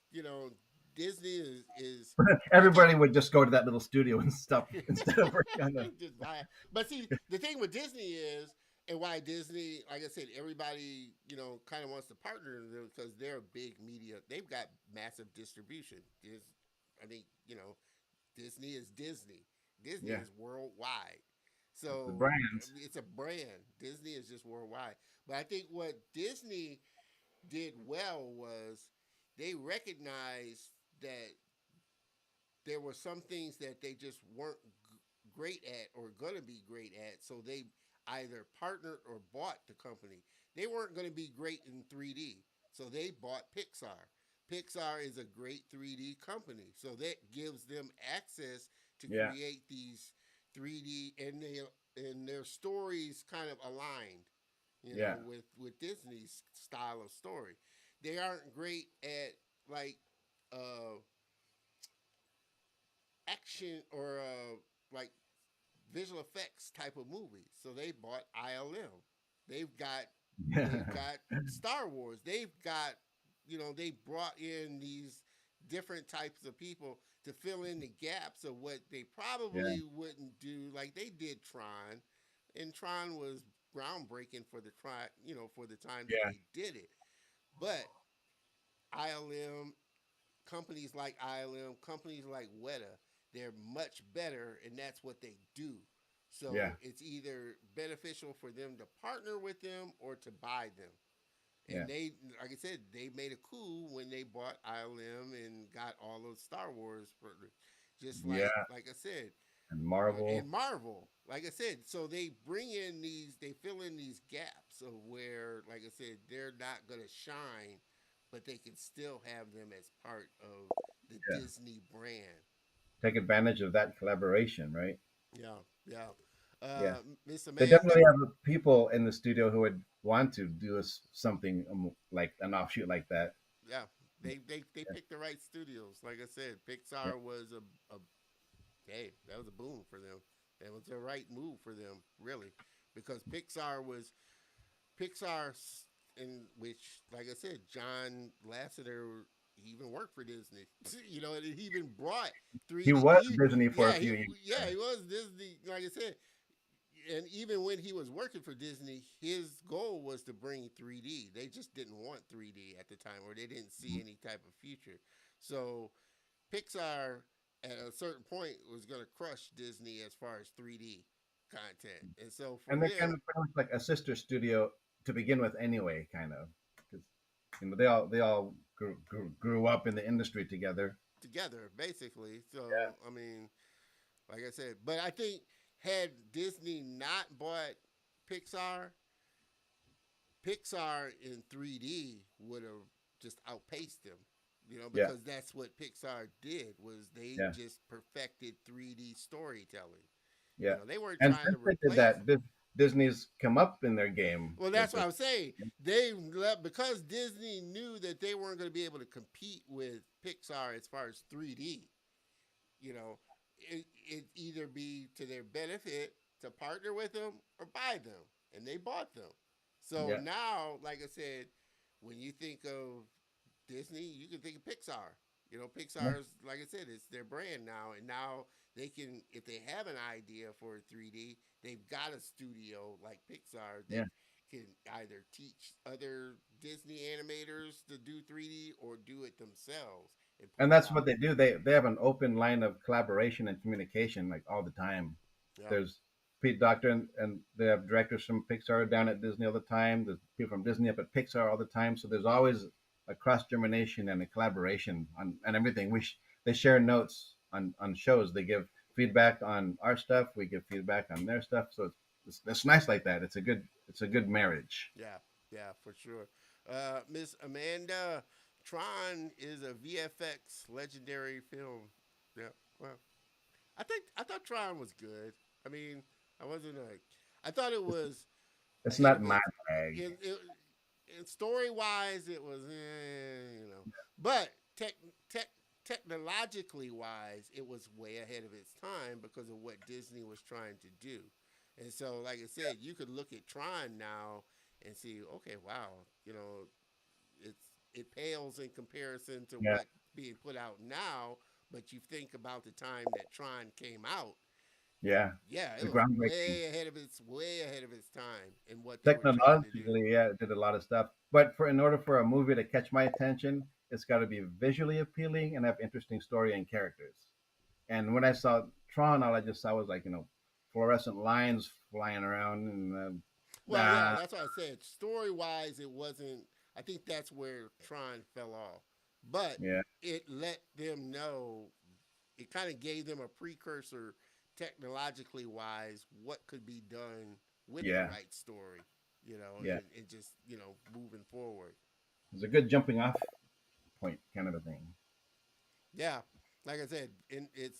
Speaker 1: Disney is I think
Speaker 2: Everybody would just go to that little studio and stuff instead of working on the.
Speaker 1: just buy it. But see, the thing with Disney is, and why Disney, like I said, everybody, kind of wants to partner with them because they're a big media. They've got massive distribution. I think, Disney is Disney. Disney
Speaker 2: Yeah,
Speaker 1: is worldwide.
Speaker 2: the
Speaker 1: So
Speaker 2: brands.
Speaker 1: it's a brand. Disney is just worldwide. But I think what Disney did well was they recognized that there were some things that they just weren't great at or going to be great at. So they either partnered or bought the company. They weren't going to be great in 3D. So they bought Pixar. Pixar is a great 3D company. So that gives them access to
Speaker 2: Yeah,
Speaker 1: create these 3D, and their stories kind of aligned,
Speaker 2: yeah,
Speaker 1: with Disney's style of story. They aren't great at like uh action or like visual effects type of movies. So they bought ILM. They've got they've
Speaker 2: yeah,
Speaker 1: got Star Wars. They've got, they brought in these different types of people to fill in the gaps of what they
Speaker 2: yeah,
Speaker 1: probably wouldn't do. Like they did Tron, and Tron was groundbreaking for the for the time that
Speaker 2: yeah,
Speaker 1: they did it. But ILM, companies like ILM, companies like Weta, they're much better, and that's what they do.
Speaker 2: yeah,
Speaker 1: So it's either beneficial for them to partner with them or to buy them.
Speaker 2: yeah,
Speaker 1: And they, like I said, they made a coup when they bought ILM and got all of Star Wars, just
Speaker 2: yeah.
Speaker 1: like I said,
Speaker 2: And
Speaker 1: and
Speaker 2: Marvel.
Speaker 1: Marvel. Like I said, so they bring in they fill in these gaps of where, like I said, they're not gonna shine, but they can still have them as part of the
Speaker 2: Yeah,
Speaker 1: Disney brand.
Speaker 2: take advantage of that collaboration, right?
Speaker 1: Yeah, yeah.
Speaker 2: Yeah.
Speaker 1: Miss
Speaker 2: They
Speaker 1: Amanda,
Speaker 2: definitely have people in the studio who would want to do something like an offshoot like that.
Speaker 1: yeah, they picked the right studios. Like I said,
Speaker 2: Yeah,
Speaker 1: Pixar was a hey, that was a boom for them. That was the right move for them, really, because Pixar, in which, like I said, John Lasseter, he even worked for Disney. And he even brought
Speaker 2: he
Speaker 1: 3D.
Speaker 2: was Disney for a few years.
Speaker 1: Yeah, he was Disney. Like I said, and even when he was working for Disney, his goal was to bring 3D. They just didn't want 3D at the time, or they didn't see any type of future. So Pixar, at a certain point, was going to crush Disney as far as 3D content. And so for
Speaker 2: And they're kind
Speaker 1: them,
Speaker 2: of pretty much like a sister studio to begin with, anyway. Kind of, because they all grew up in the industry together.
Speaker 1: together, basically.
Speaker 2: Yeah,
Speaker 1: So, I mean, like I said, but I think had Disney not bought Pixar, Pixar in 3D would have just outpaced them.
Speaker 2: yeah,
Speaker 1: Because that's what Pixar did was they
Speaker 2: yeah,
Speaker 1: just perfected 3D storytelling.
Speaker 2: yeah.
Speaker 1: They weren't
Speaker 2: And
Speaker 1: trying
Speaker 2: since
Speaker 1: to
Speaker 2: they did
Speaker 1: replace.
Speaker 2: that, Disney's come up in their game
Speaker 1: Well,
Speaker 2: with
Speaker 1: that's what
Speaker 2: this.
Speaker 1: I'm saying. They left because Disney knew that they weren't going to be able to compete with Pixar as far as 3D. You know, it either be to their benefit to partner with them or buy them, and they bought them. So
Speaker 2: Yeah.
Speaker 1: now, like I said, when you think of Disney, you can think of Pixar. You know,
Speaker 2: Yeah.
Speaker 1: Pixar's, like I said, it's their brand now, and now they can, if they have an idea for 3D, they've got a studio like Pixar that
Speaker 2: Yeah.
Speaker 1: can either teach other Disney animators to do 3D or do it themselves and put
Speaker 2: And
Speaker 1: it
Speaker 2: that's
Speaker 1: out.
Speaker 2: what they do. They have an open line of collaboration and communication like all the time.
Speaker 1: Yeah,
Speaker 2: There's Pete Docter and they have directors from Pixar down at Disney all the time. There's people from Disney up at Pixar all the time. So there's always a cross germination and a collaboration on everything. They share notes on shows. They give feedback on our stuff. We give feedback on their stuff. So it's nice like that. It's a good marriage.
Speaker 1: yeah, yeah, for sure. Miss Amanda, Tron is a VFX legendary film. Yeah, well, I thought Tron was good. I mean, I wasn't a. I thought it was
Speaker 2: It's
Speaker 1: ahead
Speaker 2: not
Speaker 1: of
Speaker 2: my
Speaker 1: its.
Speaker 2: bag.
Speaker 1: In story wise, it was, but tech tech technologically wise, it was way ahead of its time because of what Disney was trying to do. And so, like I said, you could look at Tron now and see, okay, wow, it's it pales in comparison to
Speaker 2: Yeah,
Speaker 1: what being put out now. But you think about the time that Tron came out,
Speaker 2: yeah.
Speaker 1: yeah, it
Speaker 2: It's
Speaker 1: was
Speaker 2: groundbreaking.
Speaker 1: way ahead of its time in what they were trying to do.
Speaker 2: Technologically, yeah, it did a lot of stuff. But in order for a movie to catch my attention, it's got to be visually appealing and have interesting story and characters. And when I saw Tron, all I just saw was like fluorescent lines flying around, and
Speaker 1: Well, yeah,
Speaker 2: ah,
Speaker 1: that's what I said. Story wise, it wasn't. I think that's where Tron fell off, but
Speaker 2: yeah,
Speaker 1: it let them know. It kind of gave them a precursor, technologically wise, what could be done with the
Speaker 2: yeah,
Speaker 1: right story,
Speaker 2: yeah.
Speaker 1: and just moving forward.
Speaker 2: It's a good jumping off point kind of a thing.
Speaker 1: Yeah, like I said, it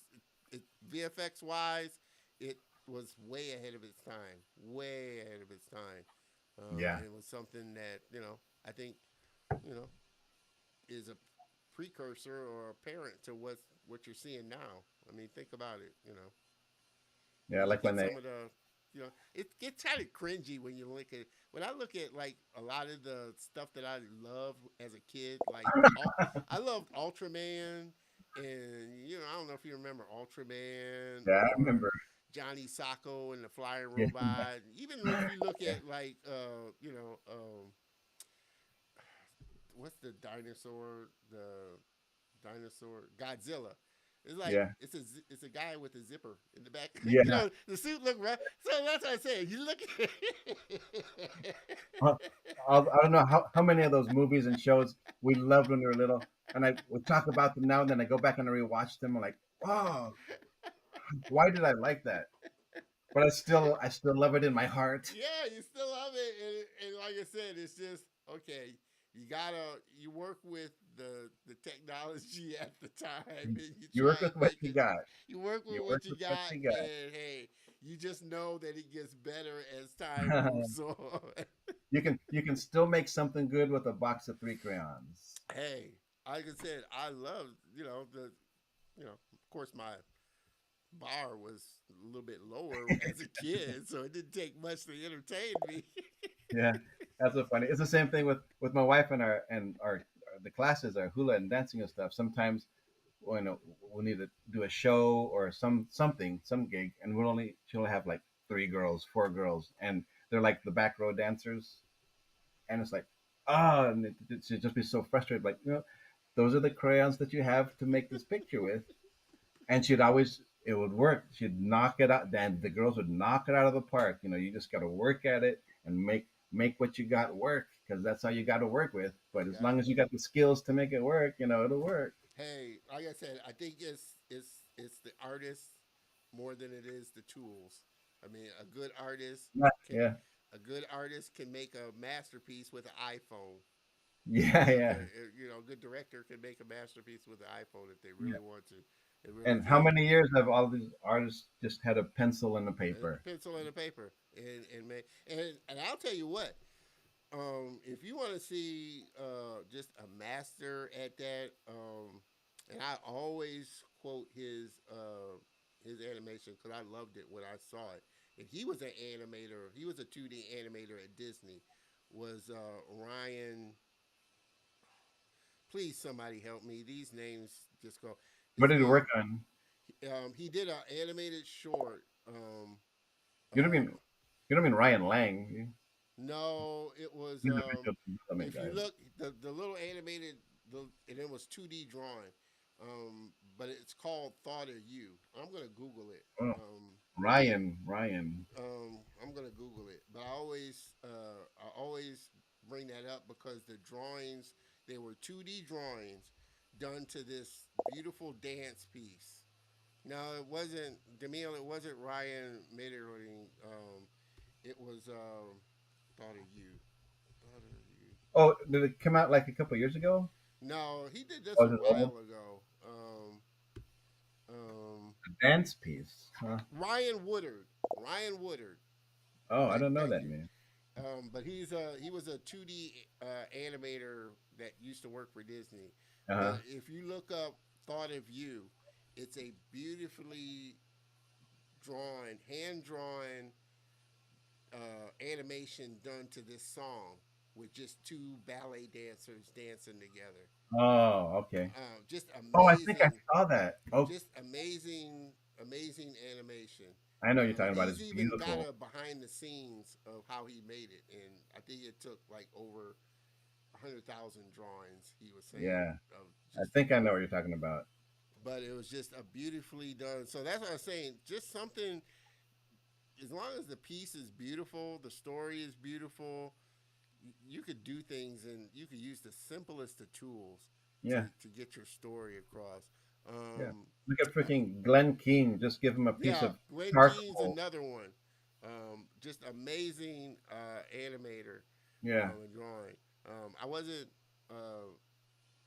Speaker 1: VFX wise, it was way ahead of its time, way ahead of its time,
Speaker 2: Yeah,
Speaker 1: and it was something that I think you know is a precursor or a parent to what you're seeing now. I mean, think about it.
Speaker 2: yeah.
Speaker 1: You
Speaker 2: Like
Speaker 1: look
Speaker 2: when
Speaker 1: at
Speaker 2: they,
Speaker 1: some of the, it gets kind of cringy when you look at when I look at like a lot of the stuff that I loved as a kid. Like I loved Ultraman, and I don't know if you remember Ultraman
Speaker 2: yeah, I
Speaker 1: or
Speaker 2: remember.
Speaker 1: Johnny Sacco and the Flying
Speaker 2: Yeah,
Speaker 1: Robot. Even if you look
Speaker 2: yeah,
Speaker 1: at like what's the dinosaur? The dinosaur Godzilla. It's like
Speaker 2: yeah,
Speaker 1: it's a guy with a zipper in the back.
Speaker 2: yeah.
Speaker 1: The suit look rough. So that's what I said. You look.
Speaker 2: Well, I don't know how many of those movies and shows we loved when we were little, and I would talk about them now, and then I go back and I rewatch them. I'm like, oh, why did I like that? But I still love it in my heart.
Speaker 1: Yeah, you still love it, and like I said, it's just okay. You work with the technology at the time, and you
Speaker 2: You
Speaker 1: try
Speaker 2: work
Speaker 1: and
Speaker 2: with what
Speaker 1: make
Speaker 2: you
Speaker 1: it.
Speaker 2: got.
Speaker 1: You work with
Speaker 2: You
Speaker 1: what
Speaker 2: work
Speaker 1: you
Speaker 2: with what
Speaker 1: got,
Speaker 2: you got.
Speaker 1: and hey, you just know that it gets better as time moves on.
Speaker 2: You can still make something good with a box of three crayons.
Speaker 1: Hey, like I said, I love of course my bar was a little bit lower as a kid, so it didn't take much to entertain me.
Speaker 2: Yeah, that's so funny. It's the same thing with my wife and our the classes, our hula and dancing and stuff. Sometimes when we'll need to do a show or some gig, and she'll have like three girls, four girls, and they're like the back row dancers, and it's like and she'd just be so frustrated, like those are the crayons that you have to make this picture with, and it would work. She'd knock it out, then the girls would knock it out of the park. You just got to work at it and make what you got work because that's how you got to work with. But as
Speaker 1: Yeah.
Speaker 2: long as you got the skills to make it work, it'll work.
Speaker 1: Hey, like I said, I think it's the artist more than it is the tools. I mean,
Speaker 2: Yeah,
Speaker 1: can
Speaker 2: yeah,
Speaker 1: a good artist can make a masterpiece with an iPhone.
Speaker 2: yeah, yeah.
Speaker 1: A good director can make a masterpiece with an iPhone if they
Speaker 2: Yeah.
Speaker 1: really want to. They really
Speaker 2: And how
Speaker 1: can.
Speaker 2: many years have all these artists just had a pencil and a
Speaker 1: A
Speaker 2: paper?
Speaker 1: pencil and a paper, and I'll tell you what. If you want to see just a master at that, and I always quote his animation because I loved it when I saw it. and he was an animator. He was a 2D animator at Disney. Was Ryan? Please, somebody help me. These names just go.
Speaker 2: What
Speaker 1: His
Speaker 2: did you
Speaker 1: name.
Speaker 2: work on?
Speaker 1: He did an animated short.
Speaker 2: You don't mean
Speaker 1: Uh,
Speaker 2: you don't mean Ryan Lang.
Speaker 1: no, it was.
Speaker 2: He's a visual development
Speaker 1: If you
Speaker 2: guy.
Speaker 1: look, the little animated, and it was 2D drawing. But it's called Thought of You. I'm gonna Google it.
Speaker 2: Oh,
Speaker 1: Um,
Speaker 2: Ryan.
Speaker 1: I'm gonna Google it, but I always bring that up because the drawings, they were 2D drawings done to this beautiful dance piece. No, it wasn't Demille. It wasn't Ryan Middling. It was Thought of You. Thought of You.
Speaker 2: Oh, did it come out like a couple of years ago?
Speaker 1: No, he did this
Speaker 2: Oh,
Speaker 1: a
Speaker 2: is it old?
Speaker 1: while ago. Um,
Speaker 2: A dance piece. Huh?
Speaker 1: Ryan Woodard. Ryan Woodard.
Speaker 2: Oh, I
Speaker 1: Thank,
Speaker 2: don't know
Speaker 1: thank
Speaker 2: that
Speaker 1: you.
Speaker 2: man.
Speaker 1: But he was a 2D animator that used to work for Disney.
Speaker 2: Uh huh.
Speaker 1: But if you look up Thought of You, it's a beautifully drawn, hand drawn animation done to this song with just two ballet dancers dancing together.
Speaker 2: Oh, okay.
Speaker 1: Just
Speaker 2: Oh, I think I
Speaker 1: amazing,
Speaker 2: saw that. Oh,
Speaker 1: just amazing animation.
Speaker 2: I know you're talking about.
Speaker 1: He's
Speaker 2: It's
Speaker 1: even got
Speaker 2: beautiful.
Speaker 1: a behind the scenes of how he made it, and I think it took like over 100,000 drawings. He was saying
Speaker 2: Yeah,
Speaker 1: of
Speaker 2: I
Speaker 1: just,
Speaker 2: think I know what you're talking about.
Speaker 1: but it was just a beautifully done. So that's what I'm saying. Just something, as long as the piece is beautiful, the story is beautiful, you could do things and you could use the simplest of tools
Speaker 2: Yeah,
Speaker 1: to get your story across.
Speaker 2: yeah.
Speaker 1: Um,
Speaker 2: Look at freaking Glenn Keane. Just give him a piece
Speaker 1: yeah,
Speaker 2: of
Speaker 1: Glenn Keane's
Speaker 2: charcoal.
Speaker 1: another one. Just amazing animator
Speaker 2: Yeah,
Speaker 1: and drawing. I wasn't,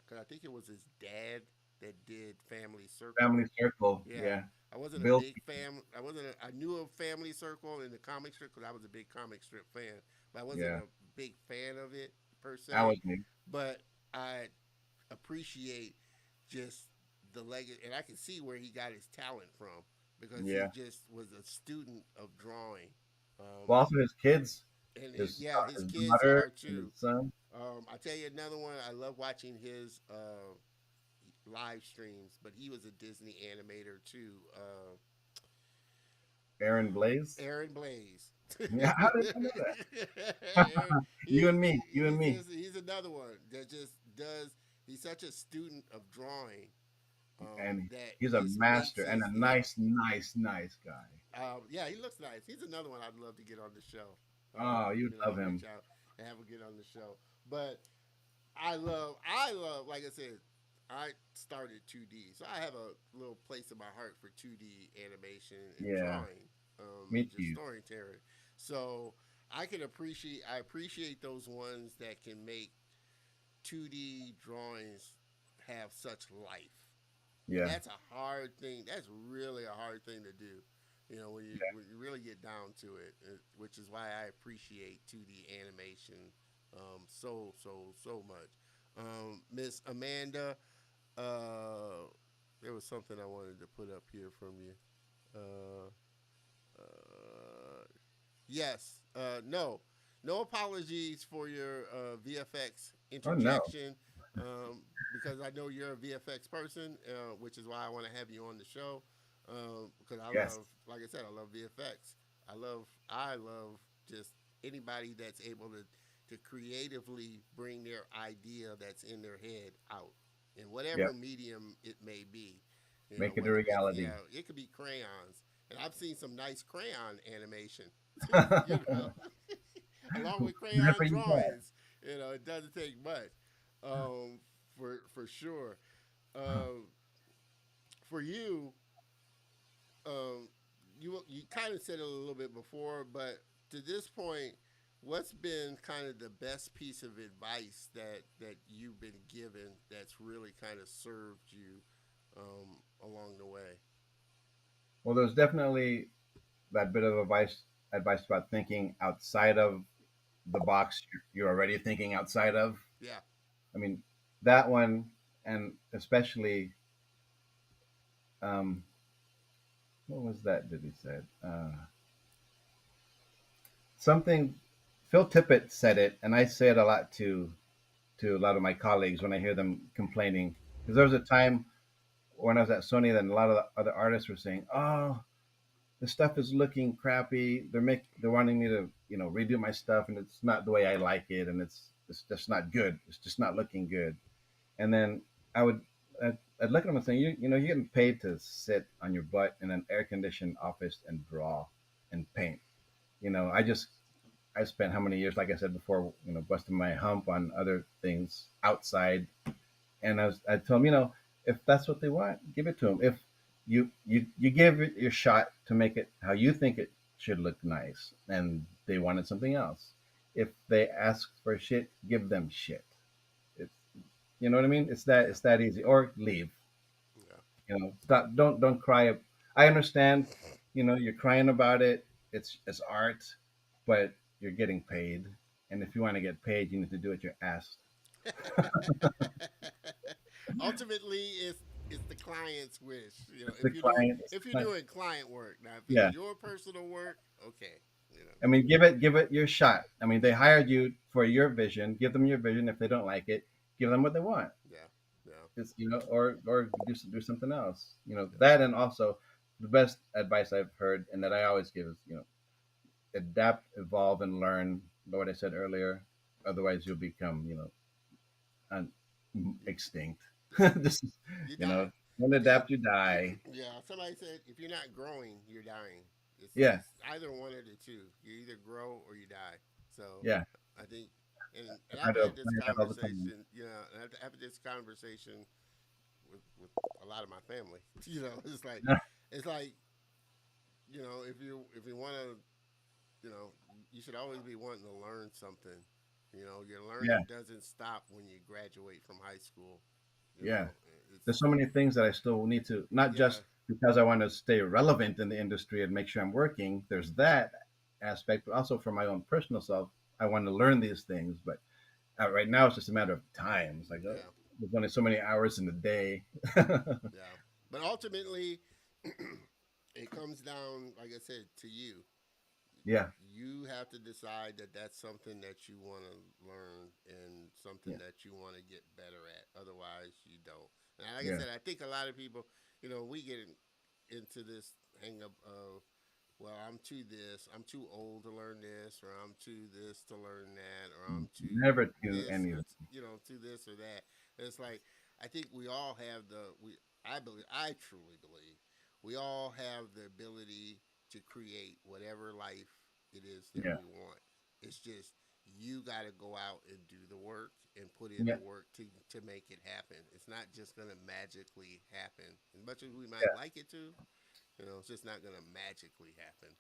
Speaker 1: cause I think it was his dad that did Family
Speaker 2: Family
Speaker 1: Circle.
Speaker 2: Circle.
Speaker 1: Yeah,
Speaker 2: Yeah,
Speaker 1: I wasn't a
Speaker 2: Bill.
Speaker 1: big fan. I wasn't. I knew of Family Circle in the comic strip because I was a big comic strip fan, but I wasn't
Speaker 2: Yeah,
Speaker 1: a big fan of it per
Speaker 2: that
Speaker 1: se.
Speaker 2: was me.
Speaker 1: But I appreciate just the leg, and I can see where he got his talent from because he
Speaker 2: Yeah.
Speaker 1: just was a student of drawing.
Speaker 2: Well,
Speaker 1: Um,
Speaker 2: also his kids,
Speaker 1: and
Speaker 2: his
Speaker 1: yeah, his
Speaker 2: his
Speaker 1: kids
Speaker 2: daughter
Speaker 1: are
Speaker 2: and
Speaker 1: too.
Speaker 2: his son,
Speaker 1: I tell you another one. I love watching his live streams, but he was a Disney animator too.
Speaker 2: Aaron Blaze.
Speaker 1: Aaron Blaze.
Speaker 2: Yeah, how did I know that?
Speaker 1: Aaron,
Speaker 2: You and me.
Speaker 1: he's another one that just does. He's such a student of drawing
Speaker 2: And
Speaker 1: that
Speaker 2: he's a
Speaker 1: just makes
Speaker 2: master and
Speaker 1: his
Speaker 2: a nice guy.
Speaker 1: yeah, he looks nice. He's another one I'd love to get on the show.
Speaker 2: Oh, you love
Speaker 1: Reach
Speaker 2: him.
Speaker 1: out and have him get on the show. But I love, like I said, I started 2D, so I have a little place in my heart for 2D animation and
Speaker 2: Yeah,
Speaker 1: drawing,
Speaker 2: me
Speaker 1: and just
Speaker 2: too.
Speaker 1: storytelling. So I appreciate those ones that can make 2D drawings have such life. And
Speaker 2: Yeah,
Speaker 1: that's a hard thing. That's really a hard thing to do. When you really get down to it, which is why I appreciate 2D animation so much. Miss Amanda, uh, there was something I wanted to put up here from you. Uh, yes, no, no apologies for your VFX
Speaker 2: oh no.
Speaker 1: interjection, because I know you're a VFX person, which is why I want to have you on the show. Because I
Speaker 2: Yes.
Speaker 1: love, like I said, I love VFX. I love just anybody that's able to creatively bring their idea that's in their head out in
Speaker 2: Yeah,
Speaker 1: whatever medium it may be.
Speaker 2: make it a
Speaker 1: Whether it's,
Speaker 2: reality.
Speaker 1: yeah, it could be crayons, and I've seen some nice crayon animation. you
Speaker 2: Never
Speaker 1: know, along with crayon
Speaker 2: use that.
Speaker 1: drawings. It doesn't take much, for sure. Um, for you, um, you kind of said it a little bit before, but to this point, what's been kind of the best piece of advice that you've been given that's really kind of served you along the way?
Speaker 2: Well, there's definitely that bit of advice about thinking outside of the box you're already thinking outside of.
Speaker 1: Yeah,
Speaker 2: I mean, that one, and especially, um, what was that that he said? something Phil Tippett said it, and I say it a lot to a lot of my colleagues when I hear them complaining. Because there was a time when I was at Sony, that a lot of the other artists were saying, "Oh, the stuff is looking crappy. They're wanting me to redo my stuff, and it's not the way I like it, and it's just not good. It's just not looking good." And then I would I'd look at them and say, you're getting paid to sit on your butt in an air conditioned office and draw and paint. I spent how many years, like I said before, busting my hump on other things outside, and I told them, if that's what they want, give it to them. If you give it your shot to make it how you think it should look nice, and they wanted something else. If they ask for shit, give them shit. It's You know what I mean?
Speaker 1: Yeah.
Speaker 2: It's that easy. Or leave.
Speaker 1: Yeah.
Speaker 2: Stop. Don't cry. I understand. You're crying about it. It's art, but you're getting paid, and if you want to get paid, you need to do what you're asked.
Speaker 1: Ultimately, it's the client's wish.
Speaker 2: It's the client. It's the
Speaker 1: If you're
Speaker 2: client.
Speaker 1: doing client work, now if it's
Speaker 2: Yeah.
Speaker 1: your personal work, okay.
Speaker 2: I mean, give it your shot. I mean, they
Speaker 1: Yeah,
Speaker 2: hired you for your vision. Give them your vision. If they don't like it, give them what they want.
Speaker 1: yeah, yeah,
Speaker 2: It's or do something else.
Speaker 1: yeah,
Speaker 2: That, and also the best advice I've heard and that I always give is adapt, evolve, and learn. What I said earlier. Otherwise, you'll become un, extinct. Just
Speaker 1: you
Speaker 2: you
Speaker 1: die.
Speaker 2: know, don't
Speaker 1: Yeah,
Speaker 2: adapt, you die.
Speaker 1: yeah. Somebody said if you're not growing, you're dying.
Speaker 2: Yeah,
Speaker 1: It's either one of the two. You either grow or you die. So
Speaker 2: yeah.
Speaker 1: I think, and
Speaker 2: I try
Speaker 1: I've
Speaker 2: to
Speaker 1: had this
Speaker 2: apply that all the time.
Speaker 1: conversation. And I've had this conversation with a lot of my family. It's like if you want to, you should always be wanting to learn something. Your
Speaker 2: Yeah,
Speaker 1: learning doesn't stop when you graduate from high school. You
Speaker 2: yeah.
Speaker 1: know, it's
Speaker 2: There's so many things that I still need to, not
Speaker 1: yeah,
Speaker 2: just because I want to stay relevant in the industry and make sure I'm working. There's that aspect, but also for my own personal self, I want to learn these things. But right now, it's just a matter of time. It's like,
Speaker 1: yeah,
Speaker 2: there's only so many hours in the day. Yeah,
Speaker 1: yeah. But ultimately, it comes down, like I said, to you.
Speaker 2: yeah,
Speaker 1: You have to decide that that's something that you want to learn and something
Speaker 2: yeah,
Speaker 1: that you want to get better at. Otherwise, you don't. And like I
Speaker 2: yeah,
Speaker 1: said, I think a lot of people, we get into this hang up of, well, I'm too old to learn this, or I'm too this to learn that, or I'm too
Speaker 2: never do
Speaker 1: this, or
Speaker 2: anything.
Speaker 1: to this or that. And it's like I think we all have I truly believe we all have the ability to create whatever life it is that
Speaker 2: Yeah,
Speaker 1: we want. It's just you got to go out and do the work and put in
Speaker 2: yeah,
Speaker 1: the work to make it happen. It's not just going to magically happen. As much as we might
Speaker 2: yeah.
Speaker 1: like it to, it's just not going to magically happen.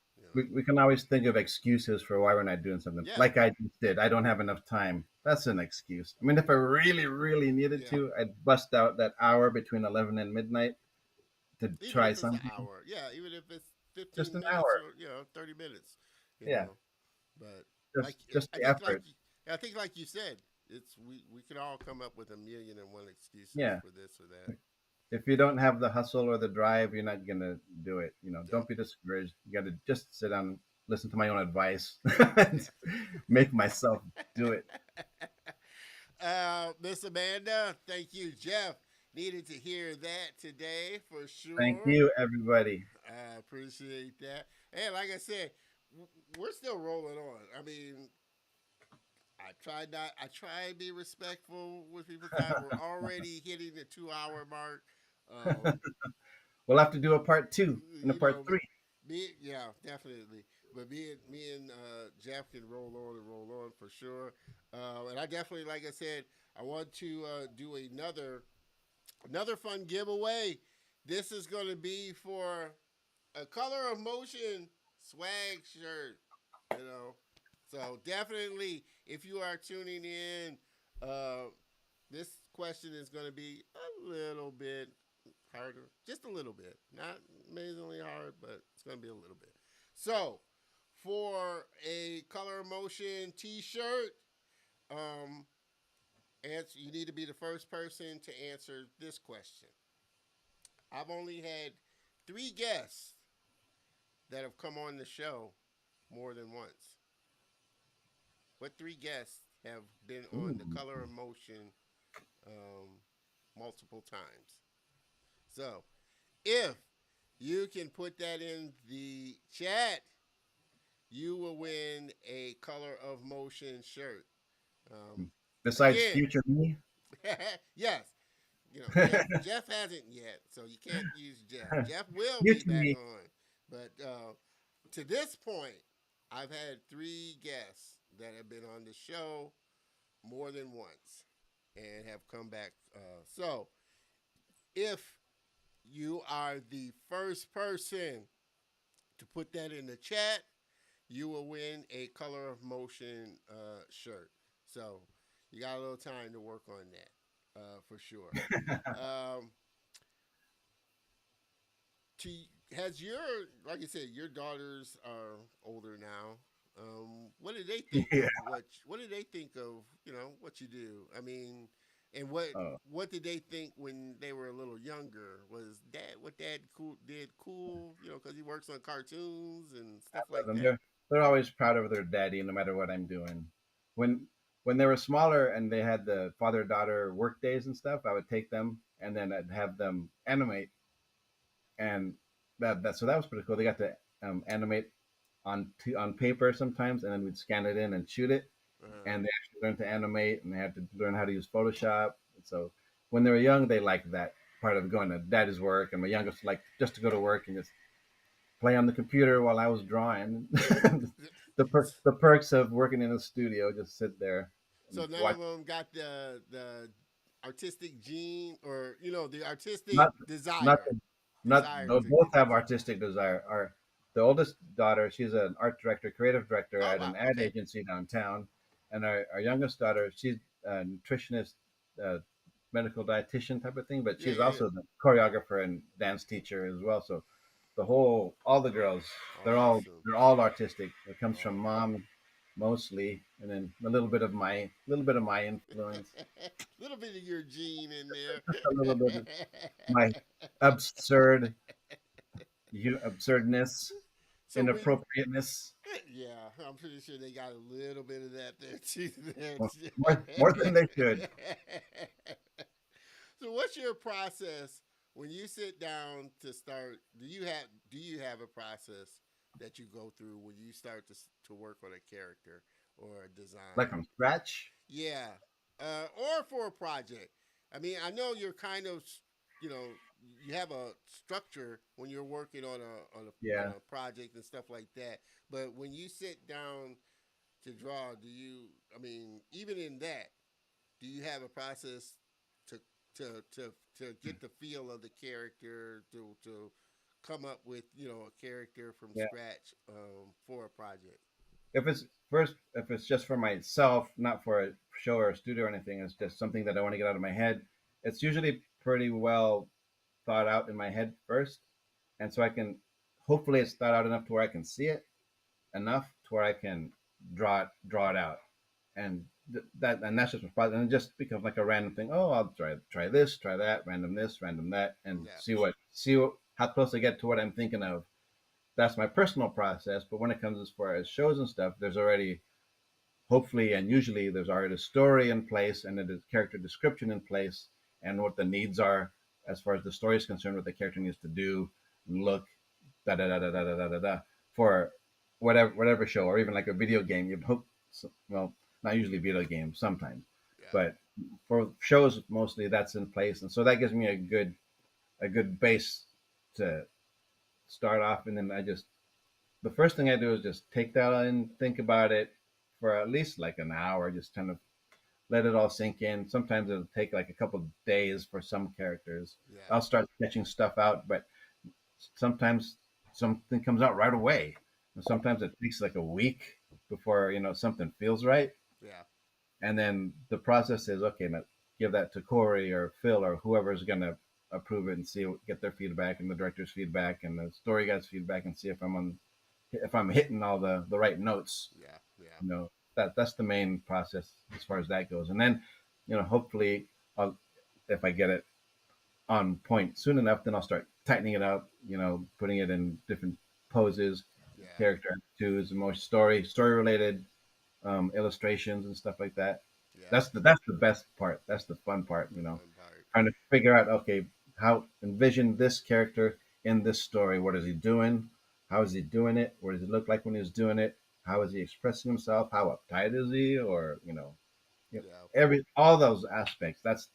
Speaker 2: We can always think of excuses for why we're not doing something.
Speaker 1: Yeah,
Speaker 2: Like I just did. I don't have enough time. That's an excuse. I mean, if I really, really needed
Speaker 1: yeah.
Speaker 2: to, I'd bust out that hour between 11 and midnight to
Speaker 1: Even
Speaker 2: try
Speaker 1: if it's an
Speaker 2: something.
Speaker 1: hour, yeah. Even if it's
Speaker 2: Just
Speaker 1: 15
Speaker 2: an
Speaker 1: minutes
Speaker 2: hour.
Speaker 1: or 30 minutes, you
Speaker 2: Yeah.
Speaker 1: know. But like
Speaker 2: Just
Speaker 1: I
Speaker 2: the
Speaker 1: think like
Speaker 2: effort.
Speaker 1: I think like you said, it's we can all come up with a million and one excuses
Speaker 2: Yeah.
Speaker 1: for this or that.
Speaker 2: If you don't have the hustle or the drive, you're not going to do it.
Speaker 1: Yep.
Speaker 2: Don't be discouraged. You got to just sit down, listen to my own advice, and make myself do it.
Speaker 1: Miss Amanda, thank you, Jeff. Needed to hear that today for
Speaker 2: Thank
Speaker 1: sure.
Speaker 2: you, everybody.
Speaker 1: I appreciate that. And like I said, we're still rolling on. I mean, I try to be respectful with people's time. We're already hitting the 2 hour mark. Um,
Speaker 2: We'll have to do a part two and a
Speaker 1: you
Speaker 2: part
Speaker 1: know,
Speaker 2: three.
Speaker 1: yeah, definitely. But me and Jeff can roll on and roll on for sure. And I definitely, like I said, I want to do another fun giveaway. This is going to be for a Color of Motion swag shirt. You know, so definitely, if you are tuning in, uh, this question is going to be a little bit harder, just a little bit, not amazingly hard, but it's going to be a little bit. So, for a Color of Motion T-shirt, um, you need to be the first person to answer this question. I've only had 3 guests that have come on the show more than once. What three guests have been on the
Speaker 2: Ooh.
Speaker 1: Color of Motion um, multiple times? So if you can put that in the chat, you will win a Color of Motion shirt. Um,
Speaker 2: Besides
Speaker 1: again,
Speaker 2: future me.
Speaker 1: yes, Jeff hasn't yet, so you can't use Jeff. Jeff will be
Speaker 2: Future
Speaker 1: back
Speaker 2: me.
Speaker 1: on, but to this point, I've had three guests that have been on the show more than once and have come back. So if you are the first person to put that in the chat, you will win a Color of Motion shirt. So you got a little time to work on that for sure. Um, to has your like I said, your daughters are older now. What do they think
Speaker 2: Yeah.
Speaker 1: of what do they think of what you do? I mean, and
Speaker 2: Oh,
Speaker 1: what did they think when they were a little younger? Was dad what dad did cool? Because he works on cartoons and stuff like
Speaker 2: and
Speaker 1: that.
Speaker 2: they're always proud of their daddy, no matter what I'm doing. When when they were smaller and they had the father daughter work days and stuff, I would take them and then I'd have them animate, and so that was pretty cool. They got to animate on paper sometimes, and then we'd scan it in and shoot it,
Speaker 1: Uh,
Speaker 2: and they actually learned to animate, and they had to learn how to use Photoshop. And so when they were young, they liked that part of going to daddy's work, and my youngest liked just to go to work and just play on the computer while I was drawing. The perks of working in a studio, just sit there
Speaker 1: so
Speaker 2: and
Speaker 1: none
Speaker 2: watch.
Speaker 1: of them got the artistic gene or the artistic
Speaker 2: Not not
Speaker 1: desire
Speaker 2: not
Speaker 1: desire
Speaker 2: they
Speaker 1: to
Speaker 2: both
Speaker 1: get
Speaker 2: have
Speaker 1: into.
Speaker 2: artistic desire. Our The oldest daughter, she's an art director, creative director
Speaker 1: Oh
Speaker 2: at
Speaker 1: wow,
Speaker 2: an ad
Speaker 1: okay.
Speaker 2: agency downtown, and our youngest daughter, she's a nutritionist, uh, medical dietitian type of thing, but
Speaker 1: Yeah,
Speaker 2: she's
Speaker 1: yeah, yeah.
Speaker 2: also the choreographer and dance teacher as well. So all the girls,
Speaker 1: Awesome.
Speaker 2: they're all artistic. It comes from
Speaker 1: Oh.
Speaker 2: mom mostly, and then a little bit of my influence,
Speaker 1: Little bit of your gene in there.
Speaker 2: just a little bit of my absurd absurdness,
Speaker 1: So when
Speaker 2: inappropriateness.
Speaker 1: yeah, I'm pretty sure they got a little bit of that there too. There.
Speaker 2: More than they should.
Speaker 1: So what's your process when you sit down to start? Do you have a process that you go through when you start to work on a character or a
Speaker 2: Like
Speaker 1: design?
Speaker 2: from scratch.
Speaker 1: Yeah, or for a project. I mean, I know you're kind of, you know, you have a structure when you're working on
Speaker 2: Yeah.
Speaker 1: a project and stuff like that. But when you sit down to draw, do you? I mean, even in that, do you have a process to to get the feel of the character to come up with a character from
Speaker 2: Yeah.
Speaker 1: scratch for a project?
Speaker 2: If it's just for myself, not for a show or a studio or anything, it's just something that I want to get out of my head. It's usually pretty well thought out in my head first, and so I can hopefully it's thought out enough to where I can see it enough to where I can draw it out, and that's just my and it just becomes like a random thing. Oh, I'll try this, try that, random this, random that, and
Speaker 1: Yeah.
Speaker 2: see what how close I get to what I'm thinking of. That's my personal process. But when it comes as far as shows and stuff, there's already hopefully and usually there's already a story in place and a character description in place and what the needs are as far as the story is concerned, what the character needs to do and look, da da da da da da da da, for whatever show or even like a video game. You hope, well, not usually video games, sometimes,
Speaker 1: Yeah.
Speaker 2: but for shows mostly that's in place, and so that gives me a good base to start off, and then the first thing I do is just take that in, think about it for at least like an hour, just kind of let it all sink in. Sometimes it'll take like a couple of days for some characters.
Speaker 1: Yeah.
Speaker 2: I'll start sketching stuff out, but sometimes something comes out right away. And sometimes it takes like a week before something feels right.
Speaker 1: Yeah.
Speaker 2: And then the process is okay. Now give that to Corey or Phil or whoever's gonna approve it and get their feedback and the director's feedback and the story guy's feedback and see if I'm hitting all the right notes.
Speaker 1: Yeah. Yeah.
Speaker 2: You know that's the main process as far as that goes. And then hopefully I'll if I get it on point soon enough, then I'll start tightening it up. Putting it in different poses,
Speaker 1: Yeah.
Speaker 2: character attitudes, more story related illustrations and stuff like that.
Speaker 1: Yeah.
Speaker 2: That's the best part. That's the fun part.
Speaker 1: The fun part.
Speaker 2: Trying to figure out, okay, how envision this character in this story. What is he doing? How is he doing it? What does he look like when he's doing it? How is he expressing himself? How uptight is he? Or
Speaker 1: Yeah.
Speaker 2: every all those aspects. That's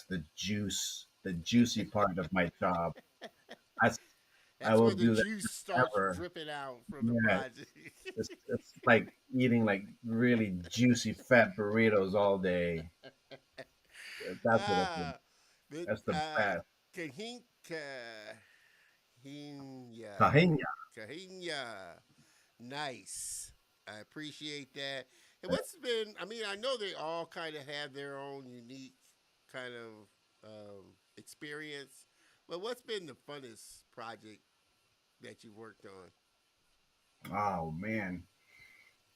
Speaker 2: the juicy part of my job. That's I
Speaker 1: That's
Speaker 2: will
Speaker 1: where the
Speaker 2: do that
Speaker 1: juice starts
Speaker 2: forever.
Speaker 1: dripping out from the
Speaker 2: Yeah,
Speaker 1: project.
Speaker 2: it's like eating like really juicy fat burritos all day. That's what it is.
Speaker 1: ah, but
Speaker 2: That's the best.
Speaker 1: Kahin Kahinya
Speaker 2: Tahina.
Speaker 1: Kahinya. Nice. I appreciate that. And what's been? I mean, I know they all kind of have their own unique kind of experience, but what's been the funnest project that you've worked on?
Speaker 2: Oh man,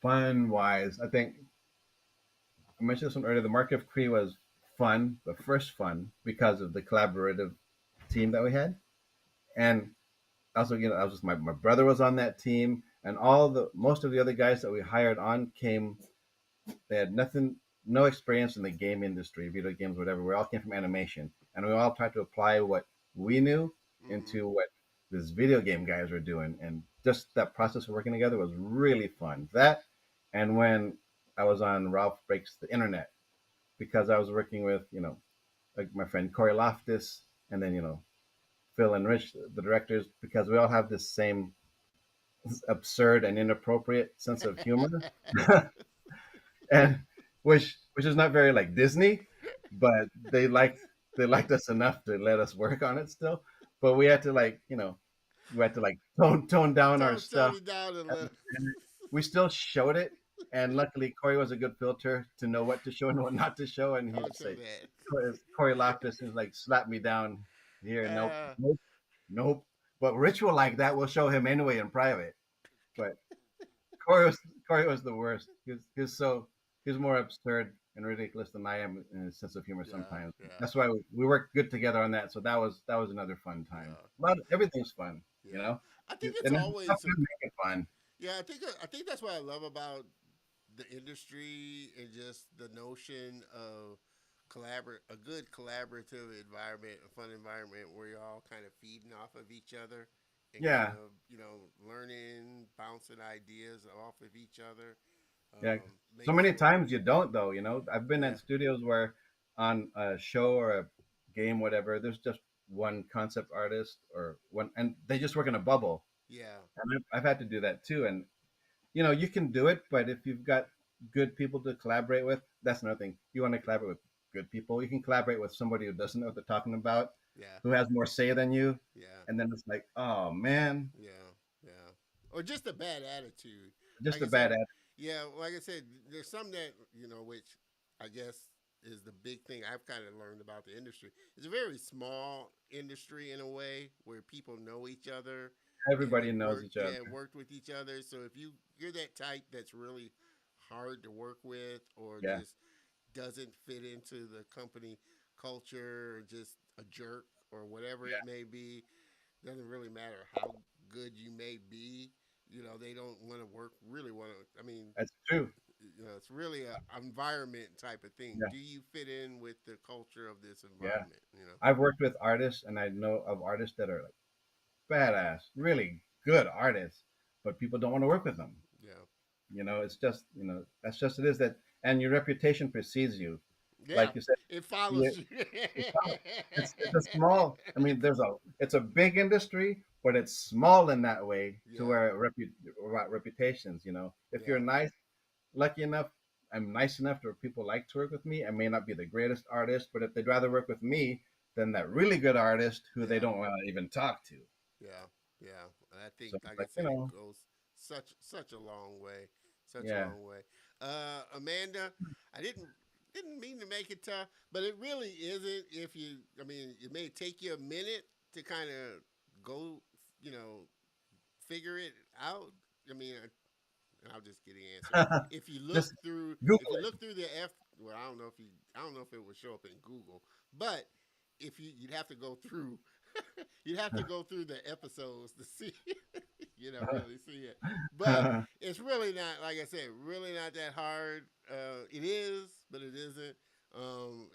Speaker 2: fun wise, I think I mentioned this one earlier. The Market of Cree was fun, the first fun because of the collaborative team that we had, and also I was just my brother was on that team, and all the most of the other guys that we hired on came. They had nothing, no experience in the game industry, video games, whatever. We all came from animation, and we all tried to apply what we knew
Speaker 1: Mm-hmm.
Speaker 2: into what these video game guys were doing, and just that process of working together was really fun. That, and when I was on Ralph Breaks the Internet, because I was working with like my friend Corey Loftus, and then Phil and Rich, the directors, because we all have this same absurd and inappropriate sense of humor. And which is not very like Disney, but they liked us enough to let us work on it still. But we had to we had to like tone down our
Speaker 1: Tone
Speaker 2: stuff,
Speaker 1: it down a
Speaker 2: and,
Speaker 1: little.
Speaker 2: and we still showed it. And luckily, Corey was a good filter to know what to show and what not to show, and
Speaker 1: Don't
Speaker 2: he'd
Speaker 1: show
Speaker 2: say,
Speaker 1: that.
Speaker 2: Corey Loftus is like slap me down here. Nope,
Speaker 1: Uh,
Speaker 2: nope, nope. But Rich will like that. We'll show him anyway in private. But Corey was Corey was the worst. He's more absurd and ridiculous than I am in his sense of humor
Speaker 1: yeah,
Speaker 2: sometimes.
Speaker 1: yeah,
Speaker 2: That's why we worked good together on that. So that was another fun time.
Speaker 1: yeah,
Speaker 2: Everything's fun,
Speaker 1: yeah. I think it's
Speaker 2: and then stuff
Speaker 1: always
Speaker 2: to make it fun.
Speaker 1: yeah. I think that's what I love about the industry and just the notion of a good collaborative environment, a fun environment where you're all kind of feeding off of each other and kind
Speaker 2: Yeah,
Speaker 1: of learning, bouncing ideas off of each other.
Speaker 2: yeah. So
Speaker 1: Makes
Speaker 2: many
Speaker 1: for
Speaker 2: times you don't though. I've been
Speaker 1: yeah,
Speaker 2: at studios where on a show or a game, whatever, there's just one concept artist or one, and they just work in a bubble.
Speaker 1: yeah,
Speaker 2: And I've had to do that too. And you can do it, but if you've got good people to collaborate with, that's another thing. You want to collaborate with good people. You can collaborate with somebody who doesn't know what they're talking about,
Speaker 1: yeah,
Speaker 2: who has more say than you,
Speaker 1: yeah.
Speaker 2: and then it's like, oh man,
Speaker 1: Yeah, yeah. Or just a bad attitude.
Speaker 2: just
Speaker 1: Like
Speaker 2: a
Speaker 1: I said,
Speaker 2: bad attitude.
Speaker 1: yeah, like I said, there's some that, which I guess is the big thing I've kind of learned about the industry. It's a very small industry in a way where people know each other and
Speaker 2: Everybody
Speaker 1: have
Speaker 2: knows
Speaker 1: worked,
Speaker 2: each other.
Speaker 1: yeah, worked with each other. So if you're that type that's really hard to work with or
Speaker 2: Yeah,
Speaker 1: just doesn't fit into the company culture or just a jerk or whatever it
Speaker 2: yeah,
Speaker 1: may be, doesn't really matter how good you may be. They don't want to work. Really want to. I mean,
Speaker 2: that's true.
Speaker 1: it's really a environment type of thing.
Speaker 2: Yeah,
Speaker 1: Do you fit in with the culture of this
Speaker 2: yeah.
Speaker 1: environment?
Speaker 2: I've worked with artists, and I know of artists that are like badass, really good artists, but people don't want to work with them.
Speaker 1: Yeah,
Speaker 2: It's just that's just it is that, and your reputation precedes you.
Speaker 1: yeah.
Speaker 2: Like you said,
Speaker 1: It
Speaker 2: you,
Speaker 1: follows you.
Speaker 2: it's a small. I mean, it's a big industry, but it's small in that way to
Speaker 1: yeah,
Speaker 2: where about reputations. If you're
Speaker 1: yeah,
Speaker 2: nice, lucky enough, I'm nice enough to where people like to work with me. I may not be the greatest artist, but if they'd rather work with me than that really good artist who they
Speaker 1: yeah,
Speaker 2: don't want to even talk to.
Speaker 1: yeah, yeah. And I think,
Speaker 2: So it's
Speaker 1: like I
Speaker 2: like
Speaker 1: said, it goes such a long way, such a
Speaker 2: yeah.
Speaker 1: long way. Amanda, I didn't mean to make it tough, but it really isn't. If you, I mean, it may take you a minute to kind of go, you know, figure it out. I mean, and I'll just get the answer. If you look
Speaker 2: Just
Speaker 1: through, if
Speaker 2: Google
Speaker 1: you
Speaker 2: it.
Speaker 1: look through the well, I don't know if it would show up in Google, but if you'd have to go through. You'd have to go through the episodes to see, really see it. But it's really not, like I said, really not that hard. It is, but it isn't.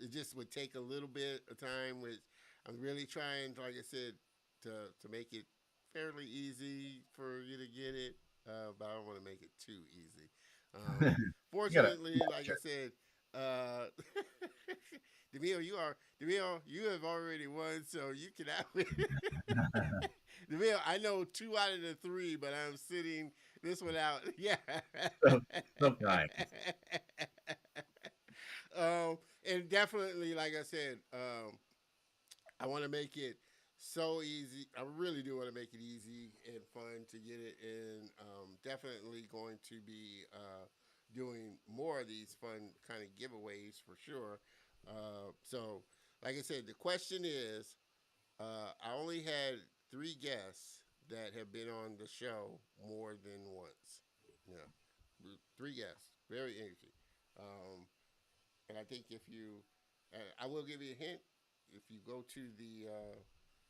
Speaker 1: It just would take a little bit of time, which I'm really trying, like I said, to make it fairly easy for you to get it. But I don't want to make it too easy. Um,
Speaker 2: You gotta
Speaker 1: Fortunately, like I said, uh, Demille. You have already won, so you cannot win. Demille, I know two out of the three, but I'm sitting this one out. Yeah.
Speaker 2: so, sometimes.
Speaker 1: And definitely, like I said, I want to make it so easy. I really do want to make it easy and fun to get it in. Definitely going to be doing more of these fun kind of giveaways for sure. So, like I said, the question is I only had three guests that have been on the show more than once. Yeah, three guests. Very easy. Um, and I think if you, I will give you a hint. If you go to the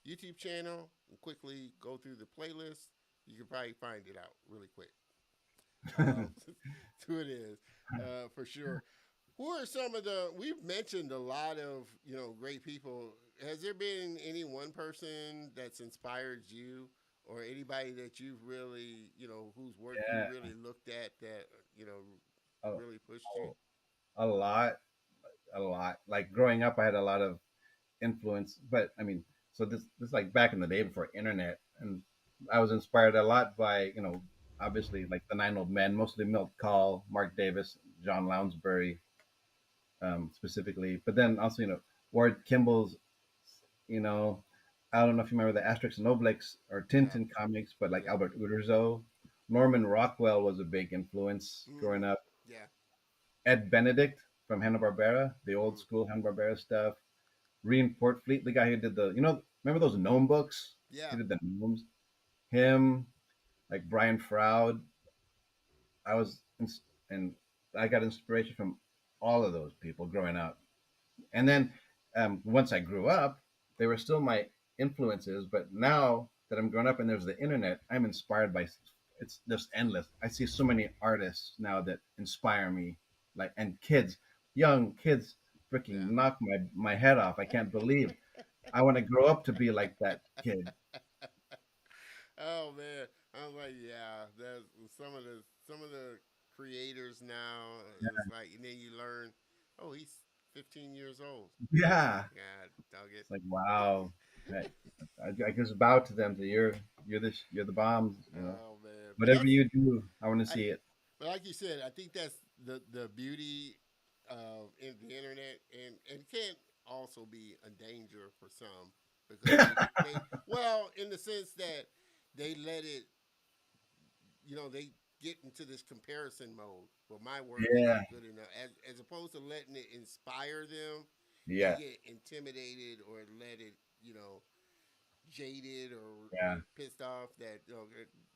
Speaker 1: YouTube channel and quickly go through the playlist, you can probably find it out really quick. Who it is, for sure. Who are some of the? We've mentioned a lot of great people. Has there been any one person that's inspired you, or anybody that you've really whose work you
Speaker 2: Yeah,
Speaker 1: really looked at that
Speaker 2: a,
Speaker 1: really pushed you?
Speaker 2: a lot, a lot. Like growing up, I had a lot of influence, but I mean, so this like back in the day before internet, and I was inspired a lot by obviously like the Nine Old Men, mostly Milt Kahl, Mark Davis, John Lounsbury, specifically, but then also Ward Kimball's, you know, I don't know if you remember the Asterix and Obelix or
Speaker 1: Yeah,
Speaker 2: Tintin comics, but like
Speaker 1: yeah.
Speaker 2: Albert Uderzo, Norman Rockwell was a big influence growing
Speaker 1: Mm,
Speaker 2: up.
Speaker 1: yeah.
Speaker 2: Ed Benedict from Hanna Barbera, the old
Speaker 1: Mm,
Speaker 2: school Hanna Barbera stuff. Reen Portfleet, the guy who did remember those gnome books? He
Speaker 1: yeah.
Speaker 2: did the gnomes. Him, like Brian Froud. I was, and I got inspiration from all of those people growing up. And then once I grew up, they were still my influences. But now that I'm grown up and there's the internet, I'm inspired by. It's just endless. I see so many artists now that inspire me, like and kids, young kids, freaking
Speaker 1: Yeah.
Speaker 2: knock my head off. I can't believe I want to grow up to be like that kid.
Speaker 1: Oh man, I was like, yeah, there's some of the creators now. It's like, and then you learn, oh, he's 15 years old.
Speaker 2: Yeah,
Speaker 1: God, dog it.
Speaker 2: it's like wow. I just bow to them. To you're the bomb.
Speaker 1: Oh man, but
Speaker 2: Whatever you do, I want to
Speaker 1: I,
Speaker 2: see it.
Speaker 1: but like you said, I think that's the beauty of the internet, and can also be a danger for some because they well in the sense that they let it they get into this comparison mode. Well, my work
Speaker 2: Yeah,
Speaker 1: isn't good enough. As opposed to letting it inspire them, they
Speaker 2: yeah,
Speaker 1: get intimidated or let it, jaded or
Speaker 2: yeah.
Speaker 1: pissed off that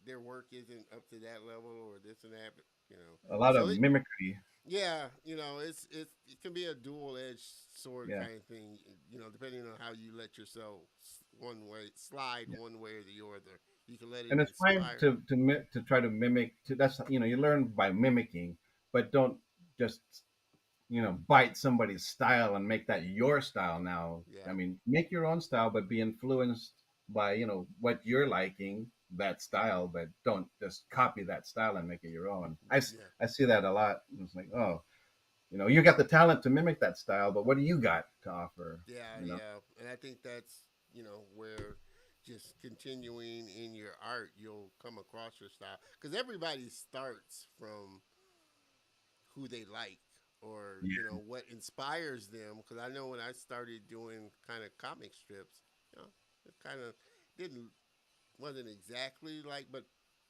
Speaker 1: their work isn't up to that level or this and that.
Speaker 2: A lot
Speaker 1: So
Speaker 2: of mimicry.
Speaker 1: yeah, it can be a dual edged sword
Speaker 2: Yeah,
Speaker 1: kind of thing. Depending on how you let yourself one way slide
Speaker 2: yeah.
Speaker 1: one way or the other. You can let it
Speaker 2: And it's fine
Speaker 1: inspire.
Speaker 2: to try to mimic. That's you learn by mimicking, but don't just bite somebody's style and make that your style. Now, I
Speaker 1: Yeah,
Speaker 2: mean, make your own style, but be influenced by what you're liking that style, but don't just copy that style and make it your own.
Speaker 1: yeah.
Speaker 2: I see that a lot. It's like, oh, you got the talent to mimic that style, but what do you got to offer?
Speaker 1: Yeah,
Speaker 2: You know?
Speaker 1: yeah, and I think that's where just continuing in your art, you'll come across your style because everybody starts from who they like or
Speaker 2: Yeah.
Speaker 1: what inspires them. Because I know when I started doing kind of comic strips, it kind of didn't wasn't exactly like but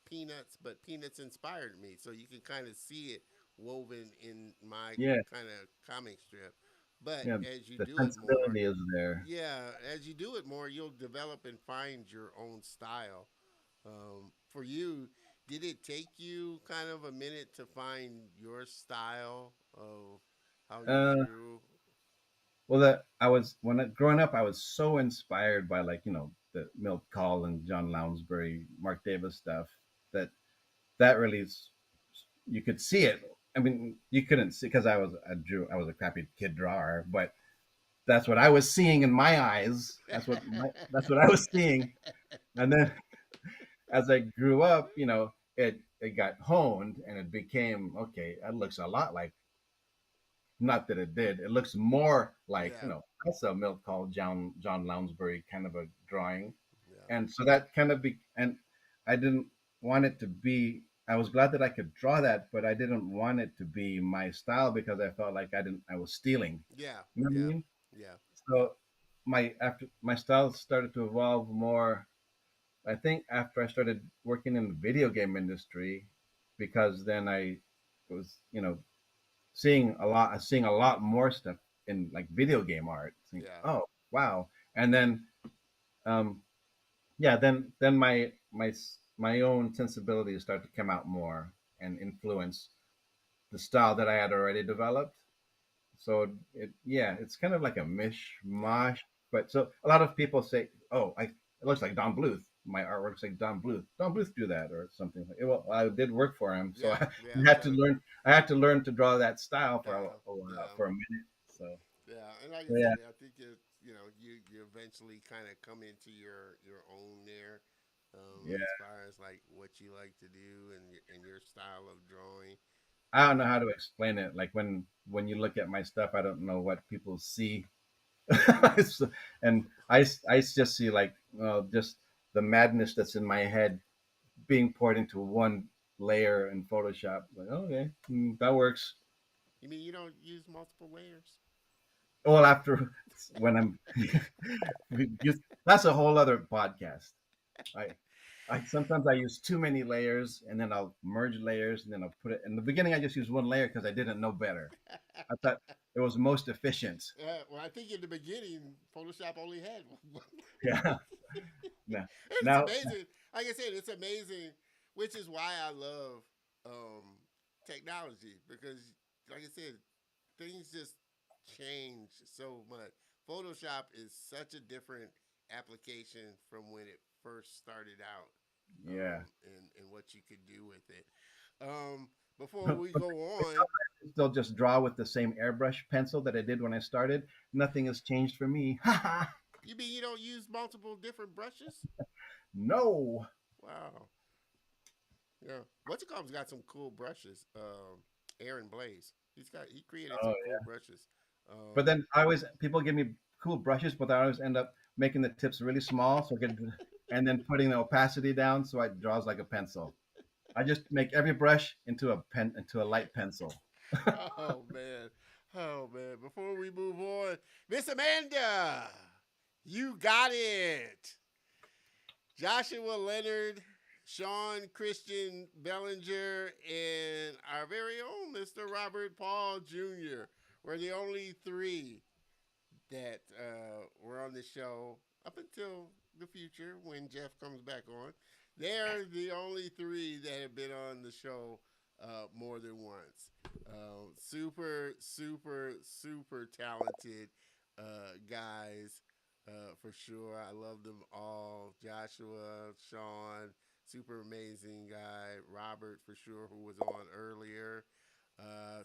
Speaker 1: Peanuts inspired me, so you can kind of see it woven in my
Speaker 2: Yeah.
Speaker 1: kind of comic strip. But
Speaker 2: Yeah.
Speaker 1: as you
Speaker 2: The
Speaker 1: do it more,
Speaker 2: sensibility is there.
Speaker 1: yeah, as you do it more, you'll develop and find your own style. For you, did it take you kind of a minute to find your style of how you
Speaker 2: Uh,
Speaker 1: drew?
Speaker 2: Well, that I was when growing up, I was so inspired by like the Milt Call and John Lounsbury, Mark Davis stuff that that really you could see it. I mean, you couldn't see because I was a crappy kid drawer, but that's what I was seeing in my eyes. That's what I was seeing. And then as I grew up, it got honed and it became okay. That looks a lot like not that it did. It looks more like
Speaker 1: Yeah,
Speaker 2: that's a milk called John Lounsbury kind of a drawing,
Speaker 1: yeah,
Speaker 2: and so that kind of be and I didn't want it to be. I was glad that I could draw that, but I didn't want it to be my style because I felt like I was stealing.
Speaker 1: yeah,
Speaker 2: You know what I
Speaker 1: yeah,
Speaker 2: mean?
Speaker 1: yeah,
Speaker 2: So my style started to evolve more. I think after I started working in the video game industry, because then I was seeing a lot more stuff in like video game art. Think,
Speaker 1: yeah,
Speaker 2: oh wow! And then um, yeah, then my own sensibilities start to come out more and influence the style that I had already developed. So yeah, it's kind of like a
Speaker 1: yeah,
Speaker 2: mishmash. But so a lot of people say, "Oh, it looks like Don Bluth. My artwork looks like Don Bluth. Don Bluth do that or something." Well, I did work for him, so
Speaker 1: yeah,
Speaker 2: I
Speaker 1: yeah.
Speaker 2: had to
Speaker 1: So
Speaker 2: learn. I had to learn to draw that style
Speaker 1: yeah,
Speaker 2: for a minute. So
Speaker 1: yeah, and like I
Speaker 2: so yeah,
Speaker 1: said, I think you eventually kind of come into your own there,
Speaker 2: yeah.
Speaker 1: as far as like what you like to do and your style of drawing.
Speaker 2: I don't know how
Speaker 1: Um,
Speaker 2: to explain it. Like when you look at my stuff, I don't know what people see. And I just see like just the madness that's in my head being poured into one layer in Photoshop. Like, okay, that works.
Speaker 1: you mean you don't use multiple layers?
Speaker 2: Well, after when I'm, that's a whole other podcast. I, I sometimes I use too many layers, and then I'll merge layers, and then I'll put it. In the beginning, I just used one layer because I didn't know better. I thought it was most efficient.
Speaker 1: Well, I think in the beginning, Photoshop only had one.
Speaker 2: Yeah. Now,
Speaker 1: It's
Speaker 2: now,
Speaker 1: amazing. Like I said, it's amazing, which is why I love um, technology because, like I said, things just change so much. Photoshop is such a different application from when it first started out,
Speaker 2: yeah.
Speaker 1: and what you could do with it. Before we go on,
Speaker 2: Still just draw with the same airbrush pencil that I did when I started. Nothing has changed for me.
Speaker 1: you mean you don't use multiple different brushes?
Speaker 2: No.
Speaker 1: Wow. Yeah. What's it called? Got some cool brushes. Aaron Blaze. He created
Speaker 2: Oh
Speaker 1: some cool
Speaker 2: yeah.
Speaker 1: brushes.
Speaker 2: But
Speaker 1: Um,
Speaker 2: then I always people give me cool brushes, but I always end up making the tips really small, and then putting the opacity down so it draws like a pencil. I just make every brush into a light pencil.
Speaker 1: oh man. Oh man. Before we move on, Miss Amanda, you got it. Joshua Leonard, Sean Christian Bellinger, and our very own Mr. Robert Paul Jr. were the only three that were on the show up until the future when Jeff comes back on. They're the only three that have been on the show more than once. Super, super, super talented guys for sure. I love them all. Joshua, Sean, super amazing guy. Robert, for sure, who was on earlier.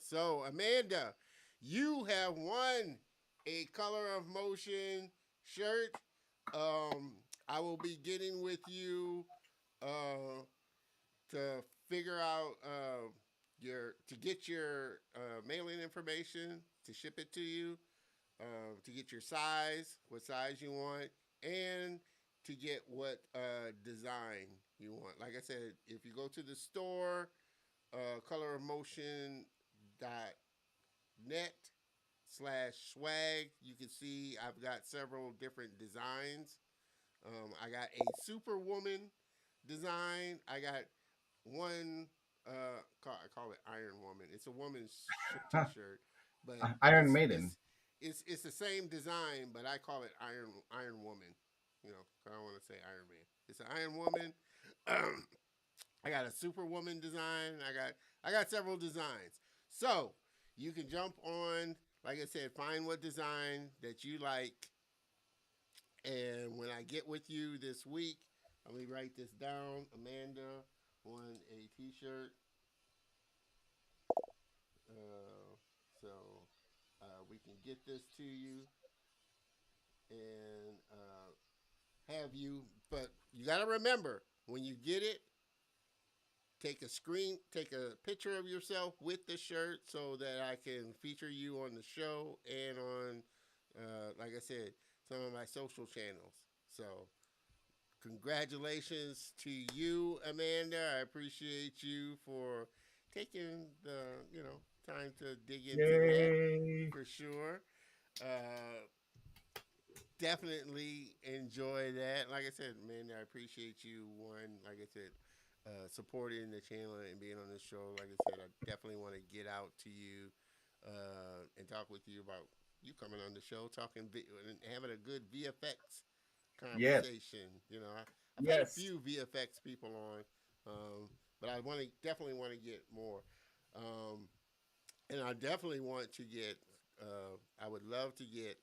Speaker 1: So, Amanda, you have won a Color of Motion shirt. Um, I will be getting with you uh, to figure out your to get your mailing information to ship it to you, to get your size, what size you want, and to get what design you want. Like I said, if you go to the store, colorofmotion.net/swag. You can see I've got several different designs. I got a Superwoman design. I got one. I call it Iron Woman. It's a woman's T-shirt, but
Speaker 2: Iron
Speaker 1: it's
Speaker 2: Maiden.
Speaker 1: it's it's the same design, but I call it Iron Woman. I don't want to say Iron Man. It's an Iron Woman. I got a Superwoman design. I got several designs. So you can jump on. like I said, find what design that you like, and when I get with you this week, let me write this down. Amanda on a T-shirt, uh, so we can get this to you and have you. But you got to remember when you get it, take a picture of yourself with the shirt so that I can feature you on the show and on, like I said, some of my social channels. So congratulations to you, Amanda. I appreciate you for taking the time to dig into that
Speaker 2: Yay!
Speaker 1: for sure. Uh, Definitely enjoy that. Like I said, man, I appreciate you. One, like I said, supporting the channel and being on the show. Like I said, I definitely want to get out to you and talk with you about you coming on the show, and having a good VFX
Speaker 2: Yes,
Speaker 1: conversation. I've had a
Speaker 2: yes,
Speaker 1: few VFX people on, but I want to definitely want to get more. Um, and I definitely want to get. I would love to get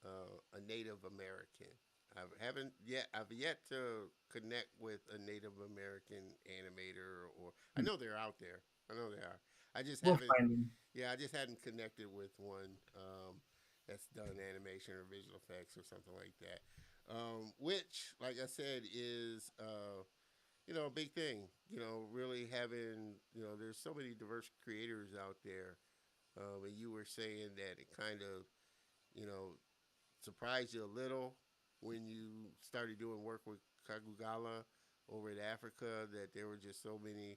Speaker 1: a Native American. I've yet to connect with a Native American animator, or I know they're out there. I know they are. I just
Speaker 2: we'll
Speaker 1: haven't.
Speaker 2: find him.
Speaker 1: Yeah, I just hadn't connected with one that's done animation or visual effects or something like that. Which, like I said, is a big thing. Really having there's so many diverse creators out there. And you were saying that it kind of you know surprised you a little when you started doing work with Kagugala over in Africa, that there were just so many,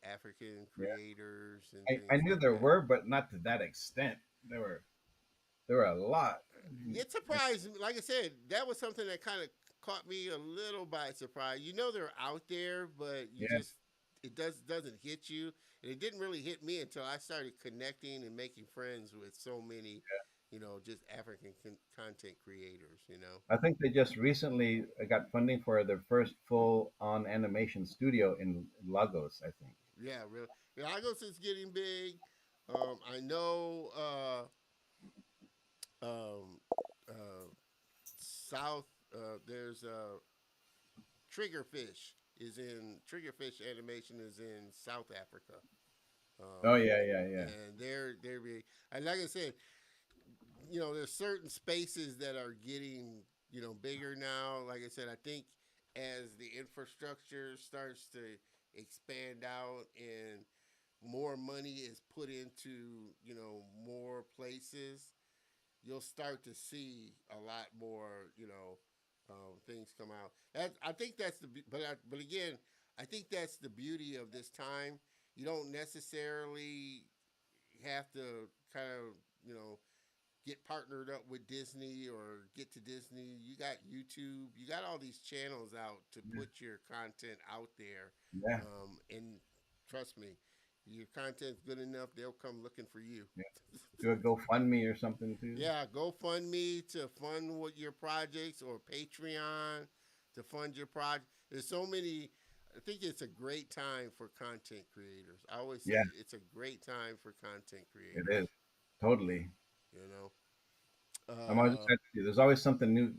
Speaker 1: African
Speaker 2: Yeah,
Speaker 1: creators and
Speaker 2: I
Speaker 1: things
Speaker 2: knew
Speaker 1: like
Speaker 2: there
Speaker 1: that.
Speaker 2: were, but not to that extent. There were a lot.
Speaker 1: It surprised me. Like I said, that was something that kind of caught me a little by surprise. They're out there, but
Speaker 2: Yeah,
Speaker 1: it doesn't hit you. And it didn't really hit me until I started connecting and making friends with so many, just African content creators.
Speaker 2: I think they just recently got funding for their first full-on animation studio in Lagos. I think.
Speaker 1: Yeah, really. Lagos is getting big. I know um, uh, South. There's Triggerfish animation is in South Africa.
Speaker 2: Oh
Speaker 1: Um,
Speaker 2: yeah, yeah, yeah,
Speaker 1: and they're big. And like I said, there's certain spaces that are getting bigger now. Like I said, I think as the infrastructure starts to expand out and more money is put into more places, you'll start to see a lot more things come out. I think that's but again, I think that's the beauty of this time. You don't necessarily have to kind of get partnered up with Disney or get to Disney. You got YouTube. You got all these channels out to
Speaker 2: yeah,
Speaker 1: put your content out there.
Speaker 2: yeah.
Speaker 1: And trust me, your content's good enough, they'll come looking for you.
Speaker 2: Yeah. Do a GoFundMe or something too.
Speaker 1: Yeah, GoFundMe to fund what your projects, or Patreon to fund your project. There's so many. I think it's a great time for content creators. I always say
Speaker 2: Yeah,
Speaker 1: it's a great time for content
Speaker 2: it
Speaker 1: creators.
Speaker 2: is totally.
Speaker 1: You know,
Speaker 2: I'm always excited to see. There's always something new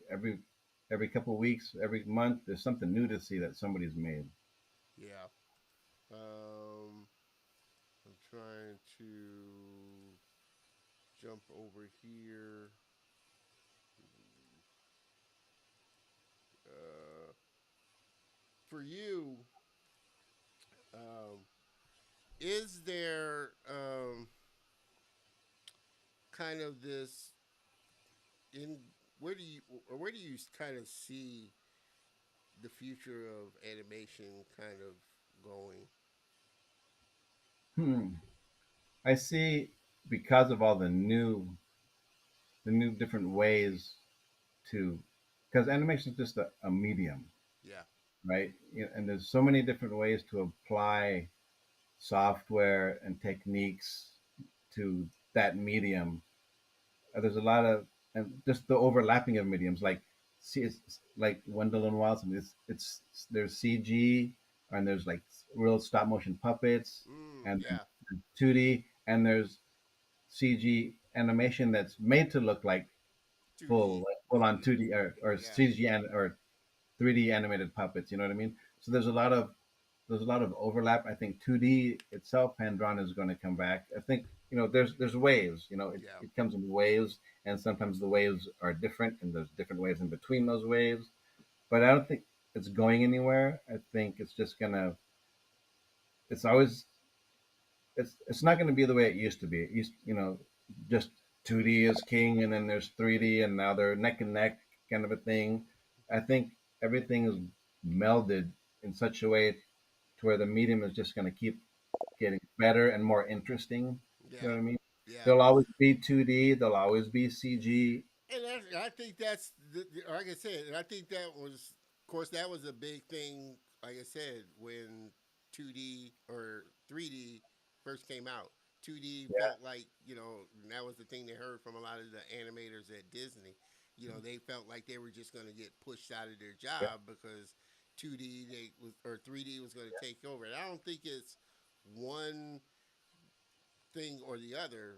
Speaker 2: every couple of weeks, every month. There's something new to see that somebody's made.
Speaker 1: yeah. I'm trying to jump over here. Uh, for you, um, is there kind of this in where do you kind of see the future of animation kind of going?
Speaker 2: Hmm. I see because of all the new different ways to, because animation is just a medium,
Speaker 1: Yeah,
Speaker 2: right? And there's so many different ways to apply software and techniques to that medium. There's a lot of, and just the overlapping of mediums, like see, it's like Wendell and Wild. It's there's CG and there's like real stop motion puppets and
Speaker 1: yeah,
Speaker 2: 2D and there's CG animation that's made to look like
Speaker 1: 2D.
Speaker 2: full on 2D or
Speaker 1: Yeah,
Speaker 2: CG or 3D animated puppets. You know what I mean? So there's a lot of overlap. I think 2D itself, hand drawn, is going to come back. I think there's waves.
Speaker 1: yeah,
Speaker 2: It comes in waves, and sometimes the waves are different, and there's different waves in between those waves. But I don't think it's going anywhere. I think it's just gonna. It's always it's not going to be the way it used to be. It used, just 2D is king, and then there's 3D, and now they're neck and neck kind of a thing. I think everything is melded in such a way to where the medium is just going to keep getting better and more interesting. You know
Speaker 1: yeah,
Speaker 2: what I mean?
Speaker 1: yeah.
Speaker 2: There'll always be 2D. There'll always be CG.
Speaker 1: And I think that's like I said, and I think that was, of course, that was a big thing. Like I said, when 2D or 3D first came out, 2D
Speaker 2: Yeah,
Speaker 1: felt like, and that was the thing they heard from a lot of the animators at Disney. They felt like they were just going to get pushed out of their
Speaker 2: yeah,
Speaker 1: job because 2D they was or 3D was going to take over. And I don't think it's one thing or the other.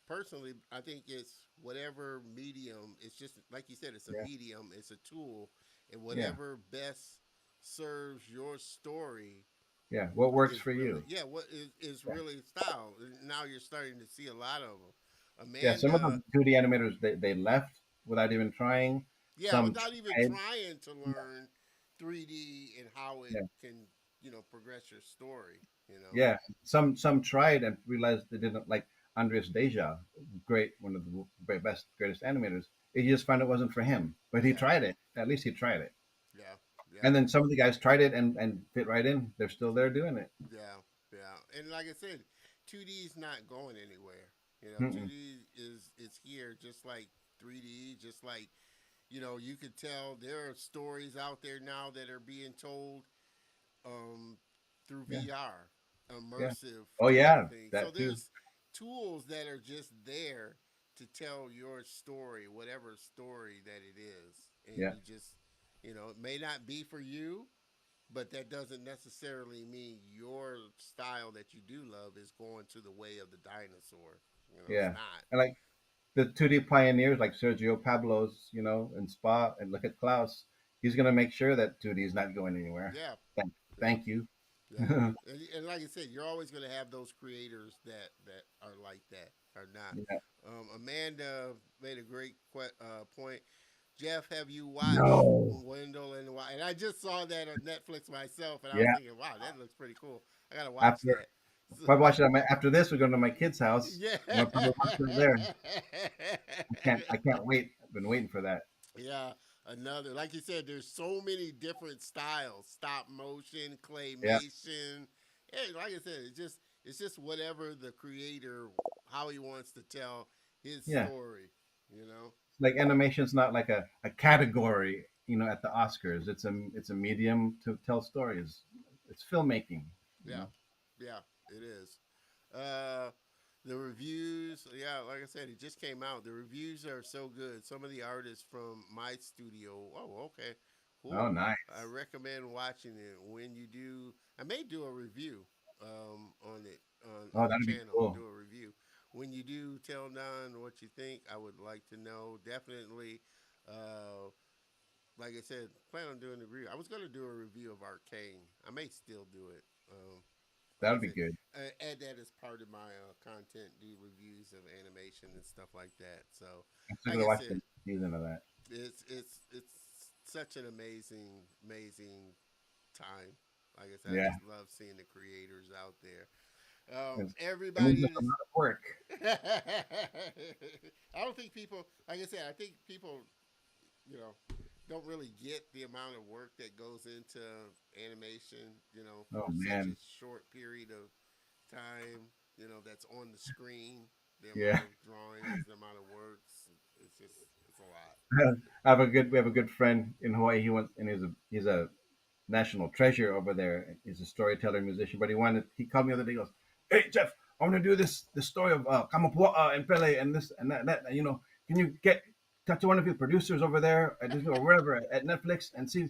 Speaker 1: Personally, I think it's whatever medium. It's just like you said, it's a
Speaker 2: yeah,
Speaker 1: medium, it's a tool, and
Speaker 2: yeah,
Speaker 1: whatever best serves your story
Speaker 2: yeah. What works
Speaker 1: is
Speaker 2: for
Speaker 1: really,
Speaker 2: you?
Speaker 1: yeah, what is
Speaker 2: Yeah,
Speaker 1: really style. And now you're starting to see a lot of them.
Speaker 2: yeah. Some of
Speaker 1: Amanda,
Speaker 2: the 2D animators they left without even trying.
Speaker 1: yeah,
Speaker 2: Some
Speaker 1: without even
Speaker 2: tried.
Speaker 1: trying to learn 3D and how it
Speaker 2: Yeah.
Speaker 1: can, progress your story. You know,
Speaker 2: Yeah, some tried and realized they didn't like Andres Deja, great one of the best greatest animators. He just found it wasn't for him, but he
Speaker 1: yeah,
Speaker 2: tried it. At least he tried it.
Speaker 1: yeah, yeah.
Speaker 2: And then some of the guys tried it and fit right in. They're still there doing it.
Speaker 1: Yeah, yeah, and like I said, 2D is not going anywhere.
Speaker 2: Mm-mm.
Speaker 1: 2D is here, just like 3D, just like you could tell there are stories out there now that are being told um, through
Speaker 2: Yeah,
Speaker 1: VR,
Speaker 2: yeah.
Speaker 1: immersive
Speaker 2: Oh
Speaker 1: type
Speaker 2: yeah,
Speaker 1: thing. So
Speaker 2: that too.
Speaker 1: there's tools that are just there to tell your story, whatever story that it is, and
Speaker 2: Yeah,
Speaker 1: you just, it may not be for you, but that doesn't necessarily mean your style that you do love is going to the way of the dinosaur. It's
Speaker 2: yeah.
Speaker 1: not.
Speaker 2: And like the 2D pioneers like Sergio Pablos, and Spa, and look at Klaus. He's gonna make sure that 2D is not going anywhere.
Speaker 1: Yeah,
Speaker 2: Thank,
Speaker 1: yeah,
Speaker 2: thank you.
Speaker 1: yeah. And like I said, you're always going to have those creators that are like that, are not.
Speaker 2: Yeah.
Speaker 1: Amanda made a great point. Jeff, have you watched
Speaker 2: No.
Speaker 1: Wendell and Wild? And I just saw that on Netflix myself, and I was
Speaker 2: Yeah.
Speaker 1: thinking, wow, that looks pretty cool. I got to watch
Speaker 2: After
Speaker 1: that. So,
Speaker 2: Probably watch it after this. We're going to my kid's house.
Speaker 1: yeah.
Speaker 2: I'm gonna probably watch it there. I can't wait. I've been waiting for that.
Speaker 1: Yeah, another, like you said, there's so many different styles: stop motion,
Speaker 2: Yeah,
Speaker 1: claymation. And like I said, it's just whatever the creator, how he wants to tell his
Speaker 2: yeah.
Speaker 1: story. You know.
Speaker 2: Like animation's not like a category. At the Oscars, it's a medium to tell stories. It's filmmaking. You
Speaker 1: Yeah,
Speaker 2: know.
Speaker 1: yeah, it is. Uh, the reviews, yeah, like I said, it just came out. The reviews are so good. Some of the artists from my studio. Oh, okay,
Speaker 2: Oh,
Speaker 1: cool. I
Speaker 2: nice.
Speaker 1: recommend watching it. When you do, I may do a review on it
Speaker 2: Oh,
Speaker 1: on the
Speaker 2: that'd be
Speaker 1: channel.
Speaker 2: cool.
Speaker 1: Do a review. When you do, tell Don what you think. I would like to know. Definitely. Uh, like I said, plan on doing a review. I was going to do a review of Arcane. I may still do it. Like I
Speaker 2: That'd be
Speaker 1: said,
Speaker 2: good.
Speaker 1: add that as part of my content. Do reviews of animation and stuff like that. So,
Speaker 2: I'm still
Speaker 1: like
Speaker 2: gonna
Speaker 1: I
Speaker 2: watch the
Speaker 1: said,
Speaker 2: season of that.
Speaker 1: it's such an amazing time. Like I said, I
Speaker 2: Yeah,
Speaker 1: just love seeing the creators out there.
Speaker 2: it means
Speaker 1: Everybody
Speaker 2: it's a lot of work.
Speaker 1: I don't think people, like I said, I think people, you know, don't really get the amount of work that goes into animation,
Speaker 2: Oh
Speaker 1: for such a
Speaker 2: man.
Speaker 1: short period of time, that's on the screen, the
Speaker 2: Yeah.
Speaker 1: amount of drawings, the amount of works, it's a lot.
Speaker 2: We have a good friend in Hawaii. He's a national treasure over there. He's a storyteller, musician. But he called me the other day. He goes, "Hey Jeff, I want to do this story of Kamapua'a and Pele and this and that. Can you talk to one of your producers over there at Disney or wherever at Netflix and see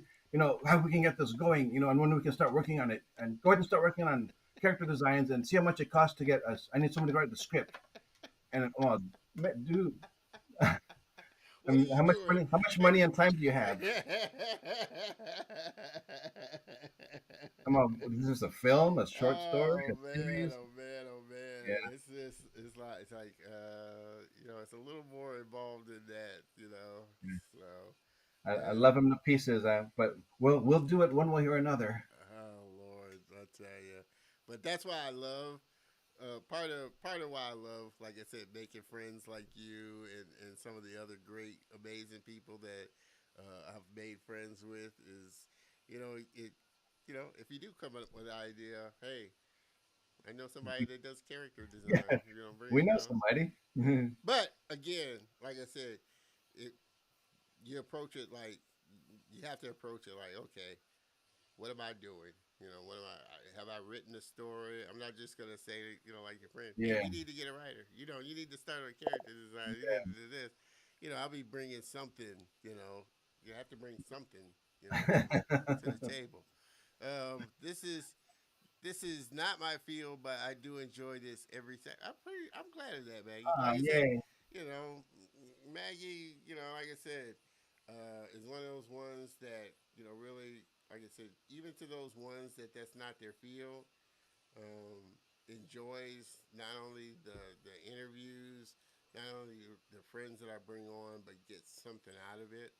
Speaker 2: how we can get this going. And when we can start working on it and go ahead and start working on character designs and see how much it costs to get us. I need somebody to write the script." And dude.
Speaker 1: What are you
Speaker 2: How much
Speaker 1: doing?
Speaker 2: money? How much money and time do you have? Come on, is this a film, a short story,
Speaker 1: Oh
Speaker 2: a
Speaker 1: man,
Speaker 2: series?
Speaker 1: oh man, oh man.
Speaker 2: Yeah,
Speaker 1: It's just it's like it's a little more involved than that, So
Speaker 2: I
Speaker 1: yeah.
Speaker 2: love him to pieces, but we'll do it one way or another.
Speaker 1: Oh Lord, I tell you. But that's why I love part of why I love, like I said, making friends like you and some of the other great, amazing people that I've made friends with is, it, if you do come up with an idea, hey, I know somebody that does character
Speaker 2: Yeah,
Speaker 1: design, bring
Speaker 2: we
Speaker 1: it,
Speaker 2: know somebody.
Speaker 1: But again, like I said, it you approach it like you have to approach it like, okay, what am I doing? What am have I written a story? I'm not just gonna say, like your friend, hey,
Speaker 2: Yeah,
Speaker 1: you need to get a writer. You need to start a character design. You need to do this. I'll be bringing something. You have to bring something, to the table. This is not my field, but I do enjoy this every time. I'm glad of that, Maggie. Like I said,
Speaker 2: yay.
Speaker 1: you know, Maggie, like I said, is one of those ones that really, like I said, even to those ones that's not their field, enjoys not only the interviews, not only the friends that I bring on, but gets something out of it.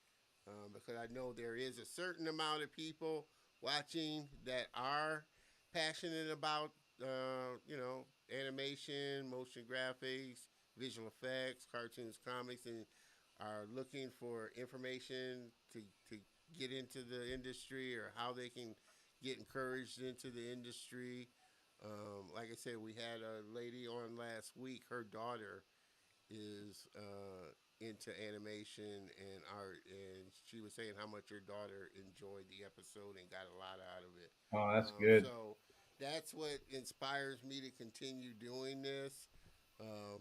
Speaker 1: Because I know there is a certain amount of people watching that are passionate about, animation, motion graphics, visual effects, cartoons, comics, and are looking for information to get into the industry or how they can get encouraged into the industry. Like I said, we had a lady on last week. Her daughter is into animation and art, and she was saying how much her daughter enjoyed the episode and got a lot out of it.
Speaker 2: Oh, that's good.
Speaker 1: So that's what inspires me to continue doing this. Um,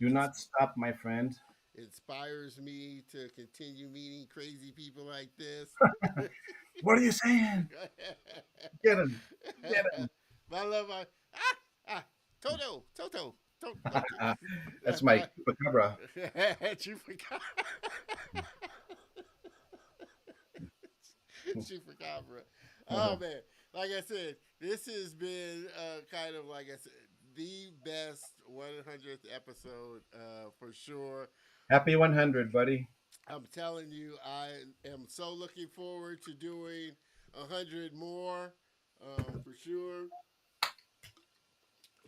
Speaker 2: Do
Speaker 1: it's,
Speaker 2: not stop, my friend.
Speaker 1: inspires me to continue meeting crazy people like this.
Speaker 2: What are you saying? Get him. Get him.
Speaker 1: I love my Toto, Toto, Toto.
Speaker 2: That's my
Speaker 1: My
Speaker 2: chupacabra.
Speaker 1: Chupacabra. Chupacabra. Oh man, like I said, this has been kind of like I said, the best 100th episode for sure.
Speaker 2: Happy 100, buddy.
Speaker 1: I'm telling you, I am so looking forward to doing 100 more for sure.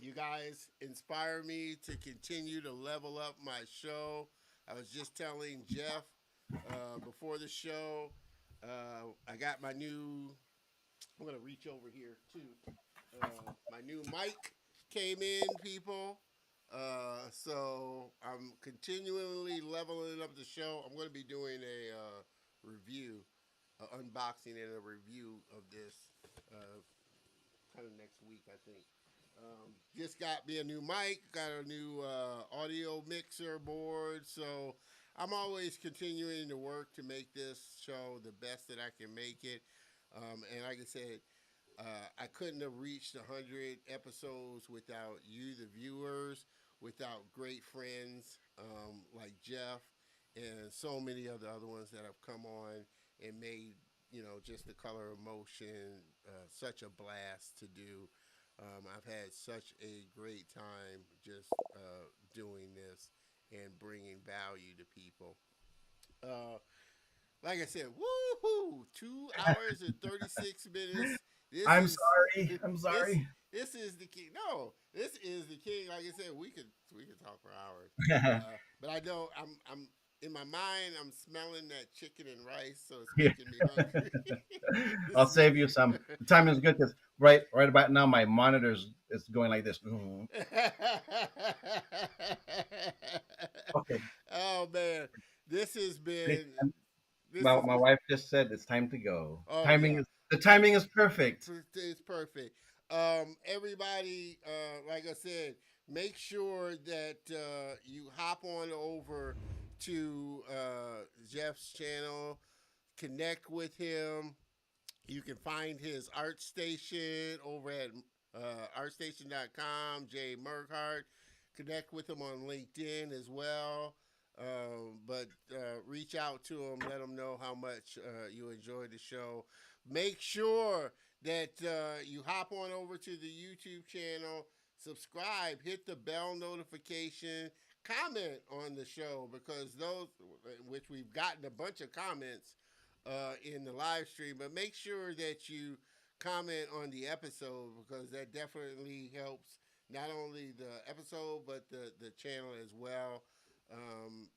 Speaker 1: You guys inspire me to continue to level up my show. I was just telling Jeff before the show, I got my new. I'm gonna reach over here too. My new mic came in, people. So I'm continually leveling up the show. I'm going to be doing a review, unboxing and a review of this uh, kind of next week, I think. Just got me a new mic, got a new audio mixer board. So I'm always continuing to work to make this show the best that I can make it. And like I said, I couldn't have reached 100 episodes without you, the viewers, without great friends like Jeff and so many of the other ones that have come on and made, just the color of motion such a blast to do. I've had such a great time just doing this and bringing value to people. Uh, like I said, woohoo! 2 hours and 36 minutes. This
Speaker 2: I'm
Speaker 1: is
Speaker 2: sorry. I'm
Speaker 1: this
Speaker 2: sorry.
Speaker 1: this is the king. No, this is the king. Like I said, we could talk for hours. But I know I'm in my mind. I'm smelling that chicken and rice, so it's
Speaker 2: Yeah.
Speaker 1: making me hungry.
Speaker 2: I'll
Speaker 1: This is-
Speaker 2: save you some. The timing is good because right about now my monitor's is going like this. Okay.
Speaker 1: Oh man, this has been
Speaker 2: And
Speaker 1: this
Speaker 2: my
Speaker 1: has
Speaker 2: my
Speaker 1: been.
Speaker 2: wife just said it's time to go.
Speaker 1: Oh
Speaker 2: Timing
Speaker 1: yeah,
Speaker 2: is the timing is perfect.
Speaker 1: it's perfect. Everybody, like I said, make sure that you hop on over to Jeff's channel, connect with him. You can find his art station over at artstation.com, Jay Merghart. Connect with him on LinkedIn as well. But reach out to him, let him know how much you enjoyed the show. Make sure that you hop on over to the YouTube channel, subscribe, hit the bell notification, comment on the show because those, which we've gotten a bunch of comments in the live stream, but make sure that you comment on the episode because that definitely helps not only the episode but the channel as well. Um,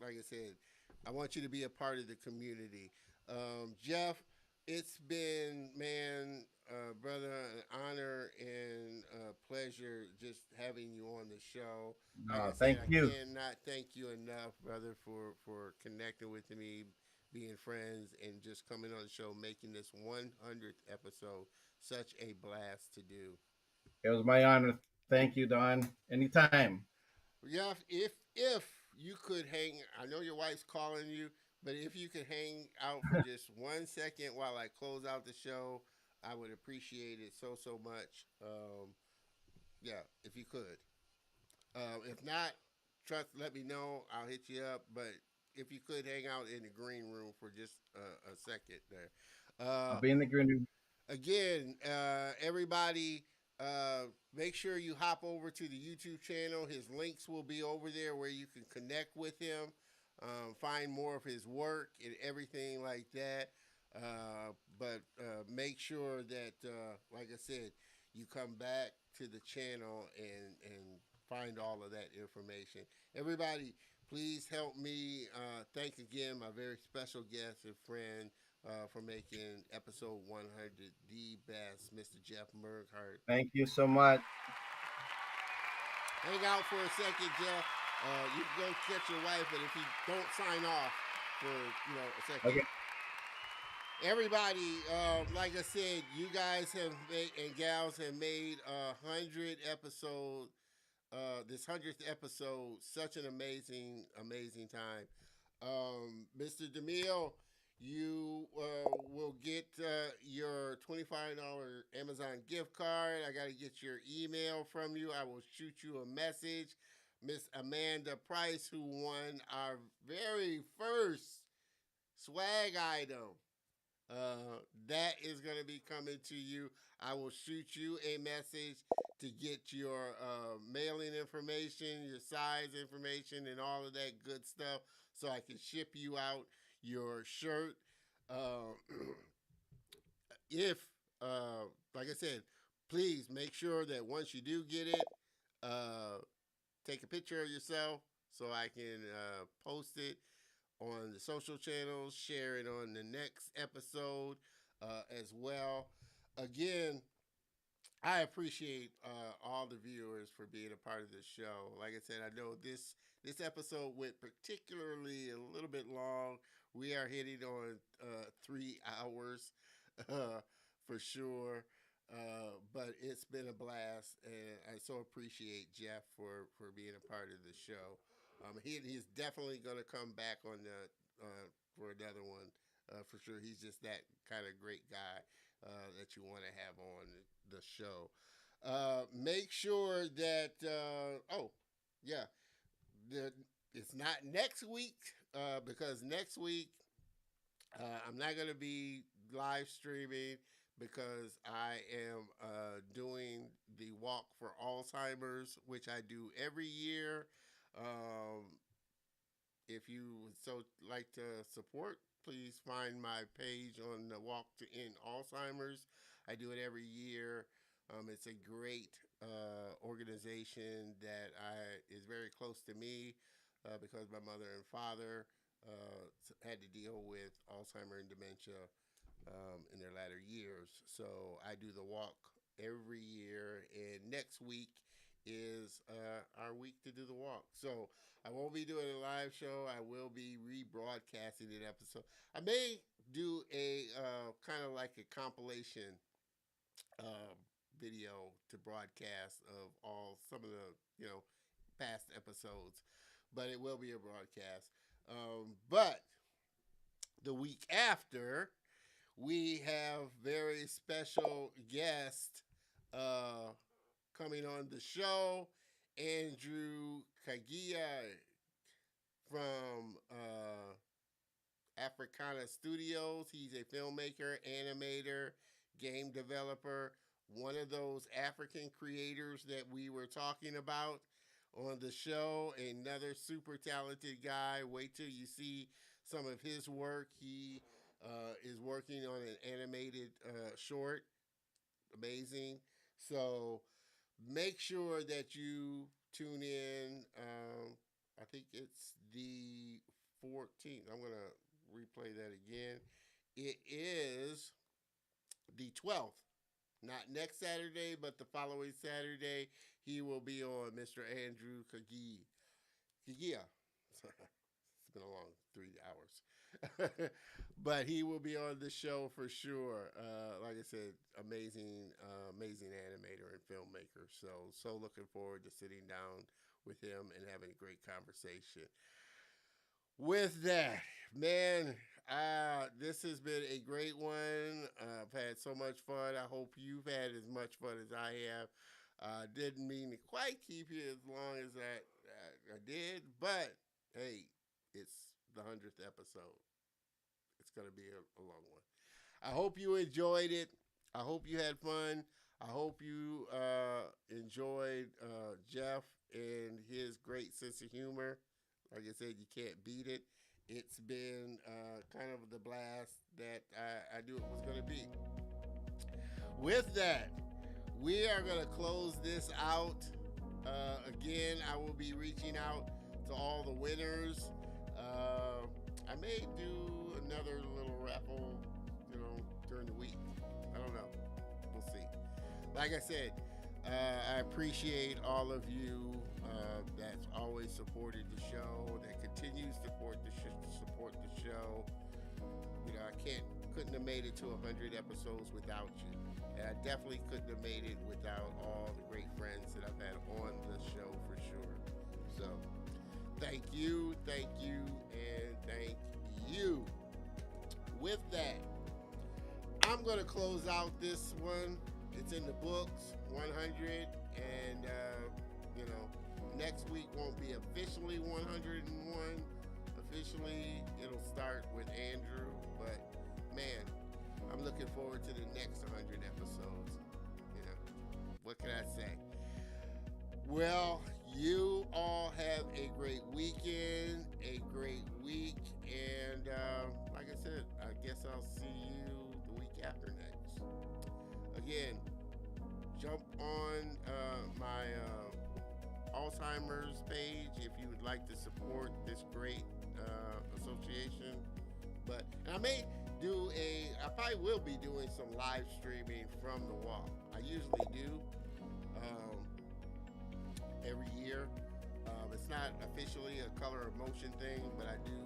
Speaker 1: like I said, I want you to be a part of the community. Jeff, it's been, man, brother, an honor and a pleasure just having you on the show. Like I said,
Speaker 2: Thank
Speaker 1: I
Speaker 2: you.
Speaker 1: cannot thank you enough, brother, for connecting with me, being friends, and just coming on the show, making this 100th episode such a blast to do.
Speaker 2: It was my honor. Thank you, Don. Anytime.
Speaker 1: Yeah, if you could hang, I know your wife's calling you, but if you could hang out for just 1 second while I close out the show, I would appreciate it so much. Yeah, if you could. If not, trust. Let me know. I'll hit you up. But if you could hang out in the green room for just a second there.
Speaker 2: I'll
Speaker 1: Uh,
Speaker 2: be in the green room.
Speaker 1: Again, everybody, make sure you hop over to the YouTube channel. His links will be over there where you can connect with him, find more of his work and everything like that. But make sure that, like I said, you come back to the channel and find all of that information. Everybody, please help me thank again my very special guest and friend for making episode 100 the best, Mr. Jeff Merghart.
Speaker 2: Thank you so much.
Speaker 1: Hang out for a second, Jeff. You can go catch your wife, but if you don't sign off for a second,
Speaker 2: Okay.
Speaker 1: everybody, like I said, you guys have made and gals have made 100 episodes. This 100th episode, such an amazing time. Mr. DeMille, you will get your $25 Amazon gift card. I got to get your email from you. I will shoot you a message. Miss Amanda Price, who won our very first swag item. That is going to be coming to you. I will shoot you a message to get your mailing information, your size information, and all of that good stuff so I can ship you out your shirt. Uh, if, like I said, please make sure that once you do get it, uh, take a picture of yourself so I can post it on the social channels, share it on the next episode as well. Again, I appreciate all the viewers for being a part of this show. Like I said, I know this episode went particularly a little bit long. We are hitting on 3 hours for sure. But it's been a blast, and I so appreciate Jeff for being a part of the show. He's definitely going to come back on the for another one for sure. He's just that kind of great guy that you want to have on the show. Make sure that oh yeah, the, it's not next week because next week I'm not going to be live streaming because I am doing the walk for Alzheimer's, which I do every year. Um, if you would so like to support, please find my page on the Walk to End Alzheimer's. I do it every year. It's a great organization that is very close to me because my mother and father had to deal with Alzheimer and dementia in their latter years. So I do the walk every year, and next week is our week to do the walk. So I won't be doing a live show. I will be rebroadcasting an episode. I may do a kind of like a compilation uh, video to broadcast of all some of the past episodes, but it will be a broadcast. But the week after, we have very special guest uh, coming on the show, Andrew Kagia from Africana Studios. He's a filmmaker, animator, game developer, one of those African creators that we were talking about on the show. Another super talented guy. Wait till you see some of his work. He is working on an animated short. Amazing. So make sure that you tune in. I think it's the 14th. I'm going to replay that again. It is the 12th. Not next Saturday, but the following Saturday, he will be on Mr. Andrew Kagia. It's been a long 3 hours. But he will be on the show for sure. Like I said, amazing animator and filmmaker. So looking forward to sitting down with him and having a great conversation. With that, man, this has been a great one. I've had so much fun. I hope you've had as much fun as I have. Didn't mean to quite keep you as long as I did, but hey, it's the 100th episode. It's going to be a long one. I hope you enjoyed it. I hope you had fun. I hope you enjoyed Jeff and his great sense of humor. Like I said, you can't beat it. It's been kind of the blast that I knew it was going to be. With that, we are going to close this out. Again, I will be reaching out to all the winners. I may do another little raffle, during the week. I don't know. We'll see. Like I said, I appreciate all of you that's always supported the show, that continues to support the show. I couldn't have made it to 100 episodes without you. And I definitely couldn't have made it without all the great friends that I've had on the show for sure. So thank you, and thank you. With that, I'm going to close out this one. It's in the books, 100, and next week won't be officially 101. Officially, it'll start with Andrew, but man, I'm looking forward to the next 100 episodes. What can I say? Well, you all have a great weekend, a great week, and like I said, I guess I'll see you the week after next. Again, jump on my Alzheimer's page if you would like to support this great association. But I probably will be doing some live streaming from the walk. I usually do every year. It's not officially a color of motion thing, but I do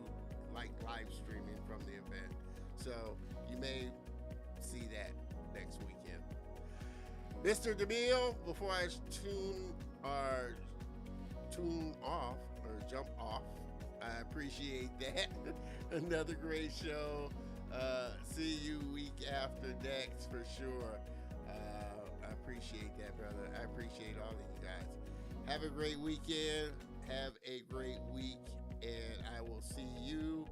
Speaker 1: like live streaming from the event. So you may see that next weekend. Mr. DeMille, before I tune off or jump off, I appreciate that. Another great show. See you week after next for sure. I appreciate that, brother. I appreciate all of you guys. Have a great weekend. Have a great week. And I will see you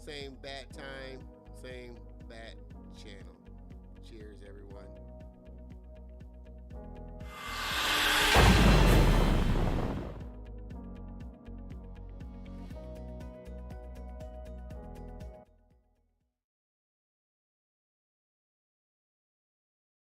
Speaker 1: same bat time, same bat channel. Cheers, everyone.